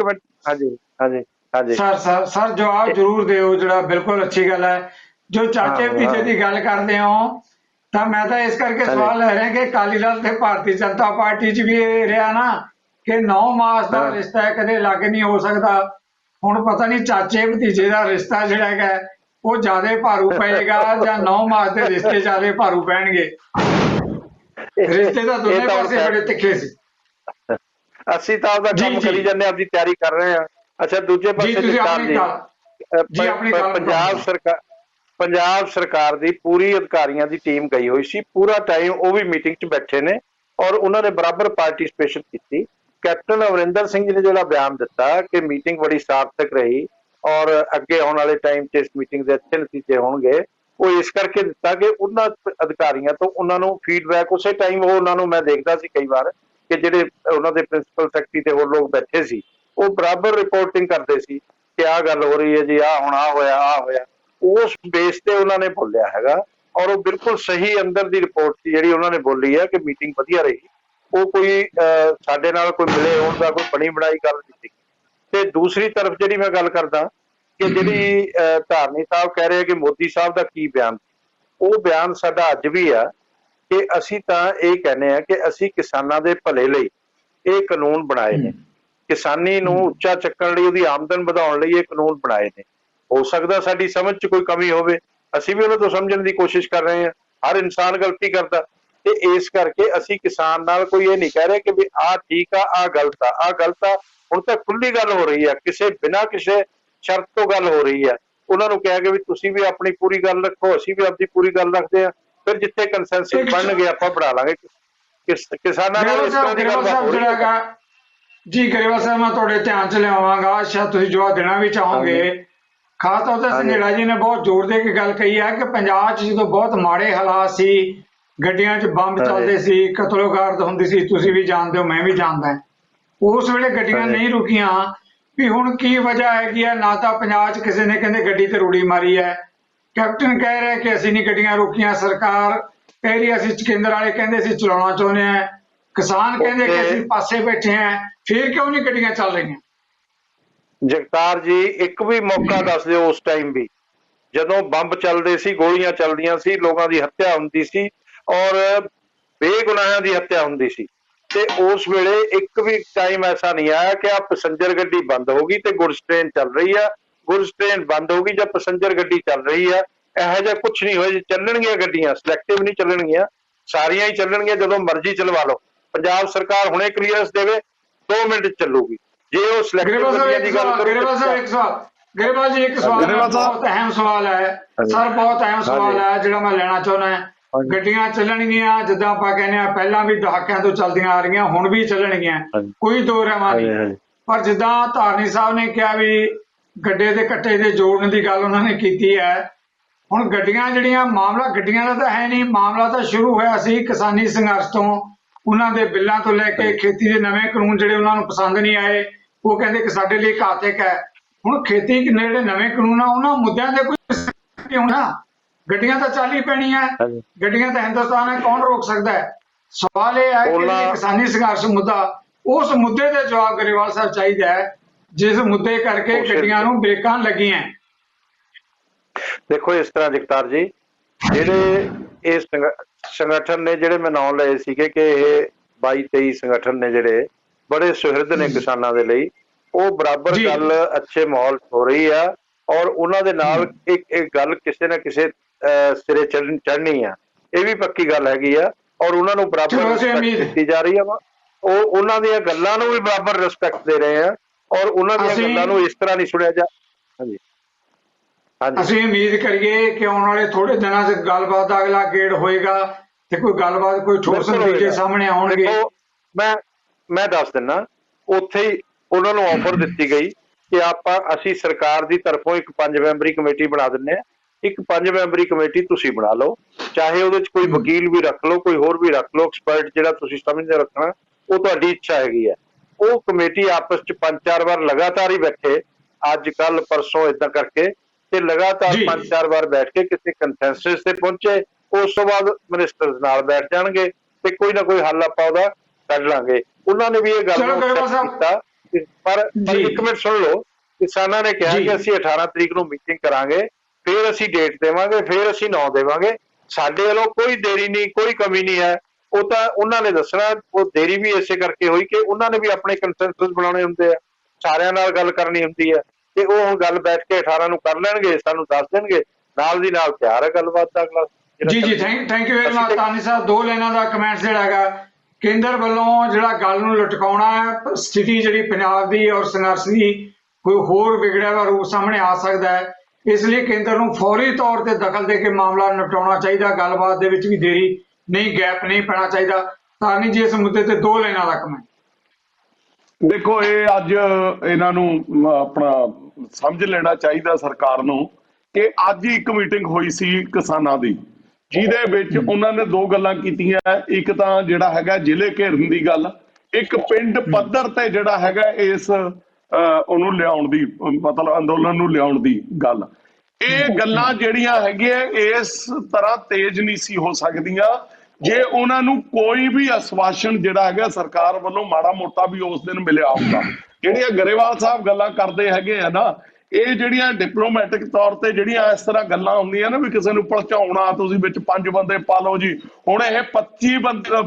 ਮਿੰਟ ਹਾਂਜੀ ਹਾਂਜੀ ਹਾਂਜੀ ਸਰ ਜਵਾਬ ਜ਼ਰੂਰ ਦਿਓ, ਜਿਹੜਾ ਬਿਲਕੁਲ ਅੱਛੀ ਗੱਲ ਹੈ। ਜੋ ਚਾਚੇ ਭਤੀਜੇ ਦੀ ਗੱਲ ਕਰਦੇ ਹੋ, ਤਾਂ ਮੈਂ ਤਾਂ ਇਸ ਕਰਕੇ ਸਵਾਲ ਲੈ ਰਿਹਾ ਕਿ ਅਕਾਲੀ ਦਲ ਤੇ ਭਾਰਤੀ ਜਨਤਾ ਪਾਰਟੀ 'ਚ ਵੀ ਇਹ ਰਿਹਾ ਨਾ ਕਿ 9 ਮਾਸ ਦਾ ਰਿਸ਼ਤਾ ਕਦੇ ਲੱਗ ਨਹੀਂ ਹੋ ਸਕਦਾ। ਹੁਣ ਪਤਾ ਨਹੀਂ ਚਾਚੇ ਭਤੀਜੇ ਦਾ ਰਿਸ਼ਤਾ ਜਿਹੜਾ ਹੈਗਾ ਉਹ ਜ਼ਿਆਦਾ ਭਾਰੂ ਪਏਗਾ ਜਾਂ 9 ਮਾਸ ਦੇ ਰਿਸ਼ਤੇ ਜ਼ਿਆਦਾ ਭਾਰੂ ਪੈਣਗੇ। ਰਿਸ਼ਤੇ ਤਾਂ ਦੋਨੇ ਪਾਸੇ ਬੜੇ ਤਿੱਖੇ ਸੀ। ਅਸੀਂ ਤਾਂ ਉਹਦਾ ਕੰਮ ਕਰੀ ਜਾਂਦੇ, ਆਪਣੀ ਤਿਆਰੀ ਕਰ ਰਹੇ ਹਾਂ। ਅੱਛਾ, ਦੂਜੇ ਪਾਸੇ ਪੰਜਾਬ ਸਰਕਾਰ ਦੀ ਪੂਰੀ ਅਧਿਕਾਰੀਆਂ ਦੀ ਟੀਮ ਗਈ ਹੋਈ ਸੀ। ਪੂਰਾ ਟਾਈਮ ਉਹ ਵੀ ਮੀਟਿੰਗ 'ਚ ਬੈਠੇ ਨੇ ਔਰ ਉਹਨਾਂ ਨੇ ਬਰਾਬਰ ਪਾਰਟਿਸਿਪੇਸ਼ਨ ਕੀਤੀ। ਕੈਪਟਨ ਅਮਰਿੰਦਰ ਸਿੰਘ ਜੀ ਨੇ ਜਿਹੜਾ ਬਿਆਨ ਦਿੱਤਾ ਕਿ ਮੀਟਿੰਗ ਬੜੀ ਸਾਰਥਕ ਰਹੀ ਔਰ ਅੱਗੇ ਆਉਣ ਵਾਲੇ ਟਾਈਮ 'ਚ ਇਸ ਮੀਟਿੰਗ ਦੇ ਅੱਛੇ ਨਤੀਜੇ ਹੋਣਗੇ, ਉਹ ਇਸ ਕਰਕੇ ਦਿੱਤਾ ਕਿ ਉਹਨਾਂ ਅਧਿਕਾਰੀਆਂ ਤੋਂ ਉਹਨਾਂ ਨੂੰ ਫੀਡਬੈਕ ਉਸੇ ਟਾਈਮ, ਉਹ ਉਹਨਾਂ ਨੂੰ ਮੈਂ ਦੇਖਦਾ ਸੀ ਕਈ ਵਾਰ ਕਿ ਜਿਹੜੇ ਉਹਨਾਂ ਦੇ ਪ੍ਰਿੰਸੀਪਲ ਸੈਕਟਰੀ ਤੇ ਹੋਰ ਲੋਕ ਬੈਠੇ ਸੀ, ਉਹ ਬਰਾਬਰ ਰਿਪੋਰਟਿੰਗ ਕਰਦੇ ਸੀ ਕਿ ਆਹ ਗੱਲ ਹੋ ਰਹੀ ਹੈ ਜੀ, ਆਹ ਹੁਣ ਆਹ ਹੋਇਆ। ਉਸ ਬੇਸ ਤੇ ਉਹਨਾਂ ਨੇ ਬੋਲਿਆ ਹੈਗਾ ਔਰ ਉਹ ਬਿਲਕੁਲ ਸਹੀ ਅੰਦਰ ਦੀ ਰਿਪੋਰਟ ਸੀ ਜਿਹੜੀ ਉਹਨਾਂ ਨੇ ਬੋਲੀ ਹੈ ਕਿ ਮੀਟਿੰਗ ਵਧੀਆ ਰਹੀ। ਉਹ ਕੋਈ ਸਾਡੇ ਨਾਲ ਕੋਈ ਮਿਲੇ ਹੋਣ ਦਾ ਕੋਈ ਬਣੀ ਬਣਾਈ ਗੱਲ ਨਹੀਂ ਸੀ। ਤੇ ਦੂਸਰੀ ਤਰਫ ਜਿਹੜੀ ਮੈਂ ਗੱਲ ਕਰਦਾ ਕਿ ਜਿਹੜੀ ਧਾਰਨੀ ਸਾਹਿਬ ਕਹਿ ਰਹੇ ਕਿ ਮੋਦੀ ਸਾਹਿਬ ਦਾ ਕੀ ਬਿਆਨ, ਉਹ ਬਿਆਨ ਸਾਡਾ ਅੱਜ ਵੀ ਆ ਕਿ ਅਸੀਂ ਤਾਂ ਇਹ ਕਹਿੰਦੇ ਆ ਕਿ ਅਸੀਂ ਕਿਸਾਨਾਂ ਦੇ ਭਲੇ ਲਈ ਇਹ ਕਾਨੂੰਨ ਬਣਾਏ ਨੇ। ਕਿਸਾਨੀ ਨੂੰ ਉੱਚਾ ਚੱਕਣ ਲਈ, ਉਹਦੀ ਆਮਦਨ ਵਧਾਉਣ ਲਈ ਇਹ ਕਾਨੂੰਨ ਬਣਾਏ ਨੇ। ਹੋ ਸਕਦਾ ਸਾਡੀ ਸਮਝ 'ਚ ਕੋਈ ਕਮੀ ਹੋਵੇ, ਅਸੀਂ ਵੀ ਉਹਨਾਂ ਤੋਂ ਸਮਝਣ ਦੀ ਕੋਸ਼ਿਸ਼ ਕਰ ਰਹੇ ਹਾਂ। ਹਰ ਇਨਸਾਨ ਗਲਤੀ ਕਰਦਾ, ਤੇ ਇਸ ਕਰਕੇ ਅਸੀਂ ਕਿਸਾਨ ਨਾਲ ਕੋਈ ਇਹ ਨਹੀਂ ਕਹਿ ਰਹੇ ਕਿ ਵੀ ਆਹ ਠੀਕ ਆ, ਆਹ ਗਲਤ ਆ, ਆਹ ਗਲਤ ਆ। ਹੁਣ ਤਾਂ ਖੁੱਲੀ ਗੱਲ ਹੋ ਰਹੀ ਆ, ਕਿਸੇ ਬਿਨਾਂ ਕਿਸੇ ਸ਼ਰਤ ਤੋਂ ਗੱਲ ਹੋ ਰਹੀ ਆ। ਉਹਨਾਂ ਨੂੰ ਕਹਿ ਕੇ ਵੀ ਤੁਸੀਂ ਵੀ ਆਪਣੀ ਪੂਰੀ ਗੱਲ ਰੱਖੋ, ਅਸੀਂ ਵੀ ਆਪਣੀ ਪੂਰੀ ਗੱਲ ਰੱਖਦੇ ਆ, ਫਿਰ ਜਿੱਥੇ ਕੰਸੈਂਸਸ ਬਣਨਗੇ ਆਪਾਂ ਬਣਾ ਲਾਂਗੇ। ਕਿਸਾਨਾਂ ਨਾਲ ਇਸ ਤਰ੍ਹਾਂ ਦੀ ਗੱਲਬਾਤ ਹੋ ਰਹੀ ਹੈ ਜੀ। ਗਰੇਵਾਲ ਸਾਹਿਬ, ਮੈਂ ਤੁਹਾਡੇ ਧਿਆਨ 'ਚ ਲਿਆਵਾਂਗਾ, ਸ਼ਾਇਦ ਤੁਸੀਂ ਜਵਾਬ ਦੇਣਾ ਵੀ ਚਾਹੋਗੇ। ਖਾਸ ਤੌਰ ਤੇ ਸੰਘੇੜਾ ਜੀ ਨੇ ਬਹੁਤ ਜ਼ੋਰ ਦੇ ਕੇ ਗੱਲ ਕਹੀ ਹੈ ਕਿ ਪੰਜਾਬ 'ਚ ਜਦੋਂ ਬਹੁਤ ਮਾੜੇ ਹਾਲਾਤ ਸੀ, ਗੱਡੀਆਂ 'ਚ ਬੰਬ ਚੱਲਦੇ ਸੀ, ਕਤਲੋਗਾਰਤ ਹੁੰਦੀ ਸੀ, ਤੁਸੀਂ ਵੀ ਜਾਣਦੇ ਹੋ, ਮੈਂ ਵੀ ਜਾਣਦਾ, ਉਸ ਵੇਲੇ ਗੱਡੀਆਂ ਨਹੀਂ ਰੁਕੀਆਂ। ਵੀ ਹੁਣ ਕੀ ਵਜ੍ਹਾ ਹੈਗੀ ਆ? ਨਾ ਤਾਂ ਪੰਜਾਬ 'ਚ ਕਿਸੇ ਨੇ ਕਹਿੰਦੇ ਗੱਡੀ ਤੇ ਰੂੜੀ ਮਾਰੀ ਹੈ, ਕੈਪਟਨ ਕਹਿ ਰਿਹਾ ਕਿ ਅਸੀਂ ਨਹੀਂ ਗੱਡੀਆਂ ਰੋਕੀਆਂ, ਸਰਕਾਰ ਕਹਿ ਰਹੀ ਅਸੀਂ ਕੇਂਦਰ ਵਾਲੇ ਕਹਿੰਦੇ ਅਸੀਂ ਚਲਾਉਣਾ ਚਾਹੁੰਦੇ ਹਾਂ, ਕਿਸਾਨ ਕਹਿੰਦੇ ਕਿ ਅਸੀਂ ਪਾਸੇ ਬੈਠੇ ਹਾਂ, ਫਿਰ ਕਿਉਂ ਨਹੀਂ ਗੱਡੀਆਂ ਚੱਲ ਰਹੀਆਂ? ਜਗਤਾਰ ਜੀ, ਇੱਕ ਵੀ ਮੌਕਾ ਦੱਸ ਦਿਓ ਉਸ ਟਾਈਮ ਵੀ ਜਦੋਂ ਬੰਬ ਚੱਲਦੇ ਸੀ, ਗੋਲੀਆਂ ਚੱਲਦੀਆਂ ਸੀ, ਲੋਕਾਂ ਦੀ ਹੱਤਿਆ ਹੁੰਦੀ ਸੀ ਔਰ ਬੇਗੁਨਾਹਾਂ ਦੀ ਹੱਤਿਆ ਹੁੰਦੀ ਸੀ, ਤੇ ਉਸ ਵੇਲੇ ਇੱਕ ਵੀ ਟਾਈਮ ਐਸਾ ਨਹੀਂ ਆਇਆ ਕਿ ਆ ਪੈਸੰਜਰ ਗੱਡੀ ਬੰਦ ਹੋ ਗਈ ਤੇ ਗੁਡਸ ਟ੍ਰੇਨ ਚੱਲ ਰਹੀ ਆ, ਗੁਡਸ ਟ੍ਰੇਨ ਬੰਦ ਹੋ ਗਈ ਜਾਂ ਪੈਸੰਜਰ ਗੱਡੀ ਚੱਲ ਰਹੀ ਆ। ਇਹੋ ਜਿਹਾ ਕੁਛ ਨਹੀਂ ਹੋਇਆ। ਚੱਲਣਗੀਆਂ ਗੱਡੀਆਂ, ਸਿਲੈਕਟਿਵ ਨਹੀਂ ਚੱਲਣਗੀਆਂ, ਸਾਰੀਆਂ ਹੀ ਚੱਲਣਗੀਆਂ, ਜਦੋਂ ਮਰਜ਼ੀ ਚਲਵਾ ਲਓ। ਪੰਜਾਬ ਸਰਕਾਰ ਹੁਣੇ ਕਲੀਅਰੈਂਸ ਦੇਵੇ, 2 ਮਿੰਟ ਚੱਲੂਗੀ। ਜੇ ਉਹ ਸਿਲੈਕਟਿਵ ਗੱਡੀਆਂ ਦੀ ਗੱਲ ਕਰੋ। ਗਰੇਵਾਲ ਜੀ, ਇੱਕ ਸਵਾਲ ਬਹੁਤ ਅਹਿਮ ਸਵਾਲ ਹੈ ਸਰ, ਬਹੁਤ ਅਹਿਮ ਸਵਾਲ ਹੈ ਜਿਹੜਾ ਮੈਂ ਲੈਣਾ ਚਾਹੁੰਦਾ। ਗੱਡੀਆਂ ਚੱਲਣਗੀਆਂ, ਜਿੱਦਾਂ ਆਪਾਂ ਕਹਿੰਦੇ ਆ, ਪਹਿਲਾਂ ਵੀ ਦਹਾਕਿਆਂ ਤੋਂ ਚੱਲਦੀਆਂ ਆ ਰਹੀਆਂ, ਹੁਣ ਵੀ ਚੱਲਣਗੀਆਂ, ਕੋਈ ਦੋ ਰਾਹਾਂ ਨਹੀਂ। ਪਰ ਜਿੱਦਾਂ ਧਾਰਨੀ ਸਾਹਿਬ ਨੇ ਕਿਹਾ ਵੀ ਗੱਡੇ ਦੇ ਕੱਟੇ ਦੇ ਜੋੜਨ ਦੀ ਗੱਲ ਉਹਨਾਂ ਨੇ ਕੀਤੀ ਹੈ, ਹੁਣ ਗੱਡੀਆਂ ਜਿਹੜੀਆਂ, ਮਾਮਲਾ ਗੱਡੀਆਂ ਦਾ ਤਾਂ ਹੈ ਨਹੀਂ, ਮਾਮਲਾ ਤਾਂ ਸ਼ੁਰੂ ਹੋਇਆ ਸੀ ਕਿਸਾਨੀ ਸੰਘਰਸ਼ ਤੋਂ। ਉਹਨਾਂ ਦੇ ਬਿੱਲਾਂ ਤੋਂ ਲੈ ਕੇ ਖੇਤੀ ਦੇ ਨਵੇਂ ਕਾਨੂੰਨ ਜਿਹੜੇ ਉਹਨਾਂ ਨੂੰ ਪਸੰਦ ਨਹੀਂ ਆਏ, ਉਹ ਕਹਿੰਦੇ ਕਿ ਸਾਡੇ ਲਈ ਘਾਤਕ ਹੈ। ਹੁਣ ਖੇਤੀ ਦੇ ਜਿਹੜੇ ਨਵੇਂ ਕਾਨੂੰਨ ਆ, ਉਹਨਾਂ ਮੁੱਦਿਆਂ ਦੇ ਕੋਈ ਹੋਣਾ, ਗੱਡੀਆਂ ਤਾਂ ਚੱਲ ਹੀ ਪੈਣੀਆਂ, ਗੱਡੀਆਂ ਤਾਂ ਹਿੰਦੁਸਤਾਨ ਹੈ, ਕੌਣ ਰੋਕ ਸਕਦਾ ਹੈ? ਸਵਾਲ ਇਹ ਹੈ ਕਿ ਕਿਸਾਨੀ ਸੰਘਰਸ਼ ਮੁੱਦਾ, ਉਸ ਮੁੱਦੇ ਦੇ ਜਵਾਬ ਗਰੇਵਾਲ ਸਾਹਿਬ ਚਾਹੀਦਾ ਹੈ, ਜਿਸ ਮੁੱਦੇ ਕਰਕੇ ਗੱਡੀਆਂ ਨੂੰ ਬ੍ਰੇਕਾਂ ਲੱਗੀਆਂ। ਦੇਖੋ ਇਸ ਤਰ੍ਹਾਂ ਜਗਤਾਰ ਜੀ, ਜਿਹੜੇ ਇਹ ਸੰਗਠਨ ਨੇ, ਜਿਹੜੇ ਮੈਂ ਨਾਮ ਲਏ ਸੀਗੇ ਕਿ ਇਹ 22-23 ਸੰਗਠਨ ਨੇ ਜਿਹੜੇ ਬੜੇ ਸੁਹਿਰਦ ਨੇ ਕਿਸਾਨਾਂ ਦੇ ਲਈ, ਉਹ ਬਰਾਬਰ ਜੀ। ਗੱਲ ਅੱਛੇ ਮਾਹੌਲ 'ਚ ਹੋ ਰਹੀ ਆ, ਔਰ ਉਹਨਾਂ ਦੇ ਨਾਲ ਇੱਕ ਗੱਲ ਕਿਸੇ ਨਾ ਕਿਸੇ ਸਿਰੇ ਚੜ੍ਹਨੀ ਆ, ਇਹ ਵੀ ਪੱਕੀ ਗੱਲ ਹੈਗੀ ਆ, ਔਰ ਉਹਨਾਂ ਨੂੰ ਬਰਾਬਰ ਚਲੋ ਅਸੀਂ ਰਿਸਪੈਕਟ ਉਮੀਦ- ਦਿੱਤੀ ਜਾ ਰਹੀ ਆ ਵਾ। ਉਹ ਉਹਨਾਂ ਦੀਆਂ ਗੱਲਾਂ ਨੂੰ ਵੀ ਬਰਾਬਰ ਰਿਸਪੈਕਟ ਦੇ ਰਹੇ ਆ, ਔਰ ਉਹਨਾਂ ਦੀਆਂ ਅਸੀਂ- ਗੱਲਾਂ ਨੂੰ ਇਸ ਤਰ੍ਹਾਂ ਨਹੀਂ ਸੁਣਿਆ ਜਾ। ਹਾਂਜੀ ਹਾਂਜੀ ਅਸੀਂ ਉਮੀਦ ਕਰੀਏ ਕਿ ਆਉਣ ਵਾਲੇ ਥੋੜੇ ਦਿਨਾਂ 'ਚ ਗੱਲਬਾਤ ਦਾ ਅਗਲਾ ਗੇੜ ਹੋਏਗਾ ਤੇ ਕੋਈ ਗੱਲਬਾਤ, ਕੋਈ ਠੋਸ ਬਿਲਕੁਲ ਨਤੀਜੇ ਹੋਏਗਾ। ਸਾਹਮਣੇ ਆਉਣਗੇ। ਦੇਖੋ, ਮੈਂ ਦੱਸ ਦਿੰਦਾ, ਉੱਥੇ ਹੀ ਉਹਨਾਂ ਨੂੰ ਆਫਰ ਦਿੱਤੀ ਗਈ ਕਿ ਅਸੀਂ ਸਰਕਾਰ ਦੀ ਤਰਫੋਂ ਇੱਕ 5 ਮੈਂਬਰੀ ਕਮੇਟੀ ਬਣਾ ਦਿੰਦੇ ਆ। ਇੱਕ 5 ਮੈਂਬਰੀ ਕਮੇਟੀ ਤੁਸੀਂ ਬਣਾ ਲਓ, ਚਾਹੇ ਉਹਦੇ 'ਚ ਕੋਈ ਵਕੀਲ ਵੀ ਰੱਖ ਲਓ, ਕੋਈ ਹੋਰ ਵੀ ਰੱਖ ਲਓ, ਐਕਸਪਰਟ ਜਿਹੜਾ ਤੁਸੀਂ ਸਮਝਦੇ ਰੱਖਣਾ, ਉਹ ਤੁਹਾਡੀ ਇੱਛਾ ਹੈਗੀ ਹੈ। ਉਹ ਕਮੇਟੀ ਆਪਸ 'ਚ 5-4 ਵਾਰ ਲਗਾਤਾਰ ਹੀ ਬੈਠੇ, ਅੱਜ ਕੱਲ ਪਰਸੋਂ ਏਦਾਂ ਕਰਕੇ, ਤੇ ਲਗਾਤਾਰ ਜੀ। 5-4 ਵਾਰ ਬੈਠ ਕੇ ਕਿਸੇ ਕੰਸੈਂਸਸ ਤੇ ਪਹੁੰਚੇ। ਉਸ ਤੋਂ ਬਾਅਦ ਮਿਨਿਸਟਰਸ ਨਾਲ ਬੈਠ ਜਾਣਗੇ ਤੇ ਕੋਈ ਨਾ ਕੋਈ ਹੱਲ ਆਪਾਂ ਉਹਦਾ ਕੱਢ ਲਾਂਗੇ। ਉਹਨਾਂ ਨੇ ਵੀ ਇਹ ਗੱਲ ਚਲੋ ਨੂੰ ਗਰੇਵਾਲ accept ਸਾਹਿਬ। ਕੀਤਾ, ਪਰ ਜੀ। ਇੱਕ ਮਿੰਟ ਸੁਣ ਲਓ, ਕਿਸਾਨਾਂ ਨੇ ਕਿਹਾ ਜੀ। ਕਿ ਅਸੀਂ 18 ਤਰੀਕ ਨੂੰ ਮੀਟਿੰਗ ਕਰਾਂਗੇ, ਫਿਰ ਅਸੀਂ ਡੇਟ ਦੇਵਾਂਗੇ, ਫਿਰ ਅਸੀਂ ਨਾਂ ਦੇਵਾਂਗੇ। ਸਾਡੇ ਵੱਲੋਂ ਕੋਈ ਦੇਰੀ ਨਹੀਂ, ਕੋਈ ਕਮੀ ਨਹੀਂ ਹੈ। ਉਹ ਤਾਂ ਉਹਨਾਂ ਨੇ ਦੱਸਣਾ। ਉਹ ਦੇਰੀ ਵੀ ਇਸੇ ਕਰਕੇ ਹੋਈ ਕਿ ਉਹਨਾਂ ਨੇ ਵੀ ਆਪਣੇ ਕੰਸੈਂਸਸ ਬਣਾਉਣੇ ਹੁੰਦੇ ਆ, ਸਾਰਿਆਂ ਨਾਲ ਗੱਲ ਕਰਨੀ ਹੁੰਦੀ ਹੈ, ਤੇ ਉਹ ਹੁਣ ਗੱਲ ਬੈਠ ਕੇ 18 ਨੂੰ ਕਰ ਲੈਣਗੇ, ਸਾਨੂੰ ਦੱਸ ਦੇਣਗੇ, ਨਾਲ ਦੀ ਨਾਲ ਤਿਆਰ ਹੈ ਗੱਲਬਾਤ ਦਾ ਅਗਲਾ। ਜੀ ਥੈਂਕ ਯੂ ਵੈਰੀ ਮਚ ਤਾਨੀ ਸਾਹਿਬ। 2 ਲਾਈਨਾਂ ਦਾ ਕਮੈਂਟ ਜਿਹੜਾ ਹੈਗਾ, ਕੇਂਦਰ ਵੱਲੋਂ ਜਿਹੜਾ ਗੱਲ ਨੂੰ ਲਟਕਾਉਣਾ ਹੈ, ਸਥਿਤੀ ਜਿਹੜੀ ਪੰਜਾਬ ਦੀ ਔਰ ਸੰਘਰਸ਼ ਦੀ ਕੋਈ ਹੋਰ ਵਿਗੜਿਆ ਵਾ ਰੂਪ ਸਾਹਮਣੇ ਆ ਸਕਦਾ ਹੈ, ਇਸ ਲਈ ਕੇਂਦਰ ਨੂੰ ਫੌਰੀ ਤੌਰ ਤੇ ਦਖਲ ਦੇ ਕੇ ਮਾਮਲਾ ਨਿਪਟਾਉਣਾ ਚਾਹੀਦਾ। ਗੱਲਬਾਤ ਦੇ ਵਿੱਚ ਵੀ ਦੇਰੀ ਨਹੀਂ, ਗੈਪ ਨਹੀਂ ਪੈਣਾ ਚਾਹੀਦਾ। ਤਾਨੀ ਜੀ ਇਸ ਮੁੱਦੇ ਤੇ 2 ਲਾਈਨਾਂ ਦਾ ਕਮੈਂਟ। ਦੇਖੋ, ਇਹ ਅੱਜ ਇਹਨਾਂ ਨੂੰ ਆਪਣਾ ਸਮਝ ਲੈਣਾ ਚਾਹੀਦਾ ਸਰਕਾਰ ਨੂੰ ਕਿ ਅੱਜ ਹੀ ਇੱਕ ਮੀਟਿੰਗ ਹੋਈ ਸੀ ਕਿਸਾਨਾਂ ਦੀ, ਜਿਹਦੇ ਵਿੱਚ ਉਹਨਾਂ ਨੇ 2 ਗੱਲਾਂ ਕੀਤੀਆਂ। ਇੱਕ ਤਾਂ ਜਿਹੜਾ ਹੈਗਾ ਜ਼ਿਲ੍ਹੇ ਘੇਰਨ ਦੀ ਗੱਲ, ਇੱਕ ਪਿੰਡ ਪੱਧਰ ਤੇ ਜਿਹੜਾ ਹੈਗਾ ਇਸ ਉਹਨੂੰ ਲਿਆਉਣ ਦੀ, ਮਤਲਬ ਅੰਦੋਲਨ ਨੂੰ ਲਿਆਉਣ ਦੀ ਗੱਲ। ਇਹ ਗੱਲਾਂ ਜਿਹੜੀਆਂ ਹੈਗੀਆਂ ਇਸ ਤਰ੍ਹਾਂ ਤੇਜ਼ ਨਹੀਂ ਸੀ ਹੋ ਸਕਦੀਆਂ ਜੇ ਉਹਨਾਂ ਨੂੰ ਕੋਈ ਵੀ ਆਸ਼ਵਾਸਨ ਜਿਹੜਾ ਹੈਗਾ ਸਰਕਾਰ ਵੱਲੋਂ ਮਾੜਾ ਮੋਟਾ ਵੀ ਉਸ ਦਿਨ ਮਿਲਿਆ ਹੁੰਦਾ। ਜਿਹੜੀਆਂ ਗਰੇਵਾਲ ਸਾਹਿਬ ਗੱਲਾਂ ਕਰਦੇ ਹੈਗੇ ਆ ਨਾ, ਇਹ ਜਿਹੜੀਆਂ ਡਿਪਲੋਮੈਟਿਕ ਤੌਰ ਤੇ ਜਿਹੜੀਆਂ ਇਸ ਤਰ੍ਹਾਂ ਗੱਲਾਂ ਹੁੰਦੀਆਂ ਨਾ ਵੀ ਕਿਸੇ ਨੂੰ ਭੜਕਾਉਣਾ, ਤੁਸੀਂ ਵਿੱਚ 5 ਬੰਦੇ ਪਾ ਲਓ ਜੀ। ਹੁਣ ਇਹ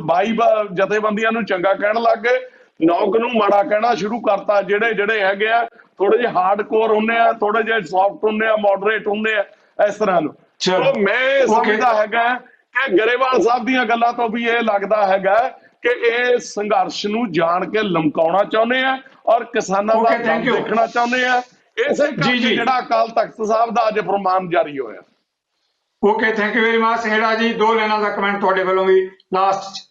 22 ਜਥੇਬੰਦੀਆਂ ਨੂੰ ਚੰਗਾ ਕਹਿਣ ਲੱਗ ਗਏ, 9 ਨੂੰ ਮਾੜਾ ਕਹਿਣਾ ਸ਼ੁਰੂ ਕਰਤਾ। ਜਿਹੜੇ ਹੈਗੇ ਆ ਥੋੜੇ ਜਿਹੇ ਹਾਰਡ ਕੋਰ ਹੁੰਦੇ ਆ, ਥੋੜੇ ਜਿਹੇ ਸੌਫਟ ਹੁੰਦੇ ਆ, ਮੋਡਰੇਟ ਹੁੰਦੇ ਆ, ਇਸ ਤਰ੍ਹਾਂ ਨੂੰ। ਚਲੋ, ਮੈਂ ਸਮਝਦਾ ਹੈਗਾ ਕਿ ਗਰੇਵਾਲ ਸਾਹਿਬ ਦੀਆਂ ਗੱਲਾਂ ਤੋਂ ਵੀ ਇਹ ਲੱਗਦਾ ਹੈਗਾ ਕਿ ਇਹ ਸੰਘਰਸ਼ ਨੂੰ ਜਾਣ ਕੇ ਲਮਕਾਉਣਾ ਚਾਹੁੰਦੇ ਆ ਔਰ ਕਿਸਾਨਾਂ ਦਾ ਦਮ ਦੇਖਣਾ ਚਾਹੁੰਦੇ ਆ। ਇਸੇ ਕਰਕੇ ਜਿਹੜਾ ਅਕਾਲ ਤਖਤ ਸਾਹਿਬ ਦਾ ਅੱਜ ਫਰਮਾਨ ਜਾਰੀ ਹੋਇਆ। Okay, thank you very much Singra ji. 2 ਲਾਈਨਾਂ ਦਾ ਕਮੈਂਟ ਤੁਹਾਡੇ ਵੱਲੋਂ ਵੀ ਲਾਸਟ।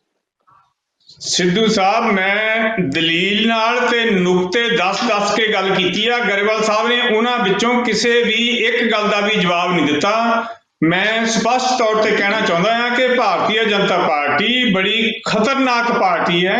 ਸਿੱਧੂ ਸਾਹਿਬ, ਮੈਂ ਦਲੀਲ ਨਾਲ ਤੇ ਨੁਕਤੇ ਦੱਸ ਕੇ ਗੱਲ ਕੀਤੀ ਆ। ਗਰੇਵਾਲ ਸਾਹਿਬ ਨੇ ਉਹਨਾਂ ਵਿੱਚੋਂ ਕਿਸੇ ਵੀ ਇੱਕ ਗੱਲ ਦਾ ਵੀ ਜਵਾਬ ਨਹੀਂ ਦਿੱਤਾ। ਮੈਂ ਸਪਸ਼ਟ ਤੌਰ ਤੇ ਕਹਿਣਾ ਚਾਹੁੰਦਾ ਹਾਂ ਕਿ ਭਾਰਤੀ ਜਨਤਾ ਪਾਰਟੀ ਬੜੀ ਖਤਰਨਾਕ ਪਾਰਟੀ ਹੈ।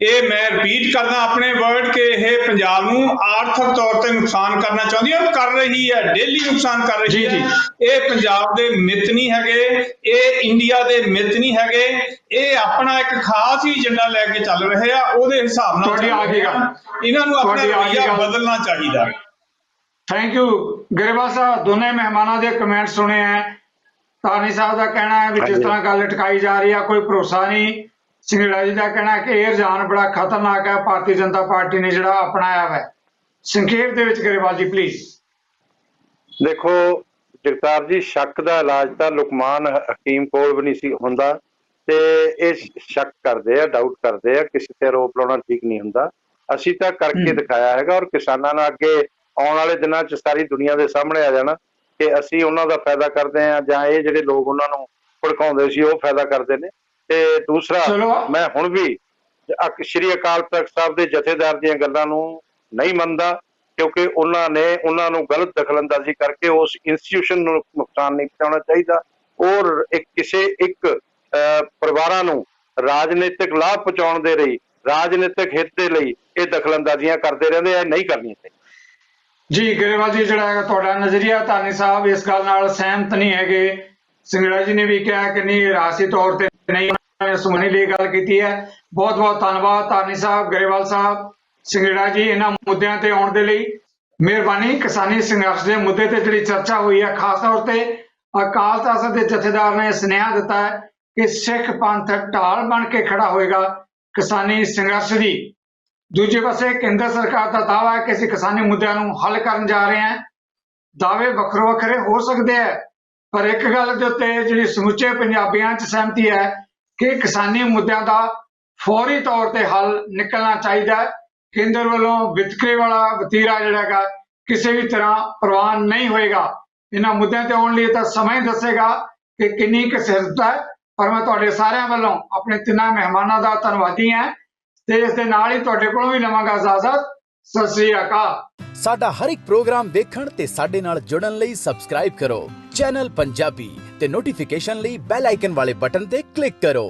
ਇਹ ਮੈਂ ਰਿਪੀਟ ਕਰਦਾ ਆਪਣੇ ਵਰਡ ਕਿ ਇਹ ਪੰਜਾਬ ਨੂੰ ਆਰਥਿਕ ਤੌਰ ਤੇ ਨੁਕਸਾਨ ਕਰਨਾ ਚਾਹੁੰਦੀ ਹੈ, ਕਰ ਰਹੀ ਹੈ, ਡੇਲੀ ਨੁਕਸਾਨ ਕਰ ਰਹੀ ਹੈ। ਇਹ ਪੰਜਾਬ ਦੇ ਮਿੱਤ ਨਹੀਂ ਹੈਗੇ, ਇਹ ਇੰਡੀਆ ਦੇ ਮਿੱਤ ਨਹੀਂ ਹੈਗੇ। ਇਹ ਆਪਣਾ ਇੱਕ ਖਾਸ ਹੀ ਏਜੰਡਾ ਲੈ ਕੇ ਚੱਲ ਰਹੇ ਆ, ਉਹਦੇ ਹਿਸਾਬ ਨਾਲ ਇਹਨਾਂ ਨੂੰ ਆਪਣਾ ਰਵੱਈਆ ਬਦਲਣਾ ਚਾਹੀਦਾ। ਥੈਂਕ ਯੂ ਗਰੇਵਾਲ ਸਾਹਿਬ। ਦੋਨੇ ਮਹਿਮਾਨਾਂ ਦੇ ਕਮੈਂਟ ਸੁਣੇ ਹੈ। ਤਾਨੀ ਸਾਹਿਬ ਦਾ ਕਹਿਣਾ ਹੈ ਵੀ ਜਿਸ ਤਰ੍ਹਾਂ ਗੱਲ ਲਟਕਾਈ ਜਾ ਰਹੀ ਹੈ ਕੋਈ ਭਰੋਸਾ ਨਹੀਂ। ਸਿੰਗੜਾ ਜੀ ਦਾ ਕਹਿਣਾ ਕਿ ਇਹ ਰੁਝਾਨ ਬੜਾ ਖਤਰਨਾਕ ਹੈ, ਭਾਰਤੀ ਜਨਤਾ ਪਾਰਟੀ ਨੇ ਜਿਹੜਾ ਅਪਣਾਇਆ ਹੈ। ਸੰਖੇਪ ਦੇ ਵਿੱਚ ਗਰੇਵਾਲ ਜੀ ਪਲੀਜ਼। ਦੇਖੋ ਜਗਤਾਰ ਜੀ, ਸ਼ੱਕ ਦਾ ਇਲਾਜ ਤਾਂ ਲੁਕਮਾਨ ਹਕੀਮ ਕੋਲ ਵੀ ਨਹੀਂ ਸੀ ਹੁੰਦਾ, ਤੇ ਇਹ ਸ਼ੱਕ ਕਰਦੇ ਆ, ਡਾਊਟ ਕਰਦੇ ਆ, ਕਿਸੇ ਤੇ ਆਰੋਪ ਲਾਉਣਾ ਠੀਕ ਨਹੀਂ ਹੁੰਦਾ। ਅਸੀਂ ਤਾਂ ਕਰਕੇ ਦਿਖਾਇਆ ਹੈਗਾ, ਔਰ ਕਿਸਾਨਾਂ ਨਾਲ ਅੱਗੇ ਆਉਣ ਵਾਲੇ ਦਿਨਾਂ 'ਚ ਸਾਰੀ ਦੁਨੀਆ ਦੇ ਸਾਹਮਣੇ ਆ ਜਾਣਾ ਕਿ ਅਸੀਂ ਉਹਨਾਂ ਦਾ ਫਾਇਦਾ ਕਰਦੇ ਹਾਂ ਜਾਂ ਇਹ ਜਿਹੜੇ ਲੋਕ ਉਹਨਾਂ ਨੂੰ ਭੜਕਾਉਂਦੇ ਸੀ ਉਹ ਫਾਇਦਾ ਕਰਦੇ ਨੇ। ਤੇ ਦੂਸਰਾ, ਮੈਂ ਹੁਣ ਵੀ ਸ਼੍ਰੀ ਅਕਾਲ ਤਖਤ ਸਾਹਿਬ ਦੇ ਜਥੇਦਾਰ ਦੀਆਂ ਗੱਲਾਂ ਨੂੰ ਨਹੀਂ ਮੰਨਦਾ, ਕਿਉਂਕਿ ਉਹਨਾਂ ਨੂੰ ਗਲਤ ਦਖਲਅੰਦਾਜ਼ੀ ਕਰਕੇ ਉਸ ਇੰਸਟੀਟਿਊਸ਼ਨ ਨੂੰ ਨੁਕਸਾਨ ਨਹੀਂ ਪਹੁੰਚਾਉਣਾ ਚਾਹੀਦਾ। ਔਰ ਕਿਸੇ ਇੱਕ ਪਰਿਵਾਰਾਂ ਨੂੰ ਰਾਜਨੀਤਿਕ ਲਾਭ ਪਹੁੰਚਾਉਣ ਦੇ ਲਈ, ਰਾਜਨੀਤਿਕ ਹਿੱਤ ਦੇ ਲਈ ਇਹ ਦਖਲਅੰਦਾਜ਼ੀਆਂ ਕਰਦੇ ਰਹਿੰਦੇ ਆ, ਨਹੀਂ ਕਰਨੀਆਂ ਚਾਹੀਦੀਆਂ। ਜੀ ਗਰੇਵਾਲ ਜੀ, ਜਿਹੜਾ ਹੈਗਾ ਤੁਹਾਡਾ ਨਜ਼ਰੀਆ, ਤਾਨੀ ਸਾਹਿਬ ਇਸ ਗੱਲ ਨਾਲ ਸਹਿਮਤ ਨਹੀਂ ਹੈਗੇ। ਸਿੰਗੜਾ ਜੀ ਨੇ ਵੀ ਕਿਹਾ ਕਿ ਨਹੀਂ, ਰਾਜਸੀ ਤੌਰ ਤੇ ਨਹੀਂ, ਉਹਨਾਂ ਨੇ ਸੁਣਨੇ ਲਈ ਗੱਲ ਕੀਤੀ ਹੈ। ਬਹੁਤ ਬਹੁਤ ਧੰਨਵਾਦ ਤਾਨੀ ਸਾਹਿਬ, ਗਰੇਵਾਲ ਸਾਹਿਬ, ਸਿੰਗੜਾ ਜੀ ਇਹਨਾਂ ਮੁੱਦਿਆਂ ਤੇ ਆਉਣ ਦੇ ਲਈ। ਮਿਹਰਬਾਨੀ। ਕਿਸਾਨੀ ਸੰਘਰਸ਼ ਦੇ ਮੁੱਦੇ ਤੇ ਜਿਹੜੀ ਚਰਚਾ ਹੋਈ ਹੈ, ਖਾਸ ਤੌਰ ਤੇ ਅਕਾਲ ਤਖ਼ਤ ਦੇ ਜਥੇਦਾਰ ਨੇ ਸੁਨੇਹਾ ਦਿੱਤਾ ਹੈ ਕਿ ਸਿੱਖ ਪੰਥ ਢਾਲ ਬਣ ਕੇ ਖੜਾ ਹੋਏਗਾ ਕਿਸਾਨੀ ਸੰਘਰਸ਼ ਦੀ। ਦੂਜੇ ਪਾਸੇ ਕੇਂਦਰ ਸਰਕਾਰ ਦਾ ਦਾਅਵਾ ਹੈ ਕਿ ਅਸੀਂ ਕਿਸਾਨੀ ਮੁੱਦਿਆਂ ਨੂੰ ਹੱਲ ਕਰਨ ਜਾ ਰਹੇ ਹਾਂ। ਦਾਅਵੇ ਵੱਖੋ ਵੱਖਰੇ ਹੋ ਸਕਦੇ ਹੈ, ਪਰ ਇੱਕ ਗੱਲ ਦੇ ਉੱਤੇ ਜਿਹੜੀ ਸਮੁੱਚੇ ਪੰਜਾਬੀਆਂ 'ਚ ਸਹਿਮਤੀ ਹੈ ਕਿ ਕਿਸਾਨੀ ਮੁੱਦਿਆਂ ਦਾ ਫੌਰੀ ਤੌਰ ਤੇ ਹੱਲ ਨਿਕਲਣਾ ਚਾਹੀਦਾ ਹੈ। ਕੇਂਦਰ ਵੱਲੋਂ ਵਿਤਕਰੇ ਵਾਲਾ ਵਤੀਰਾ ਜਿਹੜਾ ਹੈਗਾ ਕਿਸੇ ਵੀ ਤਰ੍ਹਾਂ ਪ੍ਰਵਾਨ ਨਹੀਂ ਹੋਏਗਾ। ਇਹਨਾਂ ਮੁੱਦਿਆਂ ਤੇ ਆਉਣ ਲਈ ਤਾਂ ਸਮਾਂ ਹੀ ਦੱਸੇਗਾ ਕਿ ਕਿੰਨੀ ਕੁ ਸਿਰਜਤ ਹੈ, ਪਰ ਮੈਂ ਤੁਹਾਡੇ ਸਾਰਿਆਂ ਵੱਲੋਂ ਆਪਣੇ ਤਿੰਨਾਂ ਮਹਿਮਾਨਾਂ ਦਾ ਧੰਨਵਾਦੀ ਹਾਂ ਤੇ ਇਸ ਦੇ ਨਾਲ ਹੀ ਤੁਹਾਡੇ ਕੋਲੋਂ ਵੀ ਲਵਾਂਗਾ ਇਜਾਜ਼ਤ। ਸਤਿ ਸ੍ਰੀ ਅਕਾਲ। ਸਾਡਾ ਹਰ ਇੱਕ ਪ੍ਰੋਗਰਾਮ ਦੇਖਣ ਤੇ ਸਾਡੇ ਨਾਲ ਜੁੜਨ ਲਈ ਸਬਸਕ੍ਰਾਈਬ ਕਰੋ ਚੈਨਲ ਪੰਜਾਬੀ ਤੇ ਨੋਟੀਫਿਕੇਸ਼ਨ ਲਈ ਬੈਲ ਆਈਕਨ ਵਾਲੇ ਬਟਨ ਤੇ ਕਲਿੱਕ ਕਰੋ।